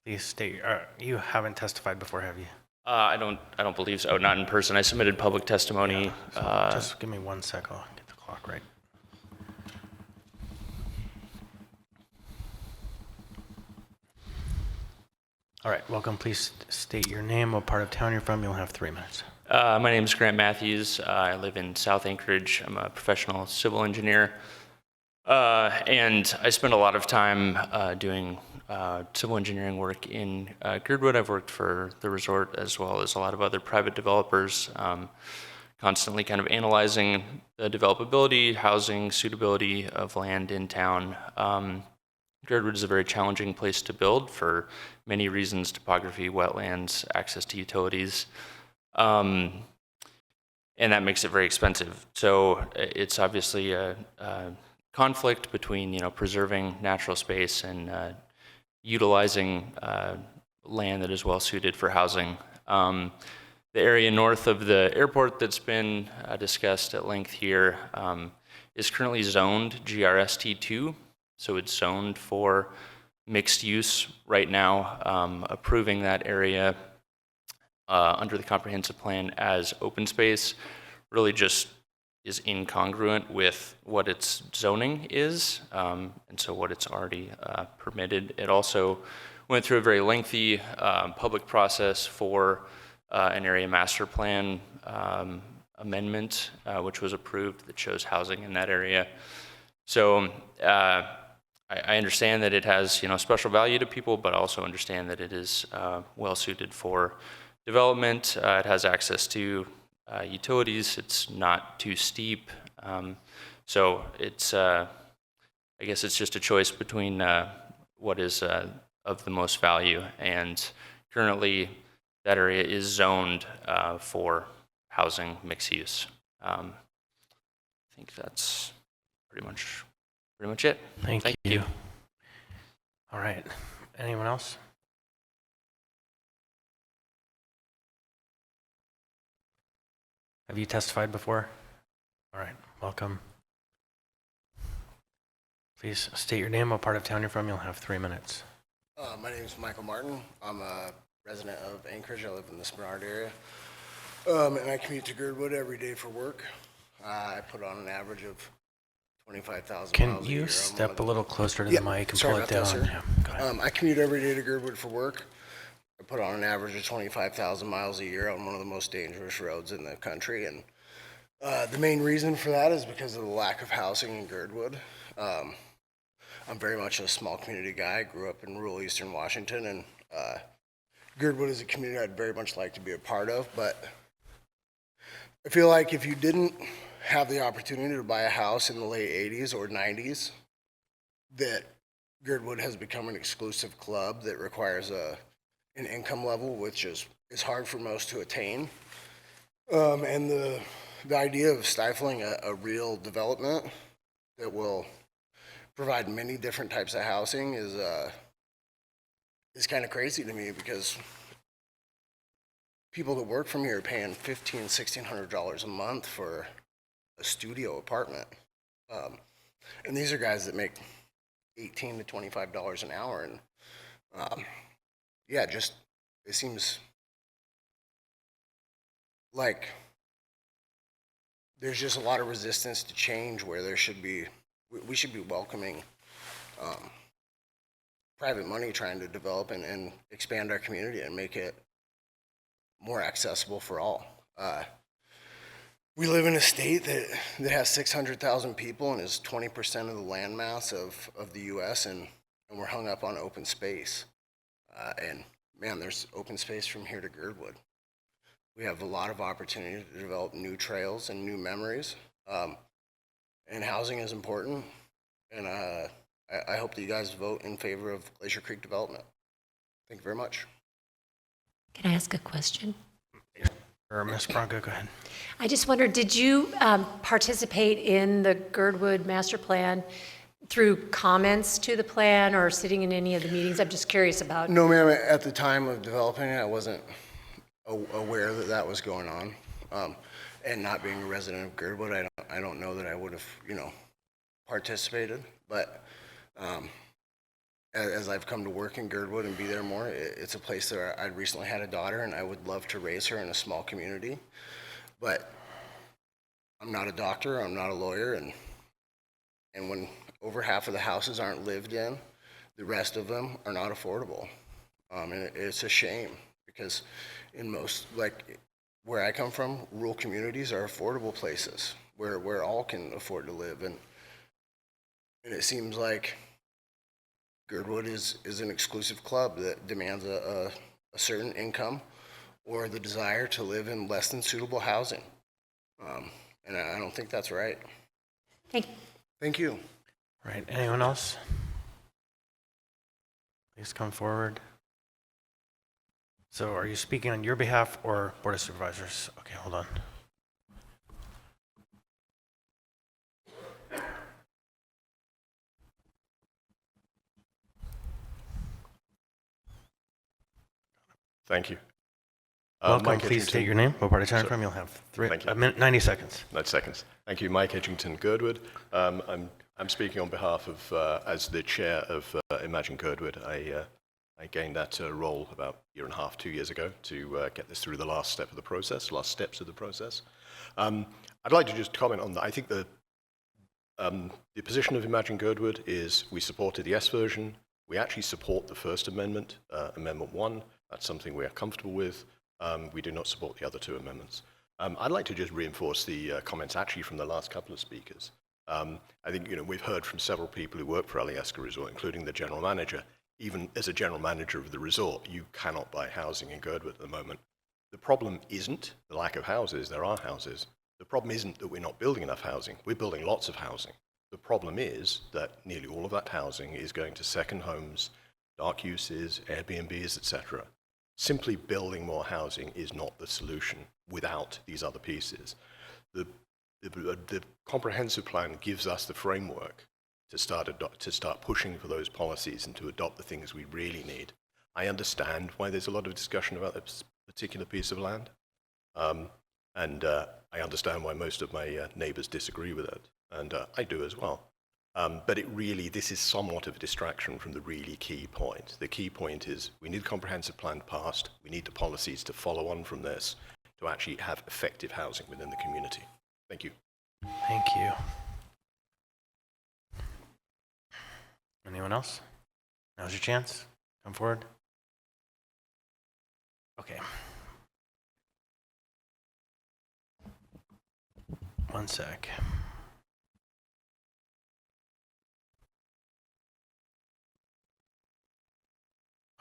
Please state, you haven't testified before, have you? I don't believe so. Not in person. I submitted public testimony. Yeah, so just give me 1 sec. I'll get the clock right. All right, welcome. Please state your name, what part of town you're from. You'll have 3 minutes. My name is Grant Matthews. I live in South Anchorage. I'm a professional civil engineer. And I spend a lot of time doing civil engineering work in Girdwood. I've worked for the resort as well as a lot of other private developers, constantly kind of analyzing the developability, housing, suitability of land in town. Girdwood is a very challenging place to build for many reasons: topography, wetlands, access to utilities, and that makes it very expensive. So it's obviously a conflict between preserving natural space and utilizing land that is well suited for housing. The area north of the airport that's been discussed at length here is currently zoned GRST2. So it's zoned for mixed use right now, approving that area under the comprehensive plan as open space really just is incongruent with what its zoning is, and so what it's already permitted. It also went through a very lengthy public process for an area master plan amendment, which was approved, that shows housing in that area. So I understand that it has special value to people, but I also understand that it is well suited for development. It has access to utilities. It's not too steep. So it's I guess it's just a choice between what is of the most value. And currently that area is zoned for housing mixed use. I think that's pretty much it. Thank you. All right. Anyone else? Have you testified before? All right, welcome. Please state your name, what part of town you're from. You'll have 3 minutes. My name is Michael Martin. I'm a resident of Anchorage. I live in the Spenard area. And I commute to Girdwood every day for work. I put on an average of 25,000 miles a year. Can you step a little closer to Yeah, the mic and sorry pull it about down? that, sir. Yeah, go ahead. I commute every day to Girdwood for work. I put on an average of 25,000 miles a year on one of the most dangerous roads in the country. And the main reason for that is because of the lack of housing in Girdwood. I'm very much a small community guy. I grew up in rural eastern Washington, and Girdwood is a community I'd very much like to be a part of, but I feel like if you didn't have the opportunity to buy a house in the late 80s or 90s, that Girdwood has become an exclusive club that requires an income level which is hard for most to attain. And the idea of stifling a real development that will provide many different types of housing is kind of crazy to me, because people that work from here are paying $1,500, $1,600 a month for a studio apartment. And these are guys that make $18 to $25 an hour. And yeah, just, it seems like there's just a lot of resistance to change, where there should be, we should be welcoming private money trying to develop and expand our community and make it more accessible for all. We live in a state that has 600,000 people and is 20% of the land mass of the U.S., and we're hung up on open space. And man, there's open space from here to Girdwood. We have a lot of opportunity to develop new trails and new memories. And housing is important. And I hope that you guys vote in favor of Glacier Creek development. Thank you very much. Can I ask a question? Or Ms. Bronco, go ahead. I just wondered, did you participate in the Girdwood Master Plan through comments to the plan or sitting in any of the meetings? I'm just curious about. No, ma'am. At the time of developing it, I wasn't aware that that was going on. And not being a resident of Girdwood, I don't know that I would have, participated. But as I've come to work in Girdwood and be there more, it's a place that I recently had a daughter, and I would love to raise her in a small community. But I'm not a doctor, I'm not a lawyer, and when over half of the houses aren't lived in, the rest of them are not affordable. And it's a shame, because in most, like where I come from, rural communities are affordable places where all can afford to live. And it seems like Girdwood is an exclusive club that demands a certain income or the desire to live in less than suitable housing. And I don't think that's right. Thank you. Right, anyone else? Please come forward. So are you speaking on your behalf or Board of Supervisors? Okay, hold on. Thank you. Welcome. Mike Please Edgington. state your name, what part of town you're from. You'll have a minute, 90 seconds. 90 seconds. Thank you. Mike Edgington, Girdwood. I'm speaking on behalf of, as the chair of Imagine Girdwood. I gained that role about a year and a half, 2 years ago to get this through the last steps of the process. I'd like to just comment on that. I think the position of Imagine Girdwood is we supported the S version. We actually support the First Amendment, Amendment 1. That's something we are comfortable with. We do not support the other two amendments. I'd like to just reinforce the comments actually from the last couple of speakers. I think we've heard from several people who work for Alyeska Resort, including the general manager. Even as a general manager of the resort, you cannot buy housing in Girdwood at the moment. The problem isn't the lack of houses. There are houses. The problem isn't that we're not building enough housing. We're building lots of housing. The problem is that nearly all of that housing is going to second homes, dark uses, Airbnbs, etc. Simply building more housing is not the solution without these other pieces. The comprehensive plan gives us the framework to start pushing for those policies and to adopt the things we really need. I understand why there's a lot of discussion about this particular piece of land. And I understand why most of my neighbors disagree with it, and I do as well. But this is somewhat of a distraction from the really key point. The key point is we need a comprehensive plan passed. We need the policies to follow on from this to actually have effective housing within the community. Thank you. Thank you. Anyone else? Now's your chance. Come forward. Okay. One sec.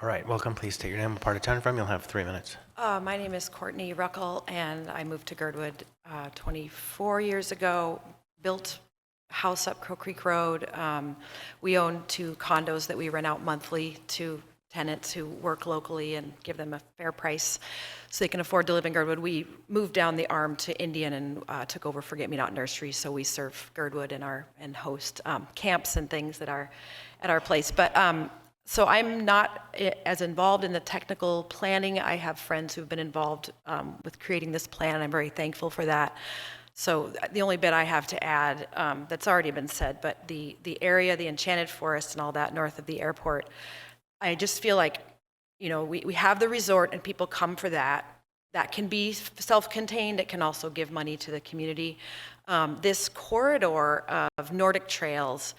All right, welcome. Please state your name and part of town from. You'll have 3 minutes. My name is Courtney Ruckel, and I moved to Girdwood 24 years ago, built a house up Crow Creek Road. We own 2 condos that we rent out monthly to tenants who work locally and give them a fair price so they can afford to live in Girdwood. We moved down the arm to Indian and took over Forget-Me-Not Nursery, so we serve Girdwood and host camps and things that are at our place. But so I'm not as involved in the technical planning. I have friends who've been involved with creating this plan, and I'm very thankful for that. So the only bit I have to add that's already been said, but the area, the Enchanted Forest and all that north of the airport, I just feel like, you know, we have the resort and people come for that. That can be self-contained. It can also give money to the community. This corridor of Nordic trails,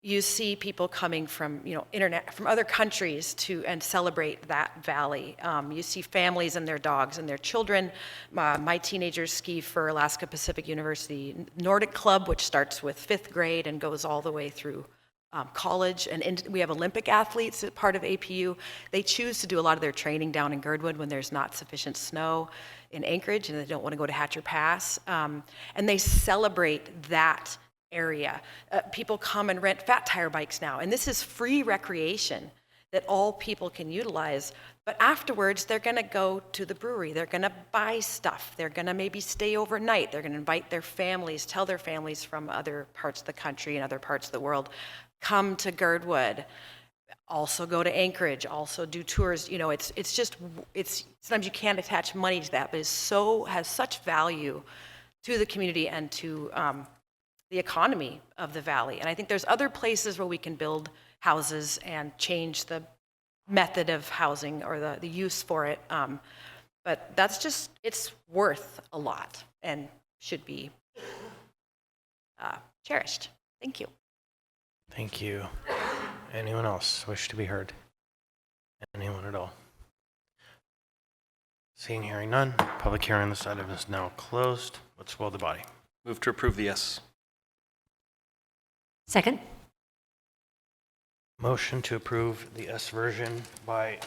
you see people coming from, you know, from other countries and celebrate that valley. You see families and their dogs and their children. My teenagers ski for Alaska Pacific University Nordic Club, which starts with 5th grade and goes all the way through college. And we have Olympic athletes as part of APU. They choose to do a lot of their training down in Girdwood when there's not sufficient snow in Anchorage and they don't want to go to Hatcher Pass. And they celebrate that area. People come and rent fat tire bikes now, and this is free recreation that all people can utilize. But afterwards, they're going to go to the brewery. They're going to buy stuff. They're going to maybe stay overnight. They're going to invite their families, tell their families from other parts of the country and other parts of the world, come to Girdwood. Also go to Anchorage. Also do tours. You know, it's sometimes you can't attach money to that, but has such value to the community and to the economy of the valley. And I think there's other places where we can build houses and change the method of housing or the use for it. But that's just, it's worth a lot and should be cherished. Thank you. Thank you. Anyone else wish to be heard? Anyone at all? Seeing, hearing none, public hearing on this item is now closed. Let's will the body. Move to approve the S. Second. Motion to approve the S version by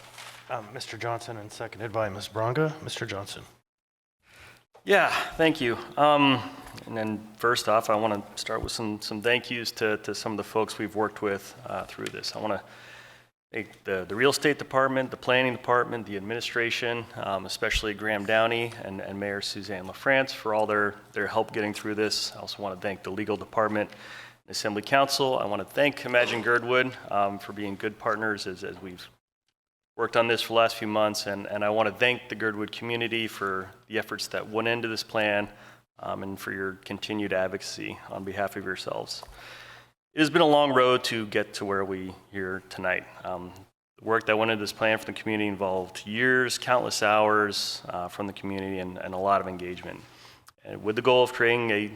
Mr. Johnson and seconded by Ms. Bronga. Mr. Johnson. Yeah, thank you. And then first off, I want to start with some thank yous to some of the folks we've worked with through this. I want to thank the real estate department, the planning department, the administration, especially Graham Downey and Mayor Suzanne LaFrance for all their help getting through this. I also want to thank the legal department, Assembly Council. I want to thank Imagine Girdwood for being good partners as we've worked on this for the last few months, and I want to thank the Girdwood community for the efforts that went into this plan and for your continued advocacy on behalf of yourselves. It has been a long road to get to where we here tonight. The work that went into this plan for the community involved years, countless hours from the community, and a lot of engagement, and with the goal of creating a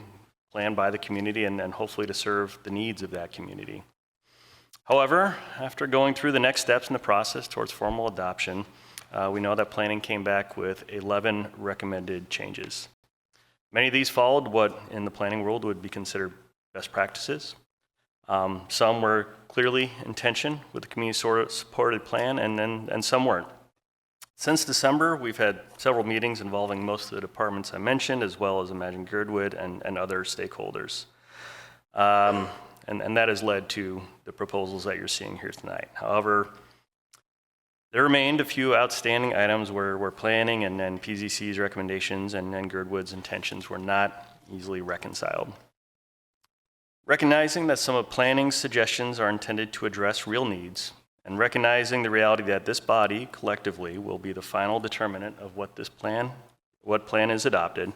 plan by the community and hopefully to serve the needs of that community. However, after going through the next steps in the process towards formal adoption, we know that planning came back with 11 recommended changes. Many of these followed what in the planning world would be considered best practices. Some were clearly in tension with the community-supported plan, and some weren't. Since December, we've had several meetings involving most of the departments I mentioned, as well as Imagine Girdwood and other stakeholders. And that has led to the proposals that you're seeing here tonight. However, there remained a few outstanding items where planning and then PZC's recommendations and Girdwood's intentions were not easily reconciled. Recognizing that some of planning's suggestions are intended to address real needs, and recognizing the reality that this body collectively will be the final determinant of what plan is adopted,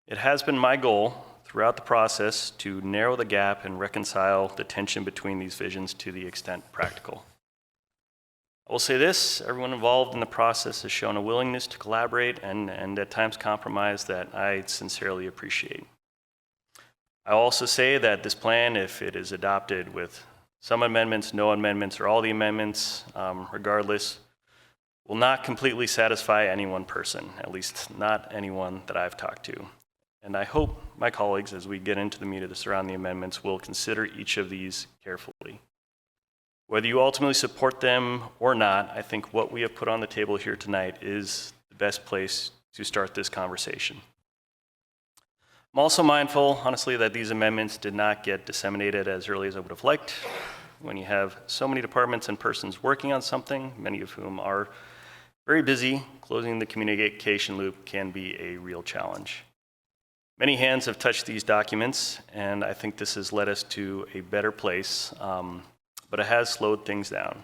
It has been my goal throughout the process to narrow the gap and reconcile the tension between these visions to the extent practical. I will say this, everyone involved in the process has shown a willingness to collaborate and at times compromise that I sincerely appreciate. I also say that this plan, if it is adopted with some amendments, no amendments, or all the amendments, regardless, will not completely satisfy any one person, at least not anyone that I've talked to. And I hope my colleagues, as we get into the meat of the surrounding amendments, will consider each of these carefully. Whether you ultimately support them or not, I think what we have put on the table here tonight is the best place to start this conversation. I'm also mindful, honestly, that these amendments did not get disseminated as early as I would have liked. When you have so many departments and persons working on something, many of whom are very busy, closing the communication loop can be a real challenge. Many hands have touched these documents, and I think this has led us to a better place, but it has slowed things down.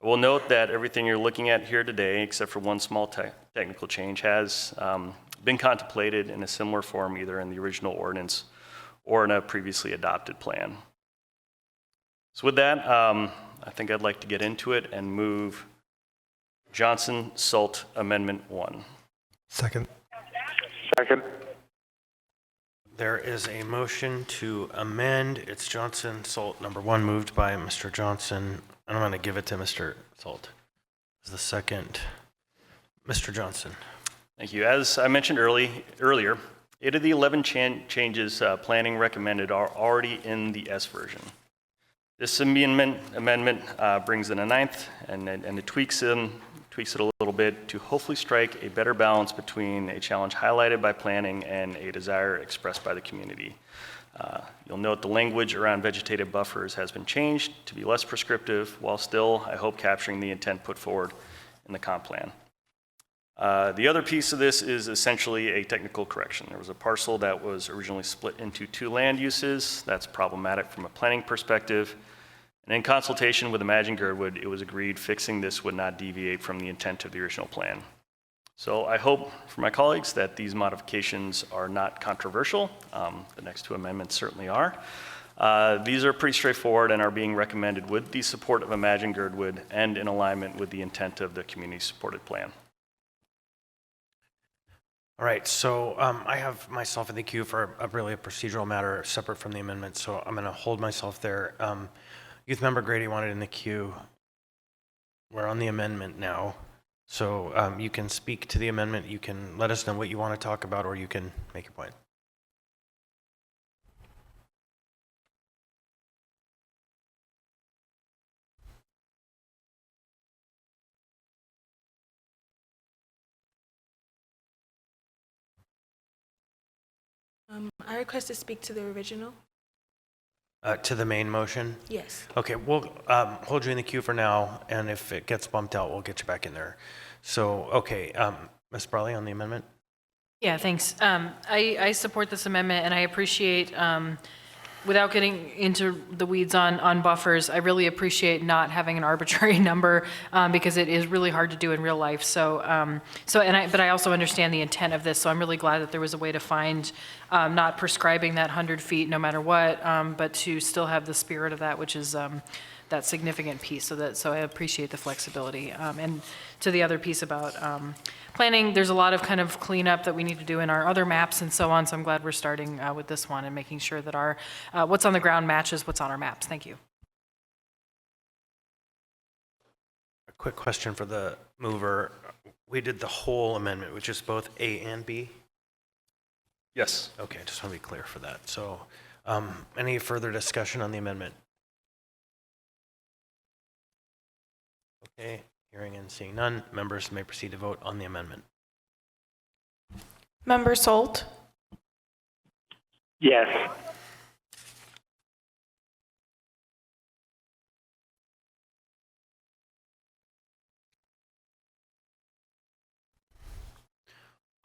I will note that everything you're looking at here today, except for one small technical change, has been contemplated in a similar form either in the original ordinance or in a previously adopted plan. So with that, I think I'd like to get into it and move Johnson-Sult Amendment 1. Second. Second. There is a motion to amend. It's Johnson-Sult number 1, moved by Mr. Johnson. I'm going to give it to Mr. Sult. As the second, Mr. Johnson. Thank you. As I mentioned earlier, 8 of the 11 changes planning recommended are already in the S version. This amendment brings in a 9th and it tweaks it a little bit to hopefully strike a better balance between a challenge highlighted by planning and a desire expressed by the community. You'll note the language around vegetative buffers has been changed to be less prescriptive, while still, I hope, capturing the intent put forward in the comp plan. The other piece of this is essentially a technical correction. There was a parcel that was originally split into 2 land uses. That's problematic from a planning perspective. And in consultation with Imagine Girdwood, it was agreed fixing this would not deviate from the intent of the original plan. So I hope for my colleagues that these modifications are not controversial. The next 2 amendments certainly are. These are pretty straightforward and are being recommended with the support of Imagine Girdwood and in alignment with the intent of the community-supported plan. All right, so I have myself in the queue for a procedural matter separate from the amendment, so I'm going to hold myself there. Youth Member Grady wanted in the queue. We're on the amendment now, so you can speak to the amendment. You can let us know what you want to talk about, or you can make your point. I request to speak to the original. To the main motion? Yes. Okay, we'll hold you in the queue for now, and if it gets bumped out, we'll get you back in there. So, okay, Ms. Brawley on the amendment? Yeah, thanks. I support this amendment, and I appreciate, without getting into the weeds on buffers, I really appreciate not having an arbitrary number because it is really hard to do in real life. So, but I also understand the intent of this. So I'm really glad that there was a way to find not prescribing that 100 feet no matter what, but to still have the spirit of that, which is that significant piece. So I appreciate the flexibility. And to the other piece about planning, there's a lot of kind of cleanup that we need to do in our other maps and so on. So I'm glad we're starting with this one and making sure that our what's on the ground matches what's on our maps. Thank you. A quick question for the mover. We did the whole amendment, which is both A and B? Yes. Okay, just want to be clear for that. So any further discussion on the amendment? Okay, hearing and seeing none, members may proceed to vote on the amendment. Member Salt? Yes.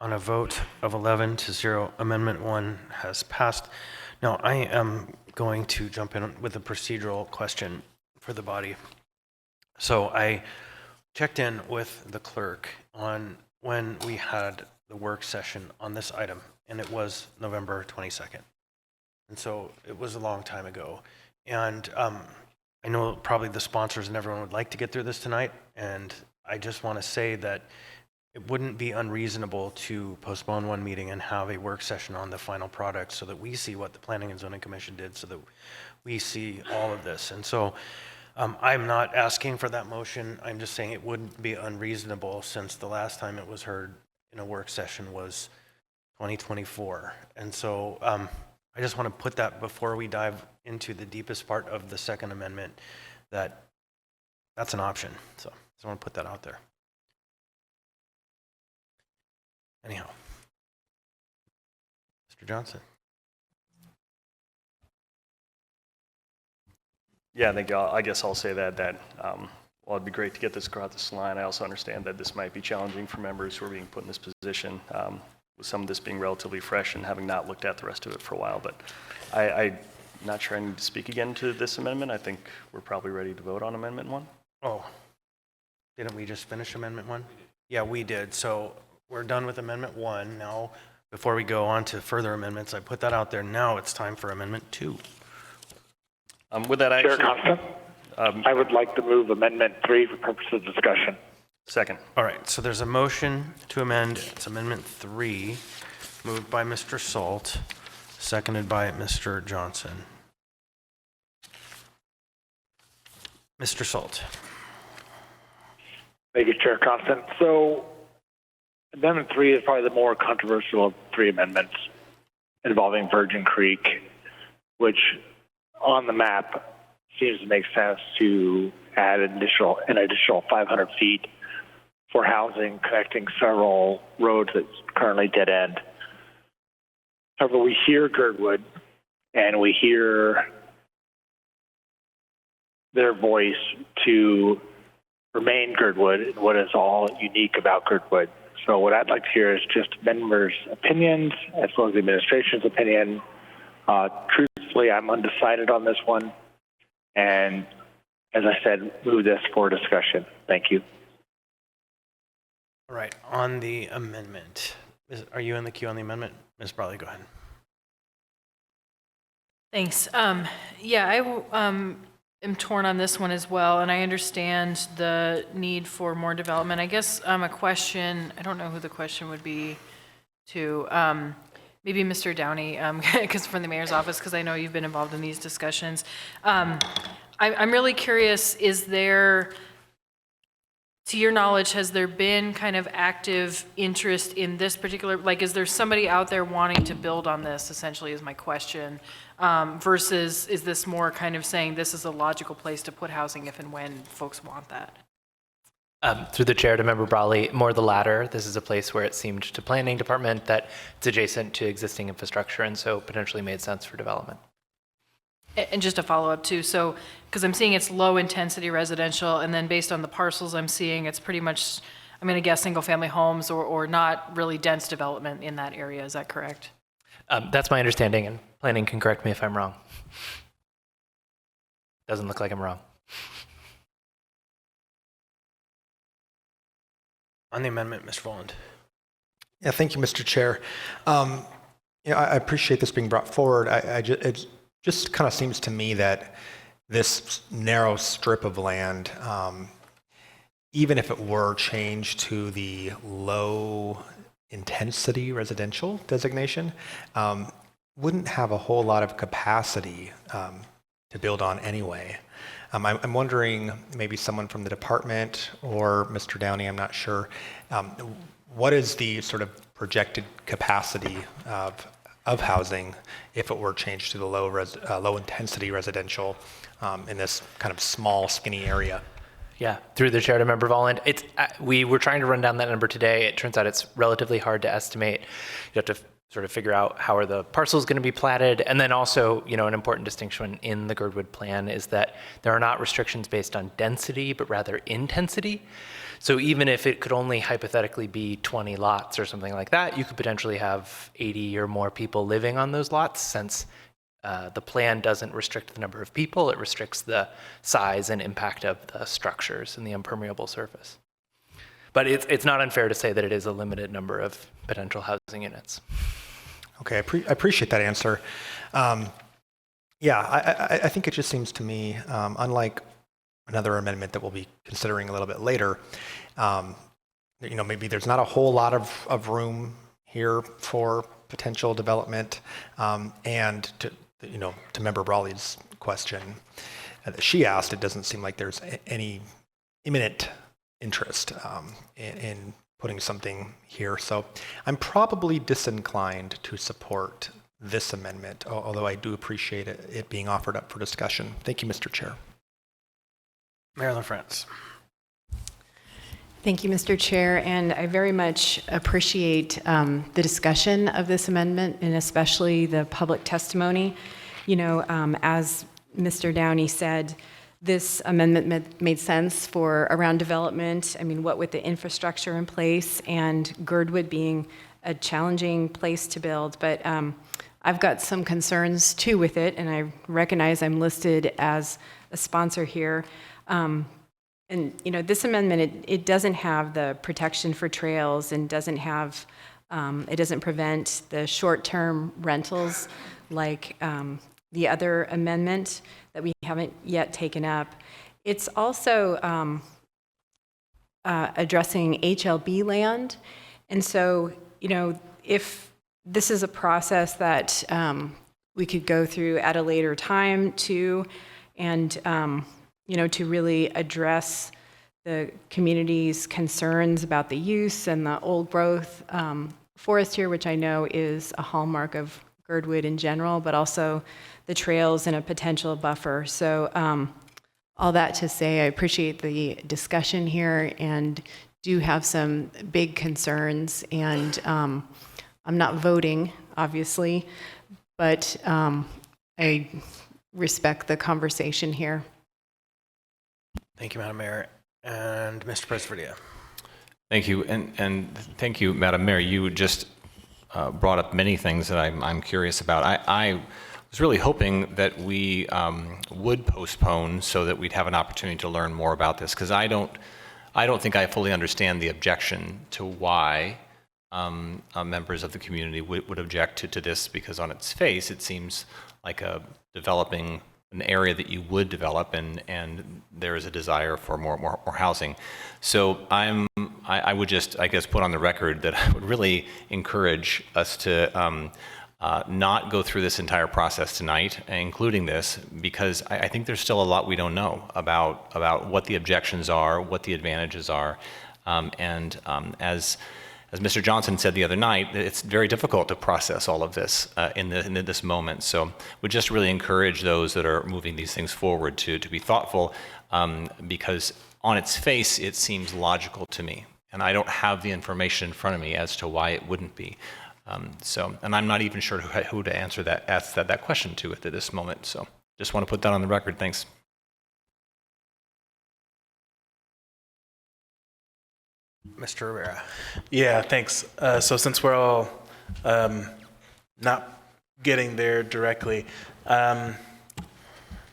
On a vote of 11-0, Amendment 1 has passed. Now, I am going to jump in with a procedural question for the body. So I checked in with the clerk on when we had the work session on this item, and it was November 22nd. And so it was a long time ago. And I know probably the sponsors and everyone would like to get through this tonight, and I just want to say that it wouldn't be unreasonable to postpone one meeting and have a work session on the final product so that we see what the Planning and Zoning Commission did, so that we see all of this. And so I'm not asking for that motion. I'm just saying it wouldn't be unreasonable, since the last time it was heard in a work session was 2024. And so I just want to put that before we dive into the deepest part of the Second Amendment, that's an option. So I just want to put that out there. Anyhow, Mr. Johnson. Yeah, I think I guess I'll say that well, it'd be great to get this across this line. I also understand that this might be challenging for members who are being put in this position, with some of this being relatively fresh and having not looked at the rest of it for a while. But I'm not sure I need to speak again to this amendment. I think we're probably ready to vote on Amendment 1. Oh, didn't we just finish Amendment 1? Yeah, we did. So we're done with Amendment 1. Now, before we go on to further amendments, I put that out there. Now it's time for Amendment 2. With that, Chair Constant, I would like to move Amendment 3 for purposes of discussion. Second. All right, so there's a motion to amend. It's Amendment 3, moved by Mr. Salt, seconded by Mr. Johnson. Mr. Salt. Thank you, Chair Constant. So Amendment 3 is probably the more controversial of 3 amendments involving Virgin Creek, which on the map seems to make sense to add an additional 500 feet for housing connecting several roads that's currently dead end. However, we hear Girdwood and we hear their voice to remain Girdwood and what is all unique about Girdwood. So what I'd like to hear is just members' opinions as well as the administration's opinion. Truthfully, I'm undecided on this one. And as I said, move this for discussion. Thank you. All right, on the amendment. Are you in the queue on the amendment? Ms. Brawley, go ahead. Thanks. Yeah, I am torn on this one as well, and I understand the need for more development. I guess a question, I don't know who the question would be to, maybe Mr. Downey, because from the mayor's office, because I know you've been involved in these discussions. I'm really curious, is there, to your knowledge, has there been kind of active interest in this particular, like, is there somebody out there wanting to build on this, essentially, is my question, versus is this more kind of saying this is a logical place to put housing if and when folks want that? Through the chair to Member Brawley, more the latter. This is a place where it seemed to planning department that it's adjacent to existing infrastructure and so potentially made sense for development. And just a follow-up too, so, because I'm seeing it's low intensity residential, and then based on the parcels I'm seeing, it's pretty much, I'm gonna guess single family homes or not really dense development in that area, is that correct? That's my understanding, and planning can correct me if I'm wrong. Doesn't look like I'm wrong. On the amendment, Mr. Voland. Yeah, thank you, Mr. Chair. I appreciate this being brought forward. It just kind of seems to me that this narrow strip of land, even if it were changed to the low intensity residential designation, wouldn't have a whole lot of capacity to build on anyway. I'm wondering, maybe someone from the department or Mr. Downey, I'm not sure, what is the sort of projected capacity of housing if it were changed to the low intensity residential in this kind of small, skinny area? Yeah, through the chair to Member Volland, it's we were trying to run down that number today. It turns out it's relatively hard to estimate. You have to sort of figure out how are the parcels going to be platted, and then also, an important distinction in the Girdwood plan is that there are not restrictions based on density, but rather intensity. So even if it could only hypothetically be 20 lots or something like that, you could potentially have 80 or more people living on those lots, since the plan doesn't restrict the number of people, it restricts the size and impact of the structures and the impermeable surface. But it's not unfair to say that it is a limited number of potential housing units. Okay, I appreciate that answer. Yeah, I think it just seems to me, unlike another amendment that we'll be considering a little bit later, maybe there's not a whole lot of room here for potential development. And to Member Brawley's question that she asked, it doesn't seem like there's any imminent interest in putting something here. So I'm probably disinclined to support this amendment, although I do appreciate it being offered up for discussion. Thank you, Mr. Chair. Mayor LaFrance. Thank you, Mr. Chair, and I very much appreciate the discussion of this amendment and especially the public testimony. As Mr. Downey said, this amendment made sense for around development. I mean, what with the infrastructure in place and Girdwood being a challenging place to build, but I've got some concerns too with it, and I recognize I'm listed as a sponsor here. And this amendment, it doesn't have the protection for trails and doesn't have, it doesn't prevent the short-term rentals like the other amendment that we haven't yet taken up. It's also addressing HLB land. And so, if this is a process that we could go through at a later time too, and to really address the community's concerns about the use and the old growth forest here, which I know is a hallmark of Girdwood in general, but also the trails and a potential buffer. So all that to say, I appreciate the discussion here and do have some big concerns, and I'm not voting, obviously, but I respect the conversation here. Thank you, Madam Mayor. And Mr. Presidia. Thank you, and thank you, Madam Mayor. You just brought up many things that I'm curious about. I was really hoping that we would postpone so that we'd have an opportunity to learn more about this, because I don't think I fully understand the objection to why members of the community would object to this, because on its face it seems like developing an area that you would develop, and there is a desire for more housing. So I would just, I guess, put on the record that I would really encourage us to not go through this entire process tonight, including this, because I think there's still a lot we don't know about what the objections are, what the advantages are, and as Mr. Johnson said the other night, it's very difficult to process all of this in this moment. So we just really encourage those that are moving these things forward to be thoughtful, because on its face, it seems logical to me. And I don't have the information in front of me as to why it wouldn't be. And I'm not even sure who to ask that question to at this moment. So just want to put that on the record. Thanks. Mr. Rivera. Yeah, thanks. So since we're all not getting there directly, I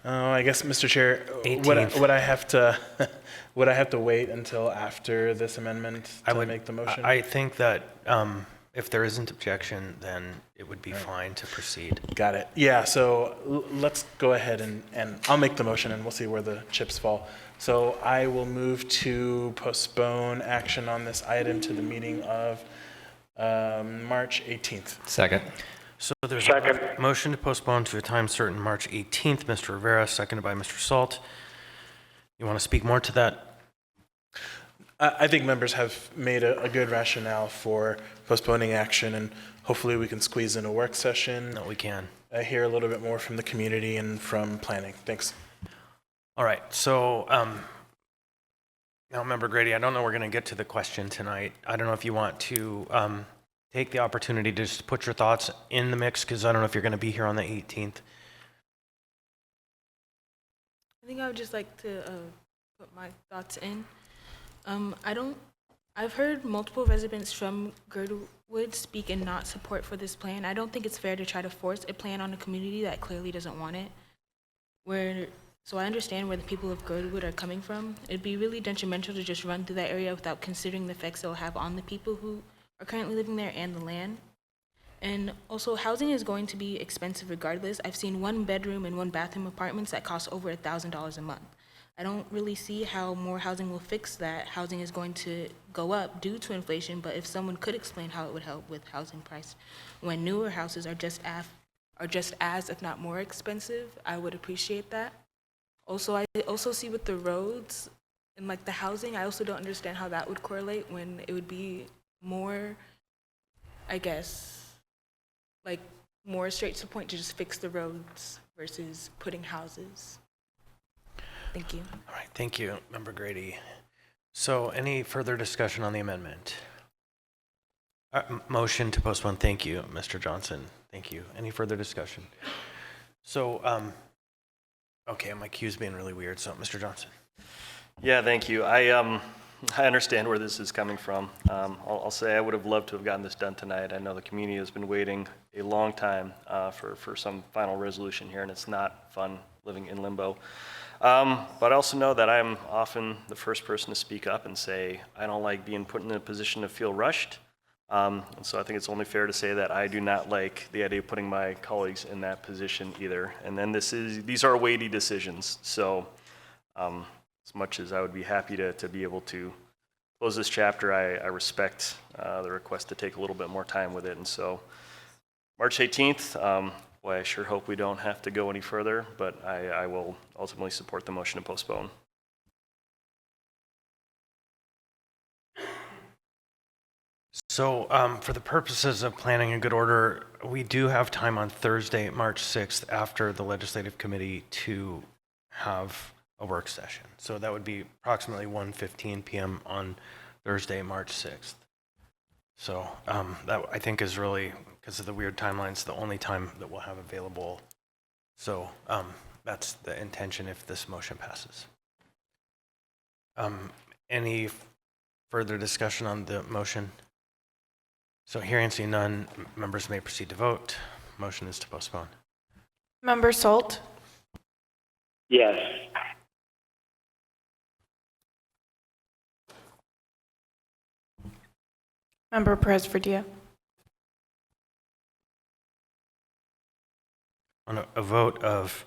guess, Mr. Chair, would I have to wait until after this amendment to make the motion? I think that if there isn't objection, then it would be fine to proceed. Got it. Yeah, so let's go ahead and I'll make the motion and we'll see where the chips fall. So I will move to postpone action on this item to the meeting of March 18th. Second. So there's a motion to postpone to a time certain, March 18th. Mr. Rivera, seconded by Mr. Salt. You want to speak more to that? I think members have made a good rationale for postponing action, and hopefully we can squeeze in a work session. No, we can. Hear a little bit more from the community and from planning. Thanks. All right, so now, Member Grady, I don't know we're going to get to the question tonight. I don't know if you want to take the opportunity to just put your thoughts in the mix, because I don't know if you're going to be here on the 18th. I think I would just like to put my thoughts in. I've heard multiple residents from Girdwood speak in not support for this plan. I don't think it's fair to try to force a plan on a community that clearly doesn't want it. We're So I understand where the people of Girdwood are coming from. It'd be really detrimental to just run through that area without considering the effects it'll have on the people who are currently living there and the land. And also, housing is going to be expensive regardless. I've seen 1-bedroom and 1-bathroom apartments that cost over $1,000 a month. I don't really see how more housing will fix that. Housing is going to go up due to inflation, but if someone could explain how it would help with housing price when newer houses are just as, if not more expensive, I would appreciate that. Also, I also see with the roads and like the housing, I also don't understand how that would correlate when it would be more, I guess, like more straight to the point to just fix the roads versus putting houses. Thank you. All right, thank you, Member Grady. So any further discussion on the amendment? Motion to postpone. Thank you, Mr. Johnson. Thank you. Any further discussion? So, okay, my cue's being really weird. So, Mr. Johnson. Yeah, thank you. I understand where this is coming from. I'll say I would have loved to have gotten this done tonight. I know the community has been waiting a long time for some final resolution here, and it's not fun living in limbo. But I also know that I'm often the first person to speak up and say, I don't like being put in a position to feel rushed. And so I think it's only fair to say that I do not like the idea of putting my colleagues in that position either. And then these are weighty decisions. So as much as I would be happy to be able to close this chapter, I respect the request to take a little bit more time with it. And so March 18th, boy, I sure hope we don't have to go any further, but I will ultimately support the motion to postpone. So for the purposes of planning a good order, we do have time on Thursday, March 6th, after the Legislative Committee to have a work session. So that would be approximately 1:15 p.m. on Thursday, March 6th. So that I think is really, because of the weird timelines, the only time that we'll have available. So that's the intention if this motion passes. Any further discussion on the motion? So hearing and seeing none, members may proceed to vote. Motion is to postpone. Member Salt? Yes. Member Perez-Verdia? On a vote of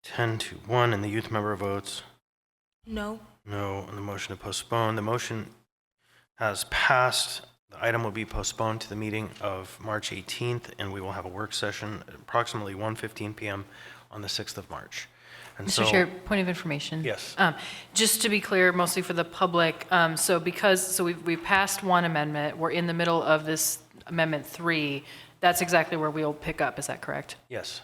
10-1 and the youth member votes No. no on the motion to postpone, the motion has passed. The item will be postponed to the meeting of March 18th, and we will have a work session at approximately 1:15 p.m. on the 6th of March. And Mr. Chair, point of information. Yes. Just to be clear, mostly for the public, so we've passed one amendment, we're in the middle of this Amendment 3, that's exactly where we'll pick up, is that correct? Yes.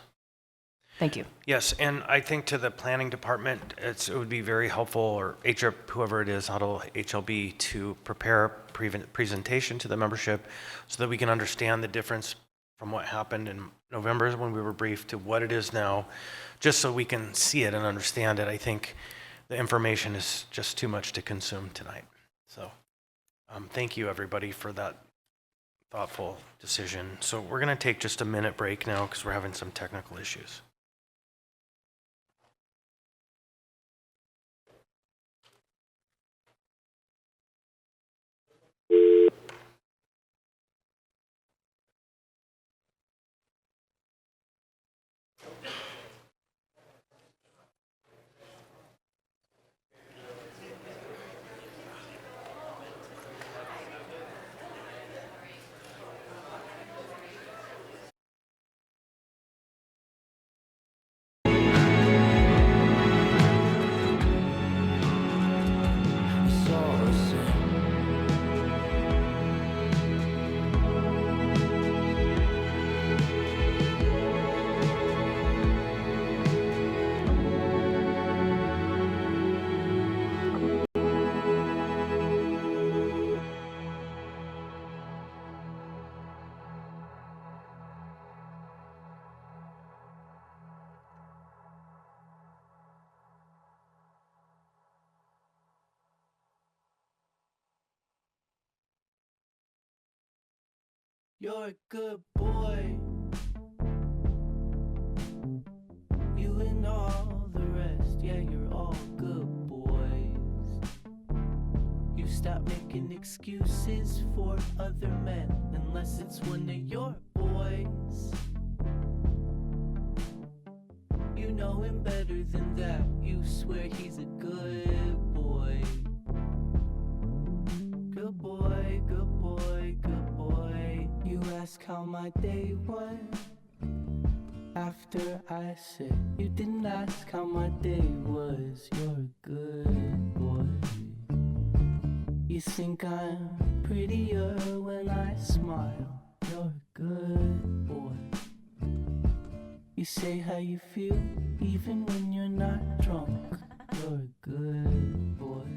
Thank you. Yes, and I think to the planning department, it would be very helpful, or HR, whoever it is, HLB, to prepare a presentation to the membership so that we can understand the difference from what happened in November when we were briefed to what it is now, just so we can see it and understand it. I think the information is just too much to consume tonight. So thank you, everybody, for that thoughtful decision. So we're going to take just a minute break now because we're having some technical issues. You're a good boy. You and all the rest, yeah. all good boys. You stop making excuses for other men unless it's one of your boys. You know him better than that. You swear he's a good boy. Good boy, good boy, good boy. You ask how my day went after I said you didn't ask how my day was. You're a good boy. You think I'm prettier when I smile. You're a good boy. You say how you feel even when you're not drunk. You're a good boy.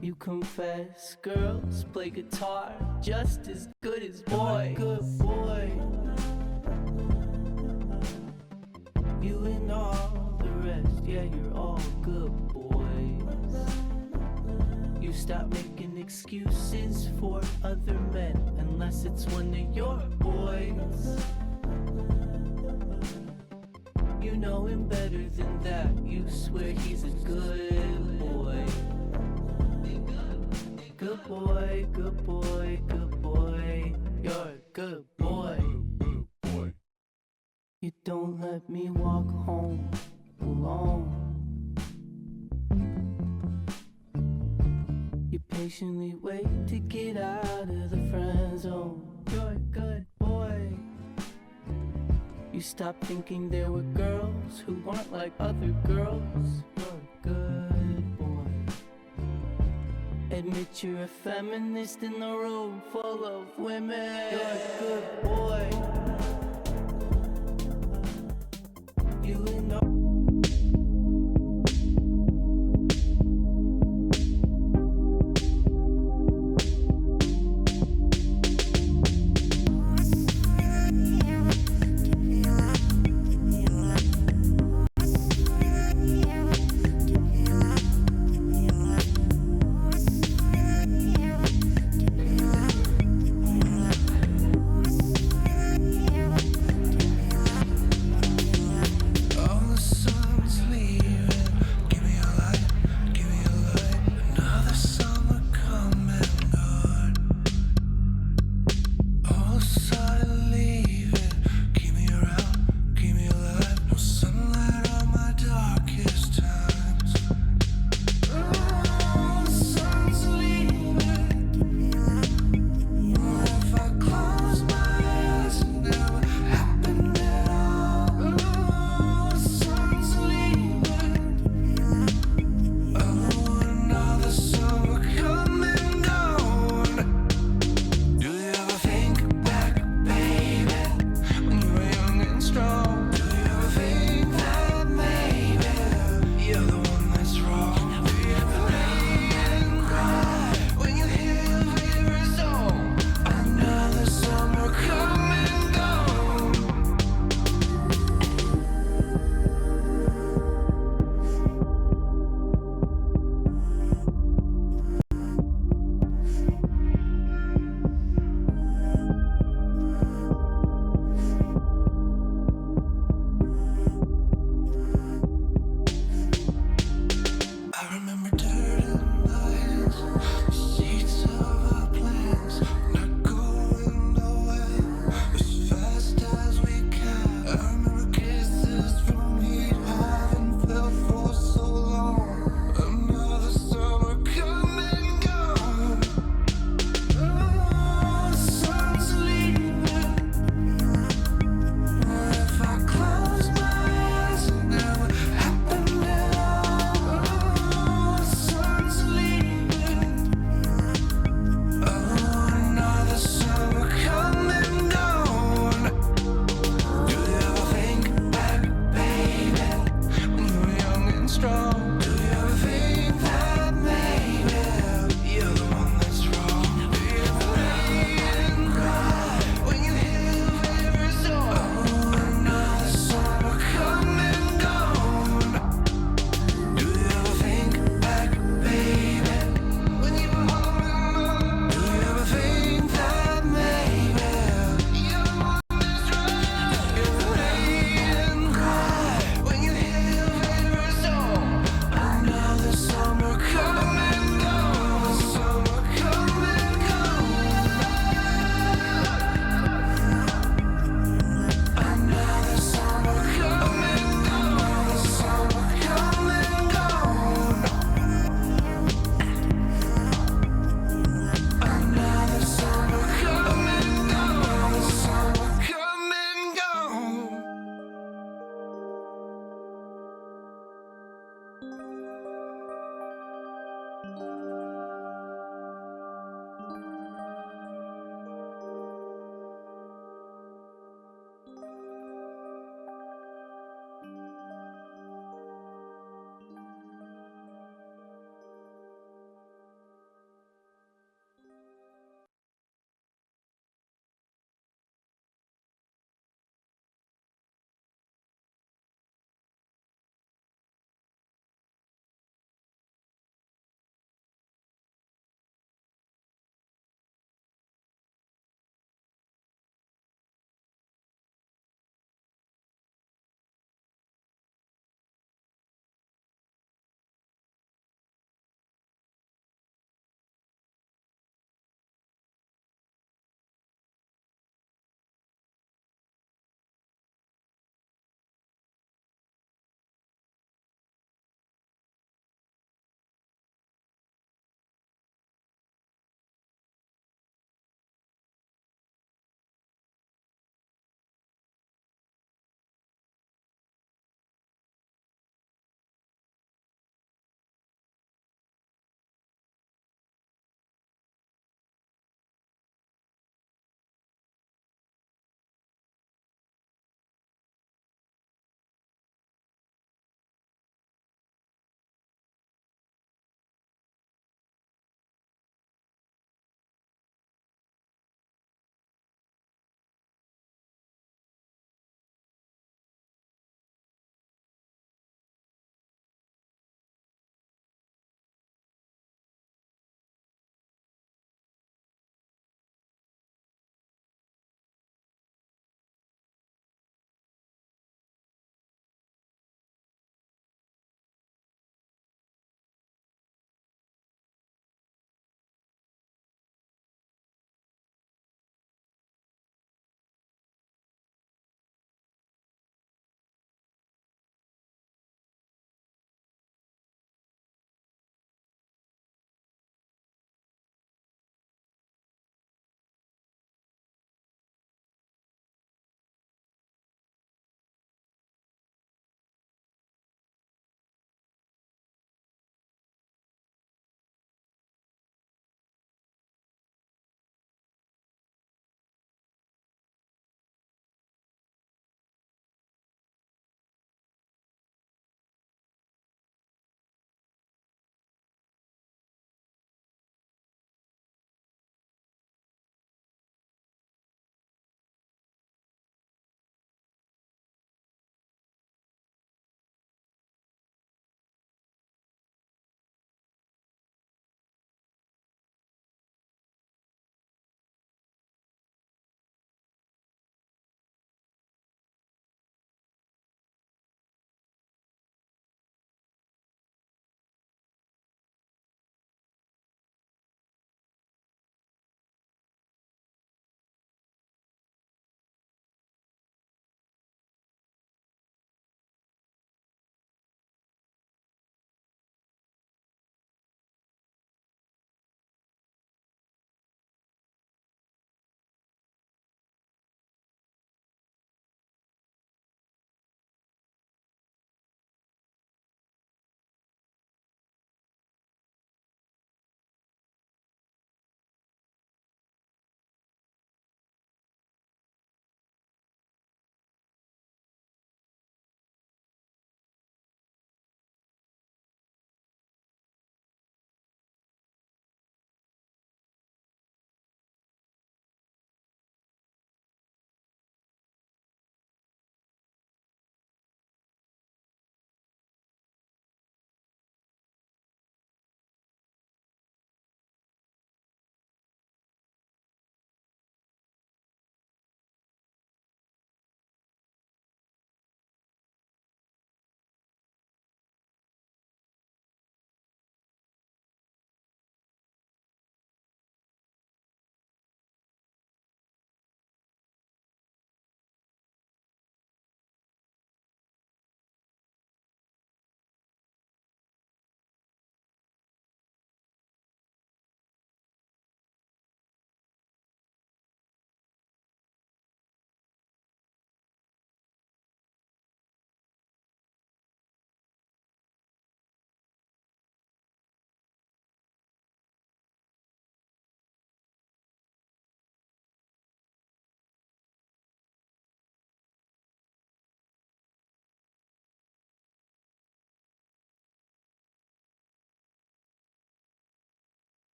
You confess girls play guitar just as good as boys. Good boy. You and all the rest, yeah, you're all good boys. You stop making excuses for other men unless it's one of your boys. You know him better than that. You swear he's a good boy. Good boy, good boy, good boy. You're a good boy. You don't let me walk home alone. You patiently wait to get out of the friend zone. You're a good boy. You stopped thinking there were girls who weren't like other girls. You're a good boy. Admit you're a feminist in a room full of women. You're a good boy. You and all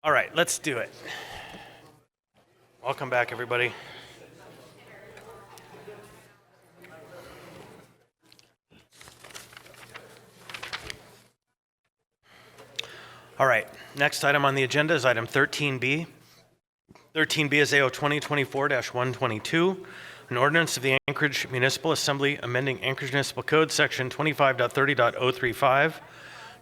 All right, let's do it. Welcome back, everybody. All right, next item on the agenda is item 13B. 13B is AO 2024-122, an ordinance of the Anchorage Municipal Assembly amending Anchorage Municipal Code Section 25.30.035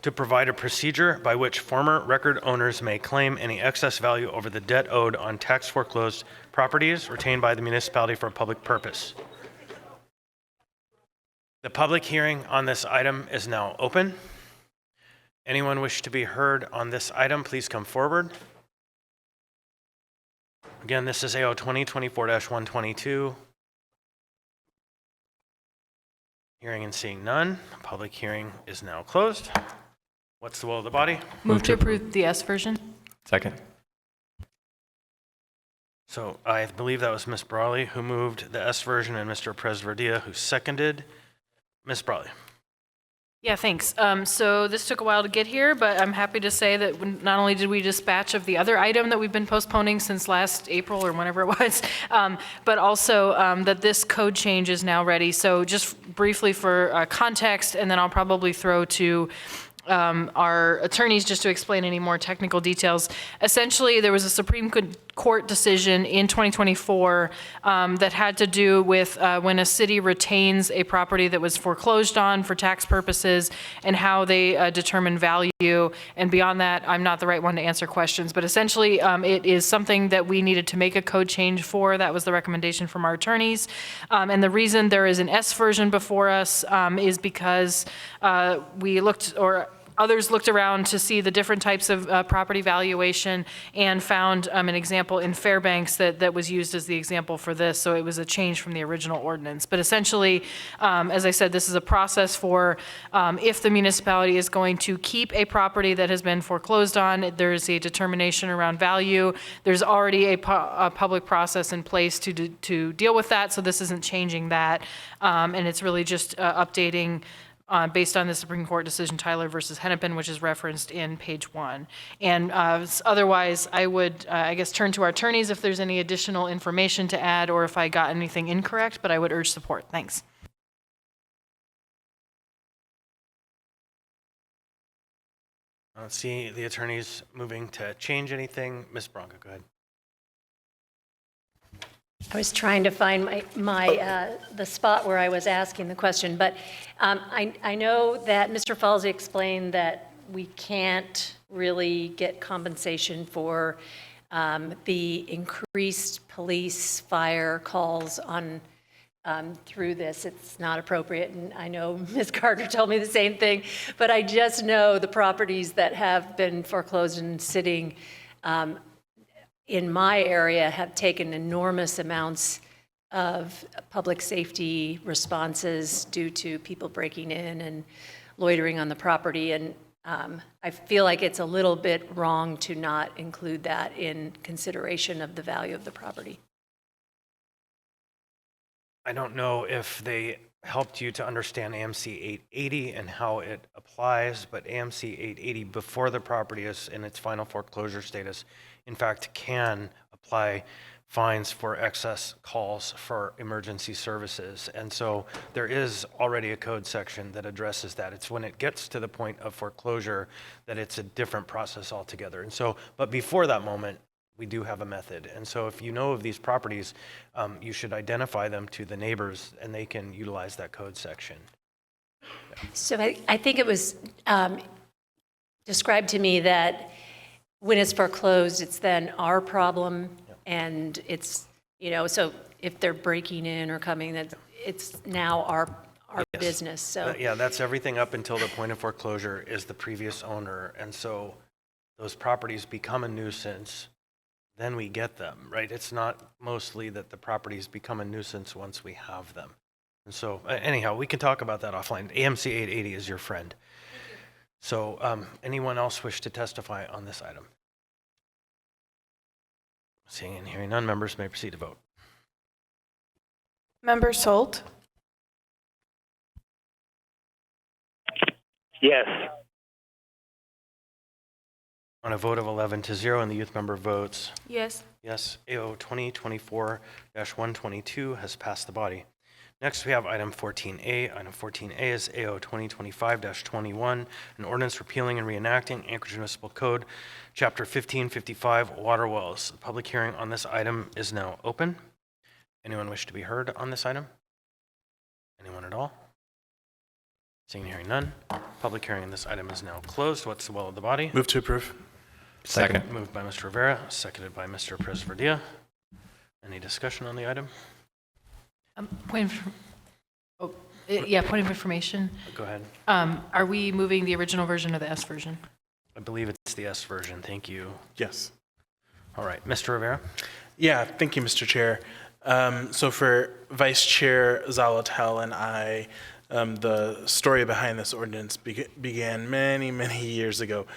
to provide a procedure by which former record owners may claim any excess value over the debt owed on tax foreclosed properties retained by the municipality for a public purpose. The public hearing on this item is now open. Anyone wish to be heard on this item, please come forward. Again, this is AO 2024-122. Hearing and seeing none, public hearing is now closed. What's the will of the body? Move to approve the S version. Second. So I believe that was Ms. Brawley who moved the S version and Mr. Presverdia who seconded. Ms. Brawley. Yeah, thanks. So this took a while to get here, but I'm happy to say that not only did we dispatch of the other item that we've been postponing since last April or whenever it was, but also that this code change is now ready. So just briefly for context, and then I'll probably throw to our attorneys just to explain any more technical details. Essentially, there was a Supreme Court decision in 2024 that had to do with when a city retains a property that was foreclosed on for tax purposes and how they determine value. And beyond that, I'm not the right one to answer questions, but essentially it is something that we needed to make a code change for. That was the recommendation from our attorneys. And the reason there is an S version before us is because we looked, or others looked around to see the different types of property valuation and found an example in Fairbanks that was used as the example for this. So it was a change from the original ordinance. But essentially, as I said, this is a process for if the municipality is going to keep a property that has been foreclosed on, there's a determination around value. There's already a public process in place to deal with that. So this isn't changing that. And it's really just updating based on the Supreme Court decision Tyler versus Hennepin, which is referenced in page 1. And otherwise, I would, I guess, turn to our attorneys if there's any additional information to add or if I got anything incorrect, but I would urge support. Thanks. I don't see the attorneys moving to change anything. Ms. Bronca, go ahead. I was trying to find the spot where I was asking the question, but I know that Mr. Falsey explained that we can't really get compensation for the increased police fire calls on through this. It's not appropriate, and I know Ms. Carter told me the same thing, but I just know the properties that have been foreclosed and sitting in my area have taken enormous amounts of public safety responses due to people breaking in and loitering on the property. And I feel like it's a little bit wrong to not include that in consideration of the value of the property. I don't know if they helped you to understand AMC 880 and how it applies, but AMC 880 before the property is in its final foreclosure status, in fact, can apply fines for excess calls for emergency services. And so there is already a code section that addresses that. It's when it gets to the point of foreclosure that it's a different process altogether. And so, but before that moment, we do have a method. And so if you know of these properties, you should identify them to the neighbors and they can utilize that code section. Yeah. So I think it was described to me that when it's foreclosed, it's then our problem. Yep. And it's, you know, so if they're breaking in or coming, that it's now our Yes. business. So yeah, that's everything up until the point of foreclosure is the previous owner. And so those properties become a nuisance. Then we get them, right? It's not mostly that the properties become a nuisance once we have them. And so anyhow, we can talk about that offline. AMC 880 is your friend. So anyone else wish to testify on this item? Seeing and hearing none, members may proceed to vote. Member Solt? Yes. On a vote of 11-0 and the youth member votes Yes. yes, AO 2024-122 has passed the body. Next, we have item 14A. Item 14A is AO 2025-21, an ordinance repealing and reenacting Anchorage Municipal Code, Chapter 1555, Water Wells. The public hearing on this item is now open. Anyone wish to be heard on this item? Anyone at all? Seeing and hearing none, public hearing on this item is now closed. What's the will of the body? Move to approve. Second. Moved by Mr. Rivera, seconded by Mr. Presverdia. Any discussion on the item? Point of information. Go ahead. Are we moving the original version or the S version? I believe it's the S version. Thank you. Yes. All right, Mr. Rivera. Yeah, thank you, Mr. Chair. So for Vice Chair Zalotel and I, the story behind this ordinance began many, many years ago.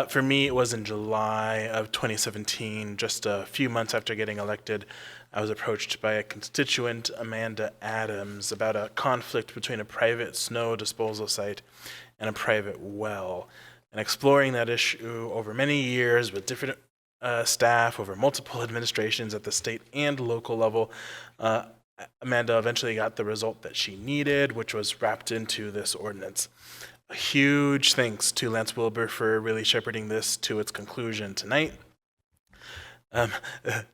For me, it was in July of 2017, just a few months after getting elected. I was approached by a constituent, Amanda Adams, about a conflict between a private snow disposal site and a private well. And exploring that issue over many years with different staff over multiple administrations at the state and local level, Amanda eventually got the result that she needed, which was wrapped into this ordinance. A huge thanks to Lance Wilbur for really shepherding this to its conclusion tonight.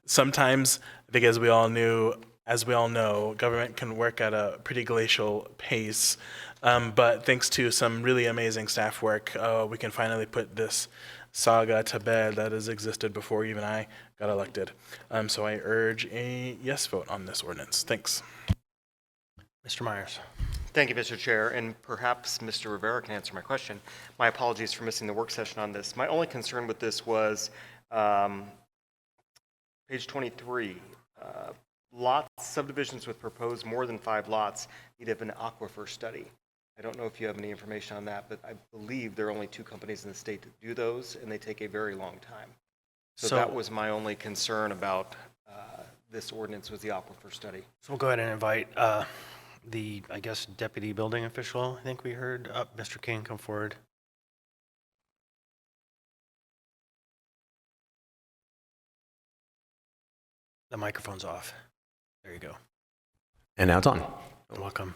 Sometimes, I think as we all know, government can work at a pretty glacial pace, but thanks to some really amazing staff work, we can finally put this saga to bed that has existed before even I got elected. So I urge a yes vote on this ordinance. Thanks. Mr. Myers. Thank you, Mr. Chair, and perhaps Mr. Rivera can answer my question. My apologies for missing the work session on this. My only concern with this was page 23. Lots, subdivisions with proposed more than 5 lots need to have an aquifer study. I don't know if you have any information on that, but I believe there are only 2 companies in the state that do those, and they take a very long time. So that was my only concern about this ordinance, was the aquifer study. So we'll go ahead and invite the, I guess, deputy building official, I think we heard. Mr. King, come forward. The microphone's off. There you go. And now it's on. Welcome.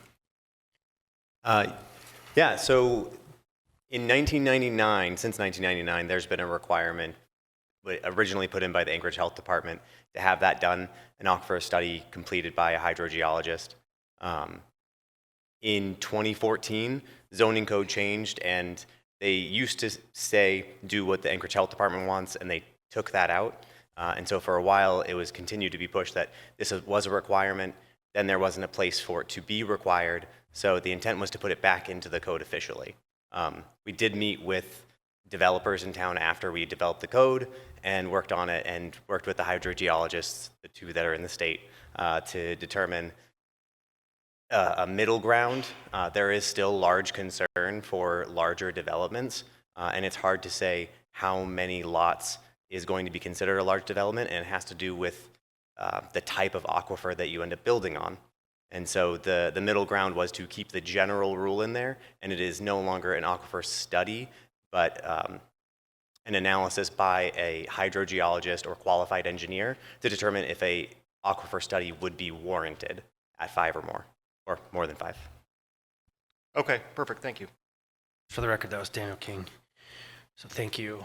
Yeah, so in 1999, since 1999, there's been a requirement originally put in by the Anchorage Health Department to have that done, an aquifer study completed by a hydrogeologist. In 2014, zoning code changed, and they used to say, do what the Anchorage Health Department wants, and they took that out. And so for a while, it was continued to be pushed that this was a requirement. Then there wasn't a place for it to be required. So the intent was to put it back into the code officially. We did meet with developers in town after we developed the code and worked on it, and worked with the hydrogeologists, the 2 that are in the state, to determine a middle ground. There is still large concern for larger developments, and it's hard to say how many lots is going to be considered a large development, and it has to do with the type of aquifer that you end up building on. And so the middle ground was to keep the general rule in there, and it is no longer an aquifer study, but an analysis by a hydrogeologist or qualified engineer to determine if a aquifer study would be warranted at 5 or more than 5. Okay, perfect. Thank you. For the record, that was Daniel King. So thank you.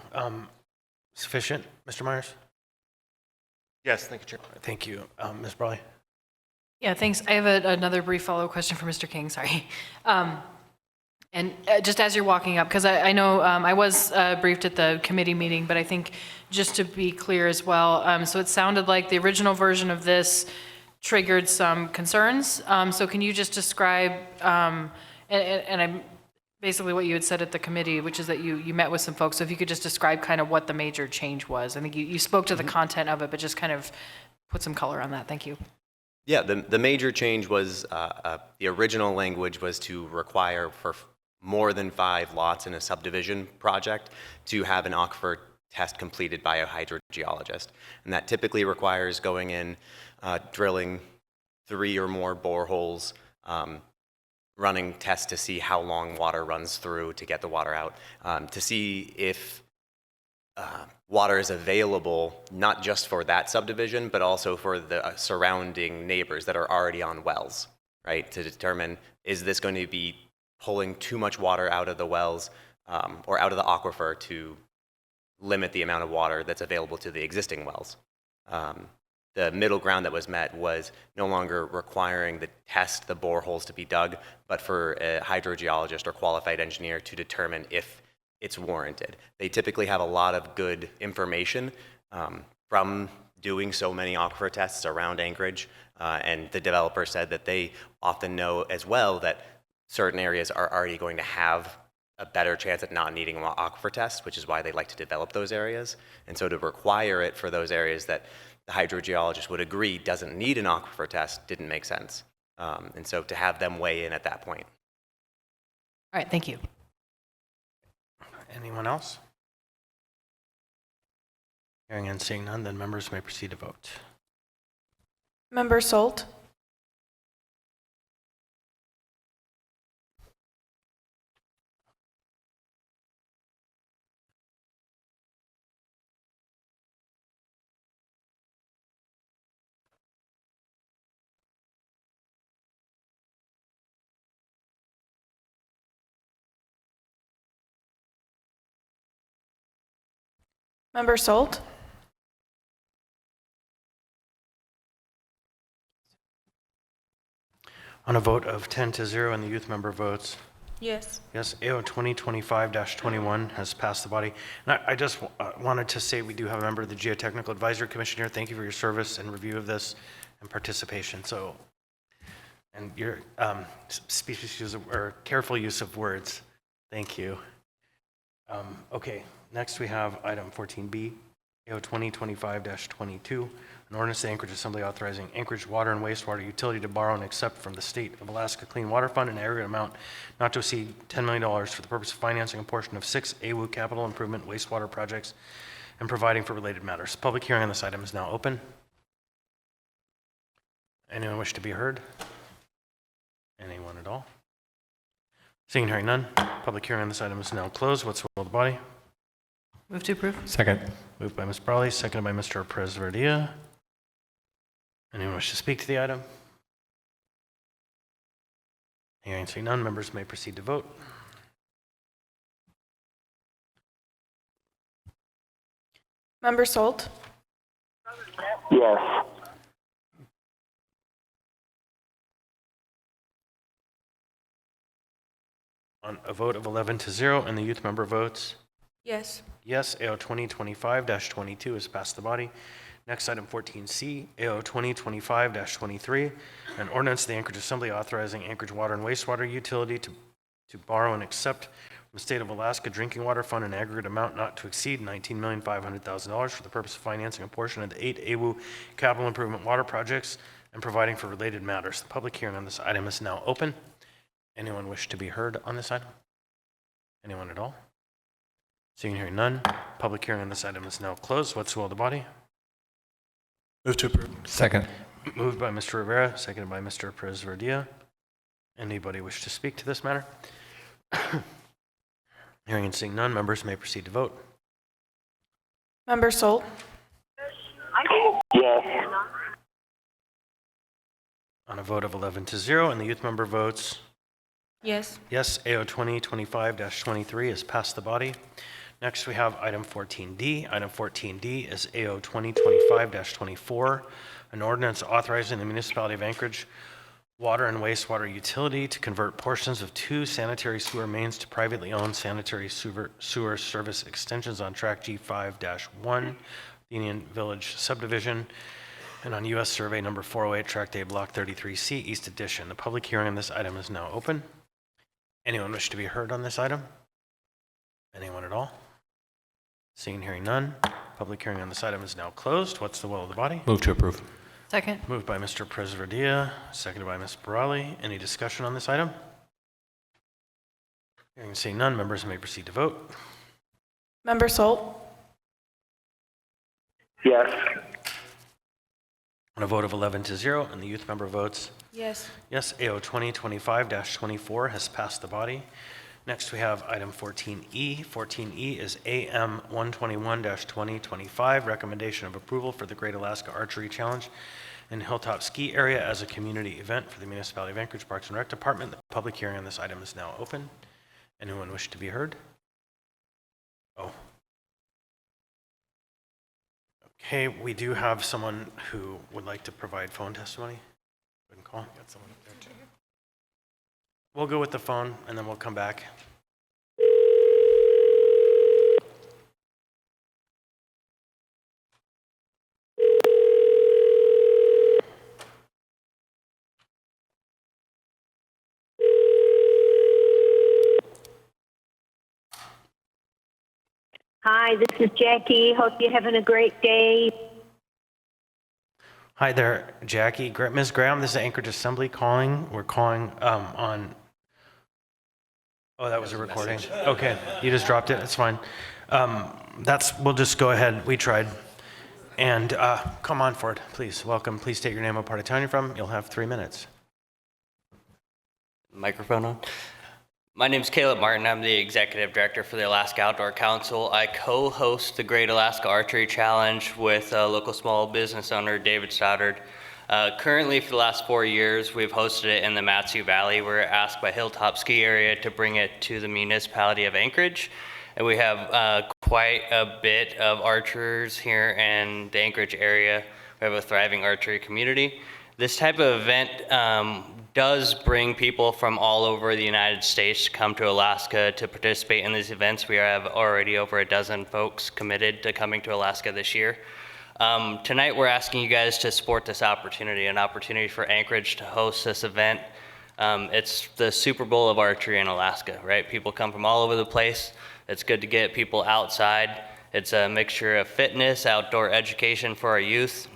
Sufficient, Mr. Myers? Yes, thank you, Chair. Thank you. Ms. Brawley? Yeah, thanks. I have another brief follow-up question for Mr. King, sorry. And just as you're walking up, because I know I was briefed at the committee meeting, but I think just to be clear as well, so it sounded like the original version of this triggered some concerns. So can you just describe, and I'm basically what you had said at the committee, which is that you met with some folks. So if you could just describe kind of what the major change was. I think you spoke to the content of it, but just kind of put some color on that. Thank you. Yeah, the major change was the original language was to require for more than 5 lots in a subdivision project to have an aquifer test completed by a hydrogeologist. And that typically requires going in, drilling 3 or more boreholes, running tests to see how long water runs through to get the water out, to see if water is available not just for that subdivision, but also for the surrounding neighbors that are already on wells, right? To determine, is this going to be pulling too much water out of the wells or out of the aquifer to limit the amount of water that's available to the existing wells. The middle ground that was met was no longer requiring the boreholes to be dug, but for a hydrogeologist or qualified engineer to determine if it's warranted. They typically have a lot of good information from doing so many aquifer tests around Anchorage, and the developer said that they often know as well that certain areas are already going to have a better chance at not needing an aquifer test, which is why they like to develop those areas. And so to require it for those areas that the hydrogeologist would agree doesn't need an aquifer test didn't make sense. And so to have them weigh in at that point. All right, thank you. Anyone else? Hearing and seeing none, then members may proceed to vote. Member Salt? Member Salt? On a vote of 10-0 and the youth member votes Yes. yes, AO 2025-21 has passed the body. And I just wanted to say we do have a member of the Geotechnical Advisory Commission here. Thank you for your service and review of this and participation. So, and your specious use of, or careful use of words. Thank you. Okay, next we have item 14B, AO 2025-22, an ordinance to Anchorage Assembly authorizing Anchorage Water and Wastewater Utility to borrow and accept from the State of Alaska Clean Water Fund an aggregate amount not to exceed $10 million for the purpose of financing a portion of 6 AWU capital improvement wastewater projects and providing for related matters. Public hearing on this item is now open. Anyone wish to be heard? Anyone at all? Seeing and hearing none, public hearing on this item is now closed. What's the will of the body? Move to approve. Second. Moved by Ms. Brawley, seconded by Mr. Perez-Verdia. Anyone wish to speak to the item? Hearing seeing none, members may proceed to vote. Member Salt? Yes. On a vote of 11-0 and the youth member votes Yes. yes, AO 2025-22 has passed the body. Next, item 14C, AO 2025-23, an ordinance of the Anchorage Assembly authorizing Anchorage Water and Wastewater Utility to borrow and accept from the State of Alaska Drinking Water Fund an aggregate amount not to exceed $19,500,000 for the purpose of financing a portion of the 8 AWU capital improvement water projects and providing for related matters. The public hearing on this item is now open. Anyone wish to be heard on this item? Anyone at all? Seeing and hearing none, public hearing on this item is now closed. What's the will of the body? Move to approve. Second. Moved by Mr. Rivera, seconded by Mr. Perez-Verdia. Anybody wish to speak to this matter? Hearing and seeing none, members may proceed to vote. Member Salt? Yes. On a vote of 11-0 and the youth member votes Yes. yes, AO 2025-23 has passed the body. Next, we have item 14D. Item 14D is AO 2025-24, an ordinance authorizing the municipality of Anchorage Water and Wastewater Utility to convert portions of 2 sanitary sewer mains to privately owned sanitary sewer service extensions on track G5-1, Union Village subdivision, and on U.S. Survey number 408, Tract A, Block 33C, East Addition. The public hearing on this item is now open. Anyone wish to be heard on this item? Anyone at all? Seeing and hearing none, public hearing on this item is now closed. What's the will of the body? Move to approve. Second. Moved by Mr. Perez-Verdia, seconded by Ms. Barali. Any discussion on this item? Hearing and seeing none, members may proceed to vote. Member Salt? Yes. On a vote of 11-0 and the youth member votes Yes. yes, AO 2025-24 has passed the body. Next, we have item 14E. 14E is AM 121-2025, recommendation of approval for the Great Alaska Archery Challenge in Hilltop Ski Area as a community event for the Municipality of Anchorage Parks and Rec Department. The public hearing on this item is now open. Anyone wish to be heard? Oh. Okay, we do have someone who would like to provide phone testimony. Go ahead and call. Got someone up there too. We'll go with the phone and then we'll come back. Hi, this is Jackie. Hope you're having a great day. Hi there, Jackie. Ms. Graham, this is Anchorage Assembly calling. We're calling on... Oh, that was a recording. Okay, you just dropped it. That's fine. We'll just go ahead. We tried. And come on forward, please. Welcome. Please state your name, what part of town you're from. You'll have 3 minutes. Microphone on. My name is Caleb Martin. I'm the Executive Director for the Alaska Outdoor Council. I co-host the Great Alaska Archery Challenge with local small business owner David Stoddard. Currently, for the last 4 years, we've hosted it in the Mat-Su Valley. We're asked by Hilltop Ski Area to bring it to the municipality of Anchorage. And we have quite a bit of archers here in the Anchorage area. We have a thriving archery community. This type of event does bring people from all over the United States to come to Alaska to participate in these events. We have already over a dozen folks committed to coming to Alaska this year. Tonight we're asking you guys to support this opportunity, an opportunity for Anchorage to host this event. It's the Super Bowl of archery in Alaska, right? People come from all over the place. It's good to get people outside. It's a mixture of fitness, outdoor education for our youth.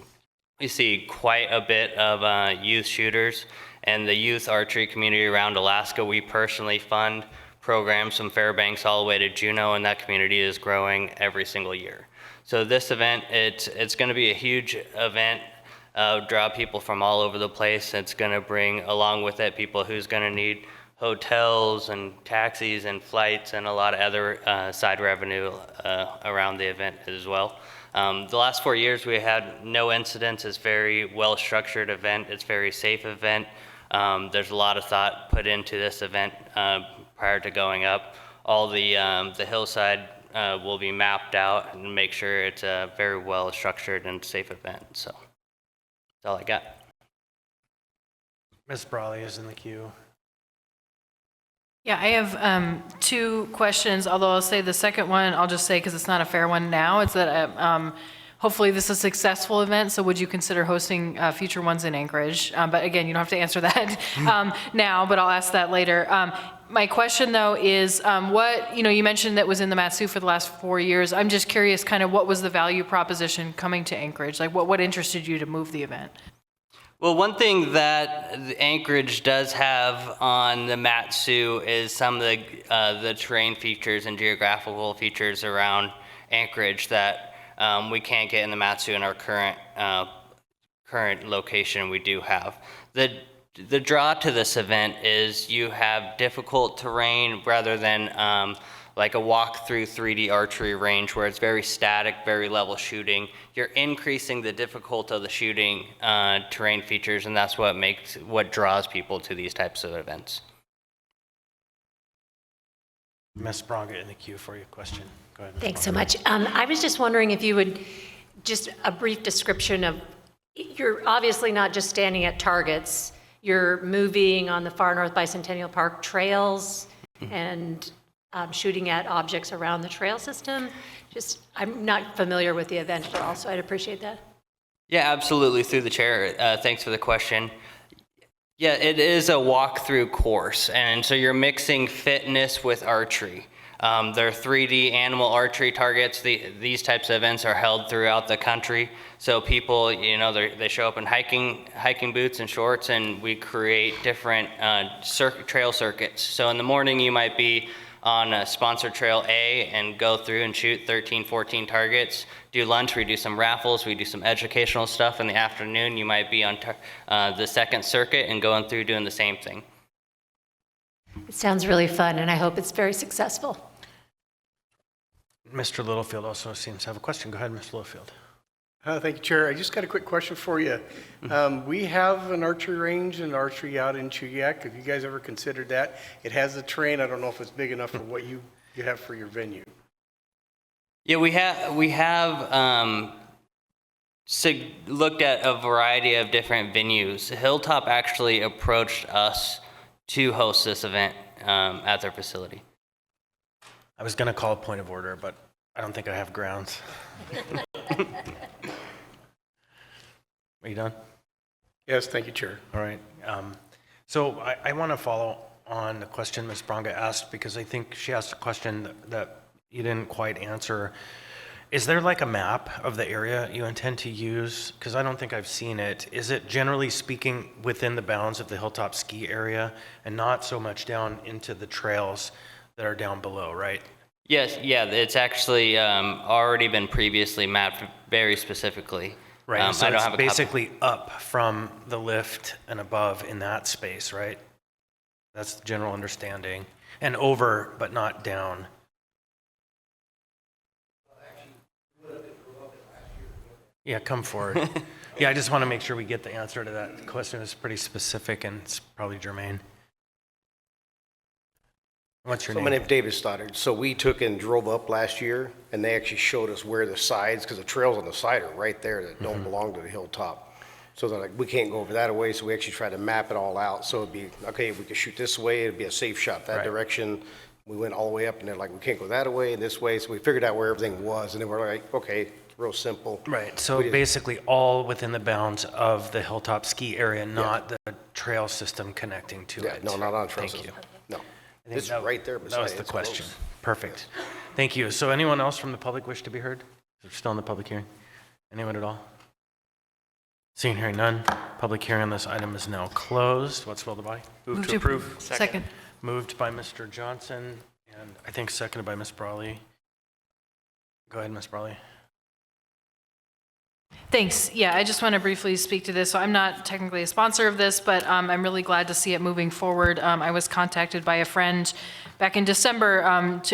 We see quite a bit of youth shooters, and the youth archery community around Alaska, we personally fund programs from Fairbanks all the way to Juneau, and that community is growing every single year. So this event, it's going to be a huge event, draw people from all over the place. It's going to bring along with it people who's going to need hotels and taxis and flights and a lot of other side revenue around the event as well. The last 4 years we had no incidents. It's a very well-structured event. It's a very safe event. There's a lot of thought put into this event prior to going up. All the hillside will be mapped out and make sure it's a very well-structured and safe event. So that's all I got. Ms. Brawley is in the queue. Yeah, I have 2 questions, although I'll say the second one, I'll just say because it's not a fair one now, it's that hopefully this is a successful event, so would you consider hosting future ones in Anchorage? But again, you don't have to answer that now, but I'll ask that later. My question though is what, you mentioned that was in the Mat-Su for the last 4 years. I'm just curious kind of what was the value proposition coming to Anchorage? Like what interested you to move the event? Well, one thing that Anchorage does have on the Mat-Su is some of the terrain features and geographical features around Anchorage that we can't get in the Mat-Su in our current location we do have. The draw to this event is you have difficult terrain rather than like a walk-through 3D archery range where it's very static, very level shooting. You're increasing the difficulty of the shooting terrain features, and that's what draws people to these types of events. Ms. Braga in the queue for your question. Go ahead. Thanks so much. I was just wondering if you would just a brief description of, you're obviously not just standing at targets, you're moving on the Far North Bicentennial Park trails and shooting at objects around the trail system. I'm not familiar with the event at all, so I'd appreciate that. Yeah, absolutely, through the chair. Thanks for the question. Yeah, it is a walkthrough course, and so you're mixing fitness with archery. There are 3D animal archery targets. These types of events are held throughout the country. So people, they show up in hiking boots and shorts, and we create different trail circuits. So in the morning, you might be on sponsored trail A and go through and shoot 13, 14 targets. Do lunch, we do some raffles, we do some educational stuff. In the afternoon, you might be on the second circuit and going through doing the same thing. It sounds really fun, and I hope it's very successful. Mr. Littlefield also seems to have a question. Go ahead, Mr. Littlefield. Thank you, Chair. I just got a quick question for you. We have an archery range and archery out in Chugiak. Have you guys ever considered that? It has a terrain. I don't know if it's big enough for what you have for your venue. Yeah, we have looked at a variety of different venues. Hilltop actually approached us to host this event at their facility. I was going to call a point of order, but I don't think I have grounds. Are you done? Yes, thank you, Chair. All right. So I want to follow on the question Ms. Bronga asked, because I think she asked a question that you didn't quite answer. Is there like a map of the area you intend to use? Because I don't think I've seen it. Is it generally speaking within the bounds of the Hilltop ski area and not so much down into the trails that are down below, right? Yes, yeah, it's actually already been previously mapped very specifically. Right, so I don't it's have a basically up from the lift and above in that space, right? That's the general understanding. And over, but not down. Yeah, come forward. Yeah, I just want to make sure we get the answer to that question. It's pretty specific and it's probably germane. What's your name? My name's David Stoddard. So we took and drove up last year, and they actually showed us where the sides, because the trails on the side are right there that don't belong to the hilltop. So they're like, we can't go over that way, so we actually tried to map it all out. So it'd be, okay, if we could shoot this way, it'd be a safe shot that direction. We went all the way up, and they're like, we can't go that way and this way. So we figured out where everything was, and then we're like, okay, real simple. Right, so basically all within the bounds of the Hilltop ski area, not the trail system connecting to it. No, not on trail Thank system. you. No. It's right there beside That was it. the It's question. close. Perfect. Thank you. So anyone else from the public wish to be heard? We're still in the public hearing. Anyone at all? Seeing hearing none, public hearing on this item is now closed. What's will the body? Move to approve. Second. Moved by Mr. Johnson and I think seconded by Ms. Brawley. Go ahead, Ms. Brawley. Thanks. Yeah, I just want to briefly speak to this. So I'm not technically a sponsor of this, but I'm really glad to see it moving forward. I was contacted by a friend back in December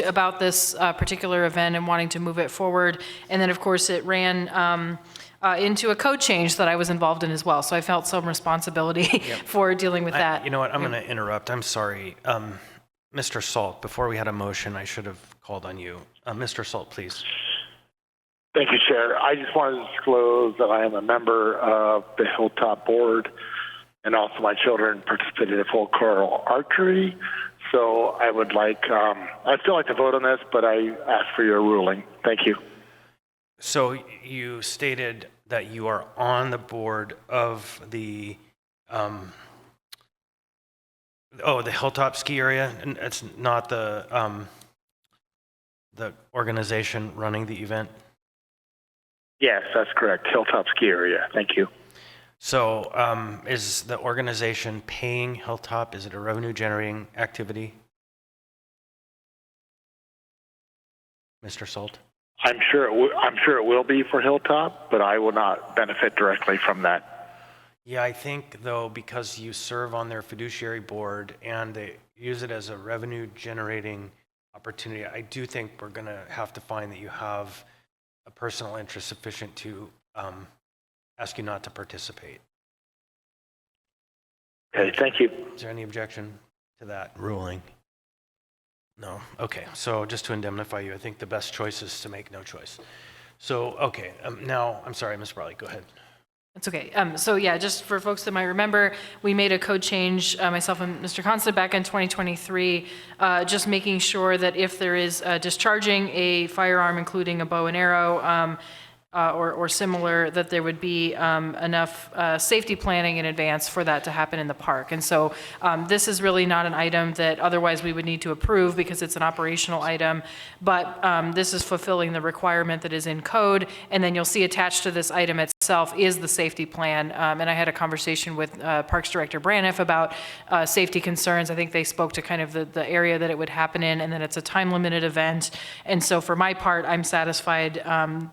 about this particular event and wanting to move it forward. And then, of course, it ran into a code change that I was involved in as well. So I felt some responsibility for dealing with that. You know what? I'm going to interrupt. I'm sorry. Mr. Salt, before we had a motion, I should have called on you. Mr. Salt, please. Thank you, Chair. I just wanted to disclose that I am a member of the Hilltop Board, and also my children participated in full coral archery. So I would like, I'd still like to vote on this, but I ask for your ruling. Thank you. So you stated that you are on the board of the, the Hilltop ski area, and it's not the organization running the event? Yes, that's correct. Hilltop ski area. Thank you. So is the organization paying Hilltop? Is it a revenue generating activity? Mr. Salt? I'm sure it will be for Hilltop, but I will not benefit directly from that. Yeah, I think though, because you serve on their fiduciary board and they use it as a revenue generating opportunity, I do think we're going to have to find that you have a personal interest sufficient to ask you not to participate. Okay, thank you. Is there any objection to that ruling? No. Okay, so just to indemnify you, I think the best choice is to make no choice. So, okay, now, I'm sorry, Ms. Brawley, go ahead. That's okay. So yeah, just for folks that might remember, we made a code change, myself and Mr. Constable, back in 2023, just making sure that if there is discharging a firearm, including a bow and arrow, or similar, that there would be enough safety planning in advance for that to happen in the park. And so this is really not an item that otherwise we would need to approve because it's an operational item, but this is fulfilling the requirement that is in code. And then you'll see attached to this item itself is the safety plan. And I had a conversation with Parks Director Braniff about safety concerns. I think they spoke to kind of the area that it would happen in, and then it's a time-limited event. And so for my part, I'm satisfied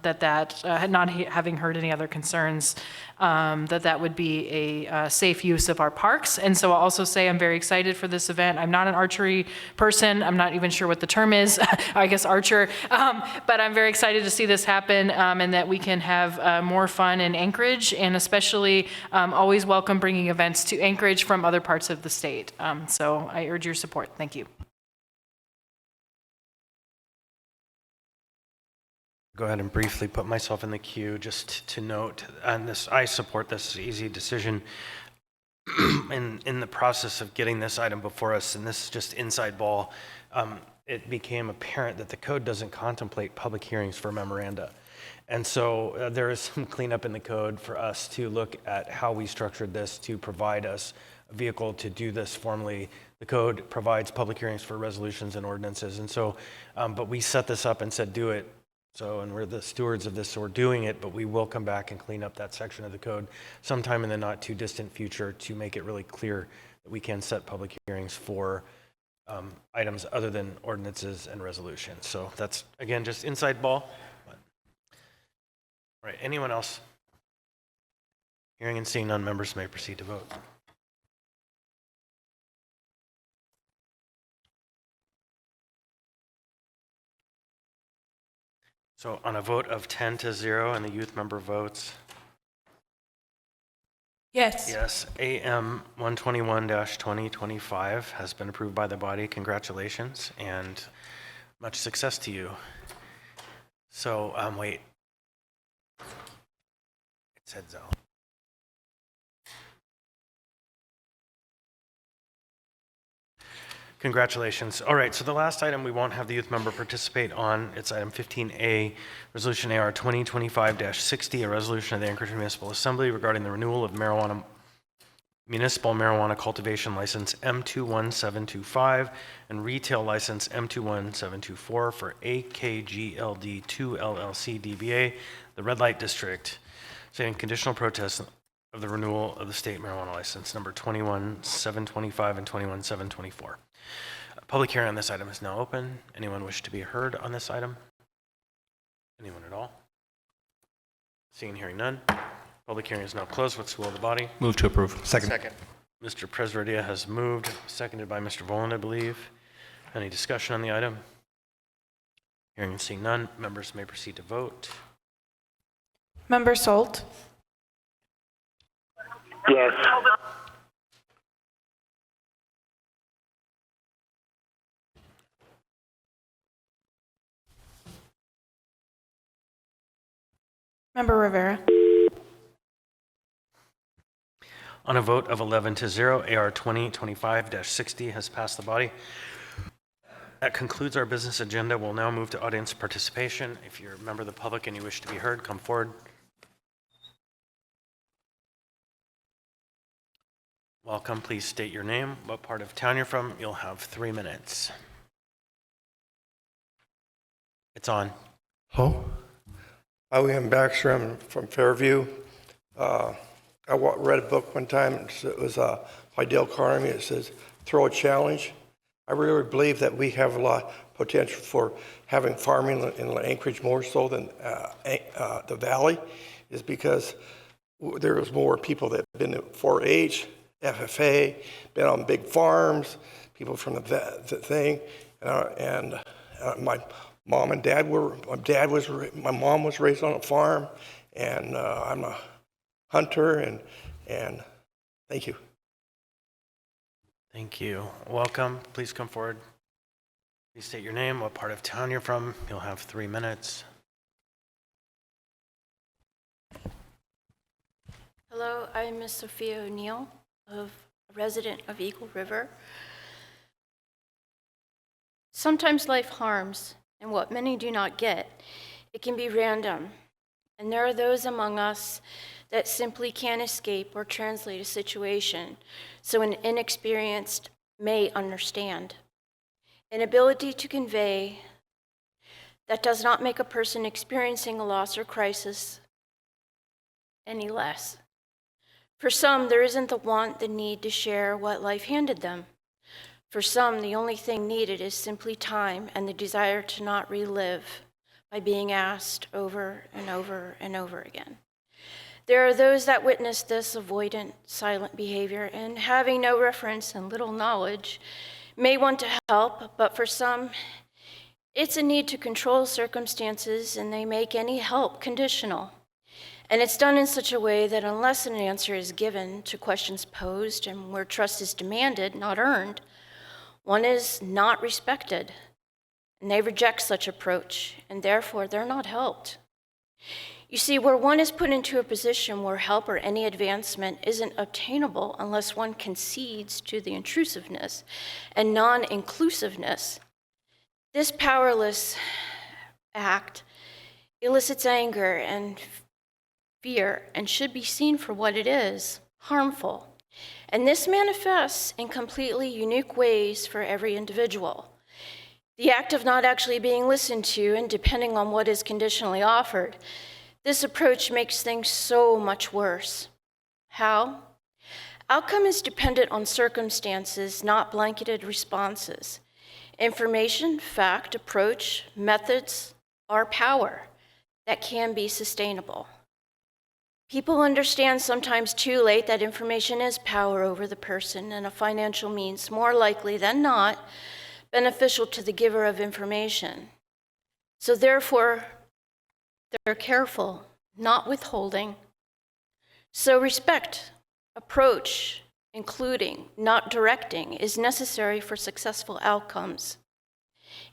that not having heard any other concerns, that would be a safe use of our parks. And so I'll also say I'm very excited for this event. I'm not an archery person. I'm not even sure what the term is, I guess archer. But I'm very excited to see this happen and that we can have more fun in Anchorage, and especially always welcome bringing events to Anchorage from other parts of the state. So I urge your support. Thank you. Go ahead and briefly put myself in the queue just to note on this. I support this easy decision in the process of getting this item before us, and this is just inside ball. It became apparent that the code doesn't contemplate public hearings for memoranda. And so there is some cleanup in the code for us to look at how we structured this to provide us a vehicle to do this formally. The code provides public hearings for resolutions and ordinances. And so, but we set this up and said, do it. So, and we're the stewards of this, so we're doing it, but we will come back and clean up that section of the code sometime in the not too distant future to make it really clear that we can set public hearings for items other than ordinances and resolutions. So that's, again, just inside ball. But, all right, anyone else? Hearing and seeing none, members may proceed to vote. So on a vote of 10-0 and the youth member votes Yes. yes, AM 121-2025 has been approved by the body. Congratulations and much success to you. So wait, it said so. Congratulations. All right, so the last item we won't have the youth member participate on, it's item 15A, Resolution AR 2025-60, a resolution of the Anchorage Municipal Assembly regarding the renewal of municipal marijuana cultivation license M21725 and retail license M21724 for AKGLD 2 LLC DBA, the Red Light District, stating conditional protest of the renewal of the state marijuana license number 21725 and 21724. Public hearing on this item is now open. Anyone wish to be heard on this item? Anyone at all? Seeing and hearing none. Public hearing is now closed. What's the will of the body? Move to approve. Second. Mr. Presverdia has moved, seconded by Mr. Voland, I believe. Any discussion on the item? Hearing and seeing none, members may proceed to vote. Member Solt? Yes. Member Rivera? On a vote of 11-0, AR 2025-60 has passed the body. That concludes our business agenda. We'll now move to audience participation. If you're a member of the public and you wish to be heard, come forward. Welcome. Please state your name, what part of town you're from. You'll have 3 minutes. It's on. Hello. Hi, William Baxter. I'm from Fairview. I read a book one time. It was by Dale Carnegie. It says, throw a challenge. I really believe that we have a lot of potential for having farming in Anchorage more so than the valley, is because there was more people that have been at 4-H, FFA, been on big farms, people from the thing, and my mom and dad were, my mom was raised on a farm, and I'm a hunter, and thank you. Thank you. Welcome. Please come forward. Please state your name, what part of town you're from. You'll have 3 minutes. Hello, I'm Miss Sophia O'Neill, a resident of Eagle River. Sometimes life harms, and what many do not get, it can be random. And there are those among us that simply can't escape or translate a situation, so an inexperienced may understand. An ability to convey that does not make a person experiencing a loss or crisis any less. For some, there isn't the want, the need to share what life handed them. For some, the only thing needed is simply time and the desire to not relive by being asked over and over and over again. There are those that witness this avoidant, silent behavior and having no reference and little knowledge may want to help, but for some, it's a need to control circumstances and they make any help conditional. And it's done in such a way that unless an answer is given to questions posed and where trust is demanded, not earned, one is not respected. And they reject such approach, and therefore they're not helped. You see, where one is put into a position where help or any advancement isn't obtainable unless one concedes to the intrusiveness and non-inclusiveness, this powerless act elicits anger and fear and should be seen for what it is, harmful. And this manifests in completely unique ways for every individual. The act of not actually being listened to and depending on what is conditionally offered, this approach makes things so much worse. How? Outcome is dependent on circumstances, not blanketed responses. Information, fact, approach, methods are power that can be sustainable. People understand sometimes too late that information is power over the person and a financial means more likely than not beneficial to the giver of information. So therefore, they're careful, not withholding. So respect, approach, including, not directing, is necessary for successful outcomes.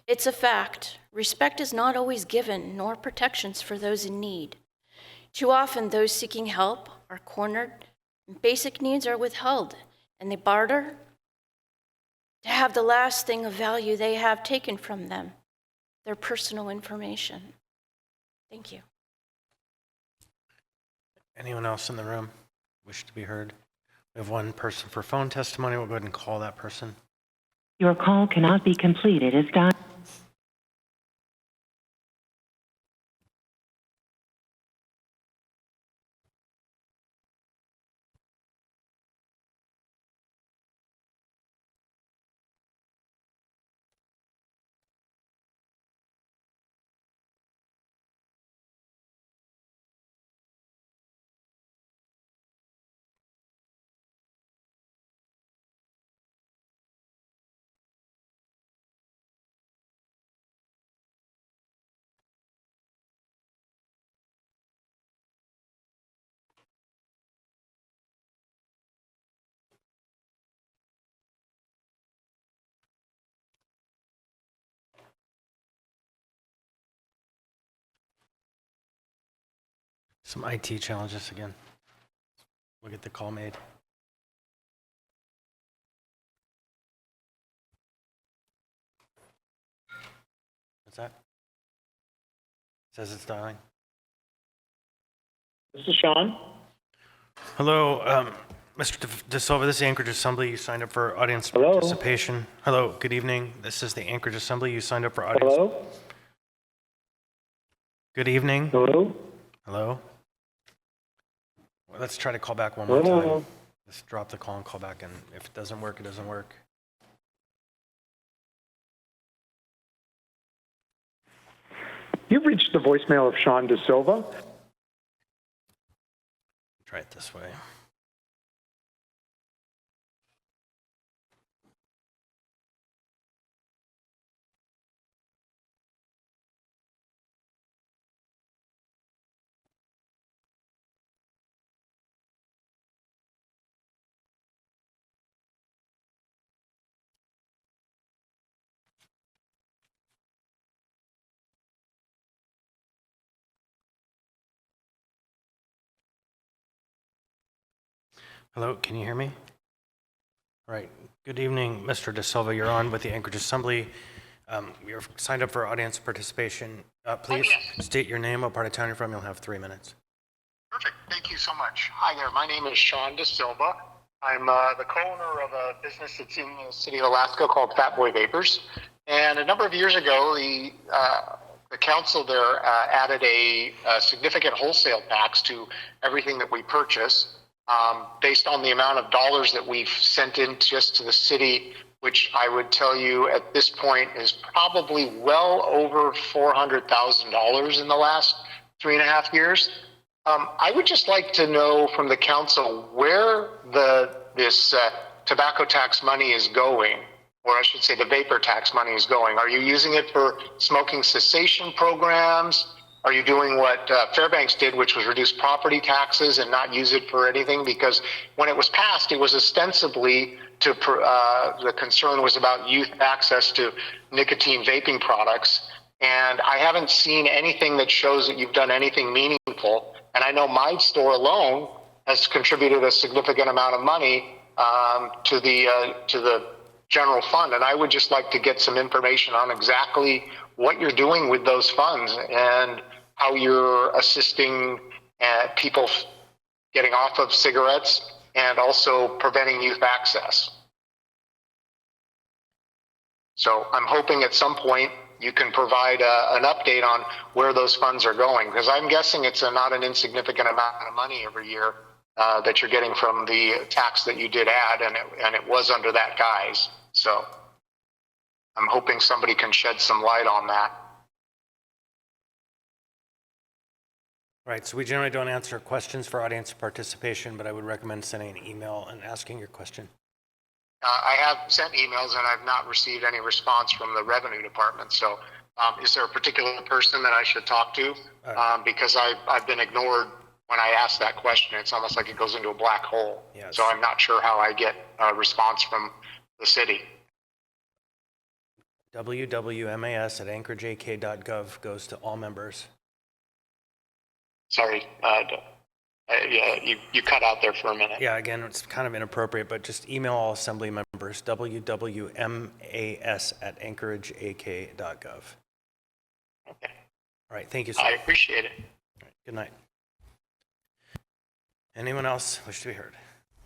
It's a fact. Respect is not always given, nor protections for those in need. Too often, those seeking help are cornered, and basic needs are withheld, and they barter to have the last thing of value they have taken from them, their personal information. Thank you. Anyone else in the room wish to be heard? We have one person for phone testimony. We'll go ahead and call that person. Your call cannot be completed as done. Some IT challenges again. We'll get the call made. What's that? It says it's dialing. This is Sean. Hello, Mr. De Silva. This is the Anchorage Assembly. You signed up for audience participation. Hello, good evening. This is the Anchorage Assembly. You signed up for audience. Hello? Good evening. Hello? Hello? Well, let's try to call back one more time. Let's drop the call and call back, and if it doesn't work, it doesn't work. You've reached the voicemail of Sean De Silva. Try it this way. Hello, can you hear me? All right. Good evening, Mr. De Silva. You're on with the Anchorage Assembly. You're signed up for audience participation. Please state your name, what part of town you're from. You'll have 3 minutes. Perfect. Thank you so much. Hi there. My name is Sean De Silva. I'm the co-owner of a business that's in the city of Alaska called Fat Boy Vapors. And a number of years ago, the council there added a significant wholesale tax to everything that we purchase. Based on the amount of dollars that we've sent in just to the city, which I would tell you at this point is probably well over $400,000 in the last 3.5 years. I would just like to know from the council where this tobacco tax money is going, or I should say the vapor tax money is going. Are you using it for smoking cessation programs? Are you doing what Fairbanks did, which was reduce property taxes and not use it for anything? Because when it was passed, it was ostensibly to the concern was about youth access to nicotine vaping products. And I haven't seen anything that shows that you've done anything meaningful. And I know my store alone has contributed a significant amount of money to the general fund. And I would just like to get some information on exactly what you're doing with those funds and how you're assisting people getting off of cigarettes and also preventing youth access. So I'm hoping at some point you can provide an update on where those funds are going, because I'm guessing it's not an insignificant amount of money every year that you're getting from the tax that you did add, and it was under that guise. So I'm hoping somebody can shed some light on that. Right, so we generally don't answer questions for audience participation, but I would recommend sending an email and asking your question. I have sent emails and I've not received any response from the revenue department. So is there a particular person that I should talk to? Because I've been ignored when I ask that question. It's almost like it goes into a black hole. Yes. So I'm not sure how I get a response from the city. wwmas@anchorageak.gov goes to all members. Sorry, yeah, you cut out there for a minute. Yeah, again, it's kind of inappropriate, but just email all assembly members, wwmas@anchorageak.gov. Okay. All right, thank you, sir. I appreciate it. All right, good night. Anyone else wish to be heard?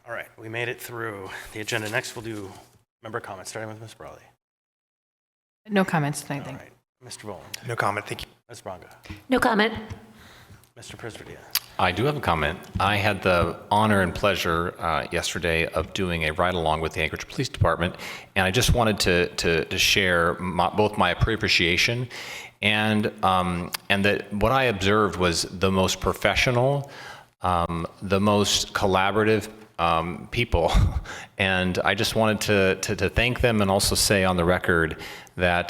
All right, we made it through the agenda. Next, we'll do member comments, starting with Ms. Brawley. No comments tonight, thank you. All right, Mr. Boland. No comment, thank you. Ms. Braga. No comment. Mr. Prisverdia. I do have a comment. I had the honor and pleasure yesterday of doing a ride-along with the Anchorage Police Department, and I just wanted to share both my appreciation and that what I observed was the most professional, the most collaborative people, and I just wanted to thank them and also say on the record that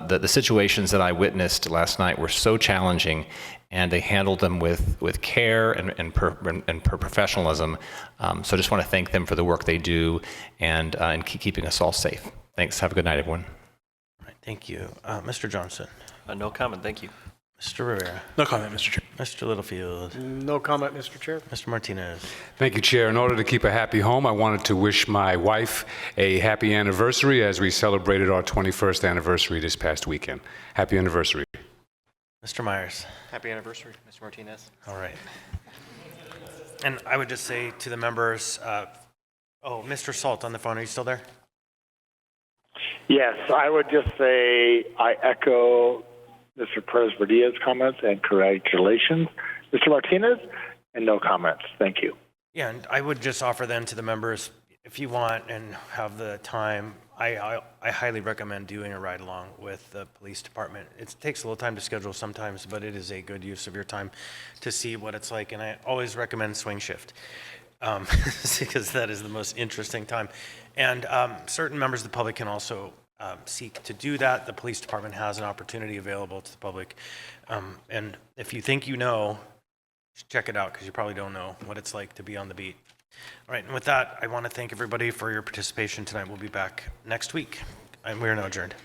the situations that I witnessed last night were so challenging, and they handled them with care and professionalism. So I just want to thank them for the work they do and keeping us all safe. Thanks. Have a good night, everyone. All right, thank you. Mr. Johnson. No comment, thank you. Mr. Rivera. No comment, Mr. Chair. Mr. Littlefield. No comment, Mr. Chair. Mr. Martinez. Thank you, Chair. In order to keep a happy home, I wanted to wish my wife a happy anniversary as we celebrated our 21st anniversary this past weekend. Happy anniversary. Mr. Myers. Happy anniversary, Mr. Martinez. All right. And I would just say to the members, Mr. Salt on the phone, are you still there? Yes, I would just say I echo Mr. Perez-Verdia's comments and congratulations. Mr. Martinez, and no comments. Thank you. Yeah, and I would just offer then to the members, if you want and have the time, I highly recommend doing a ride along with the police department. It takes a little time to schedule sometimes, but it is a good use of your time to see what it's like. And I always recommend swing shift because that is the most interesting time. And certain members of the public can also seek to do that. The police department has an opportunity available to the public. And if you think you know, check it out because you probably don't know what it's like to be on the beat. All right, and with that, I want to thank everybody for your participation tonight. We'll be back next week, and we are now adjourned.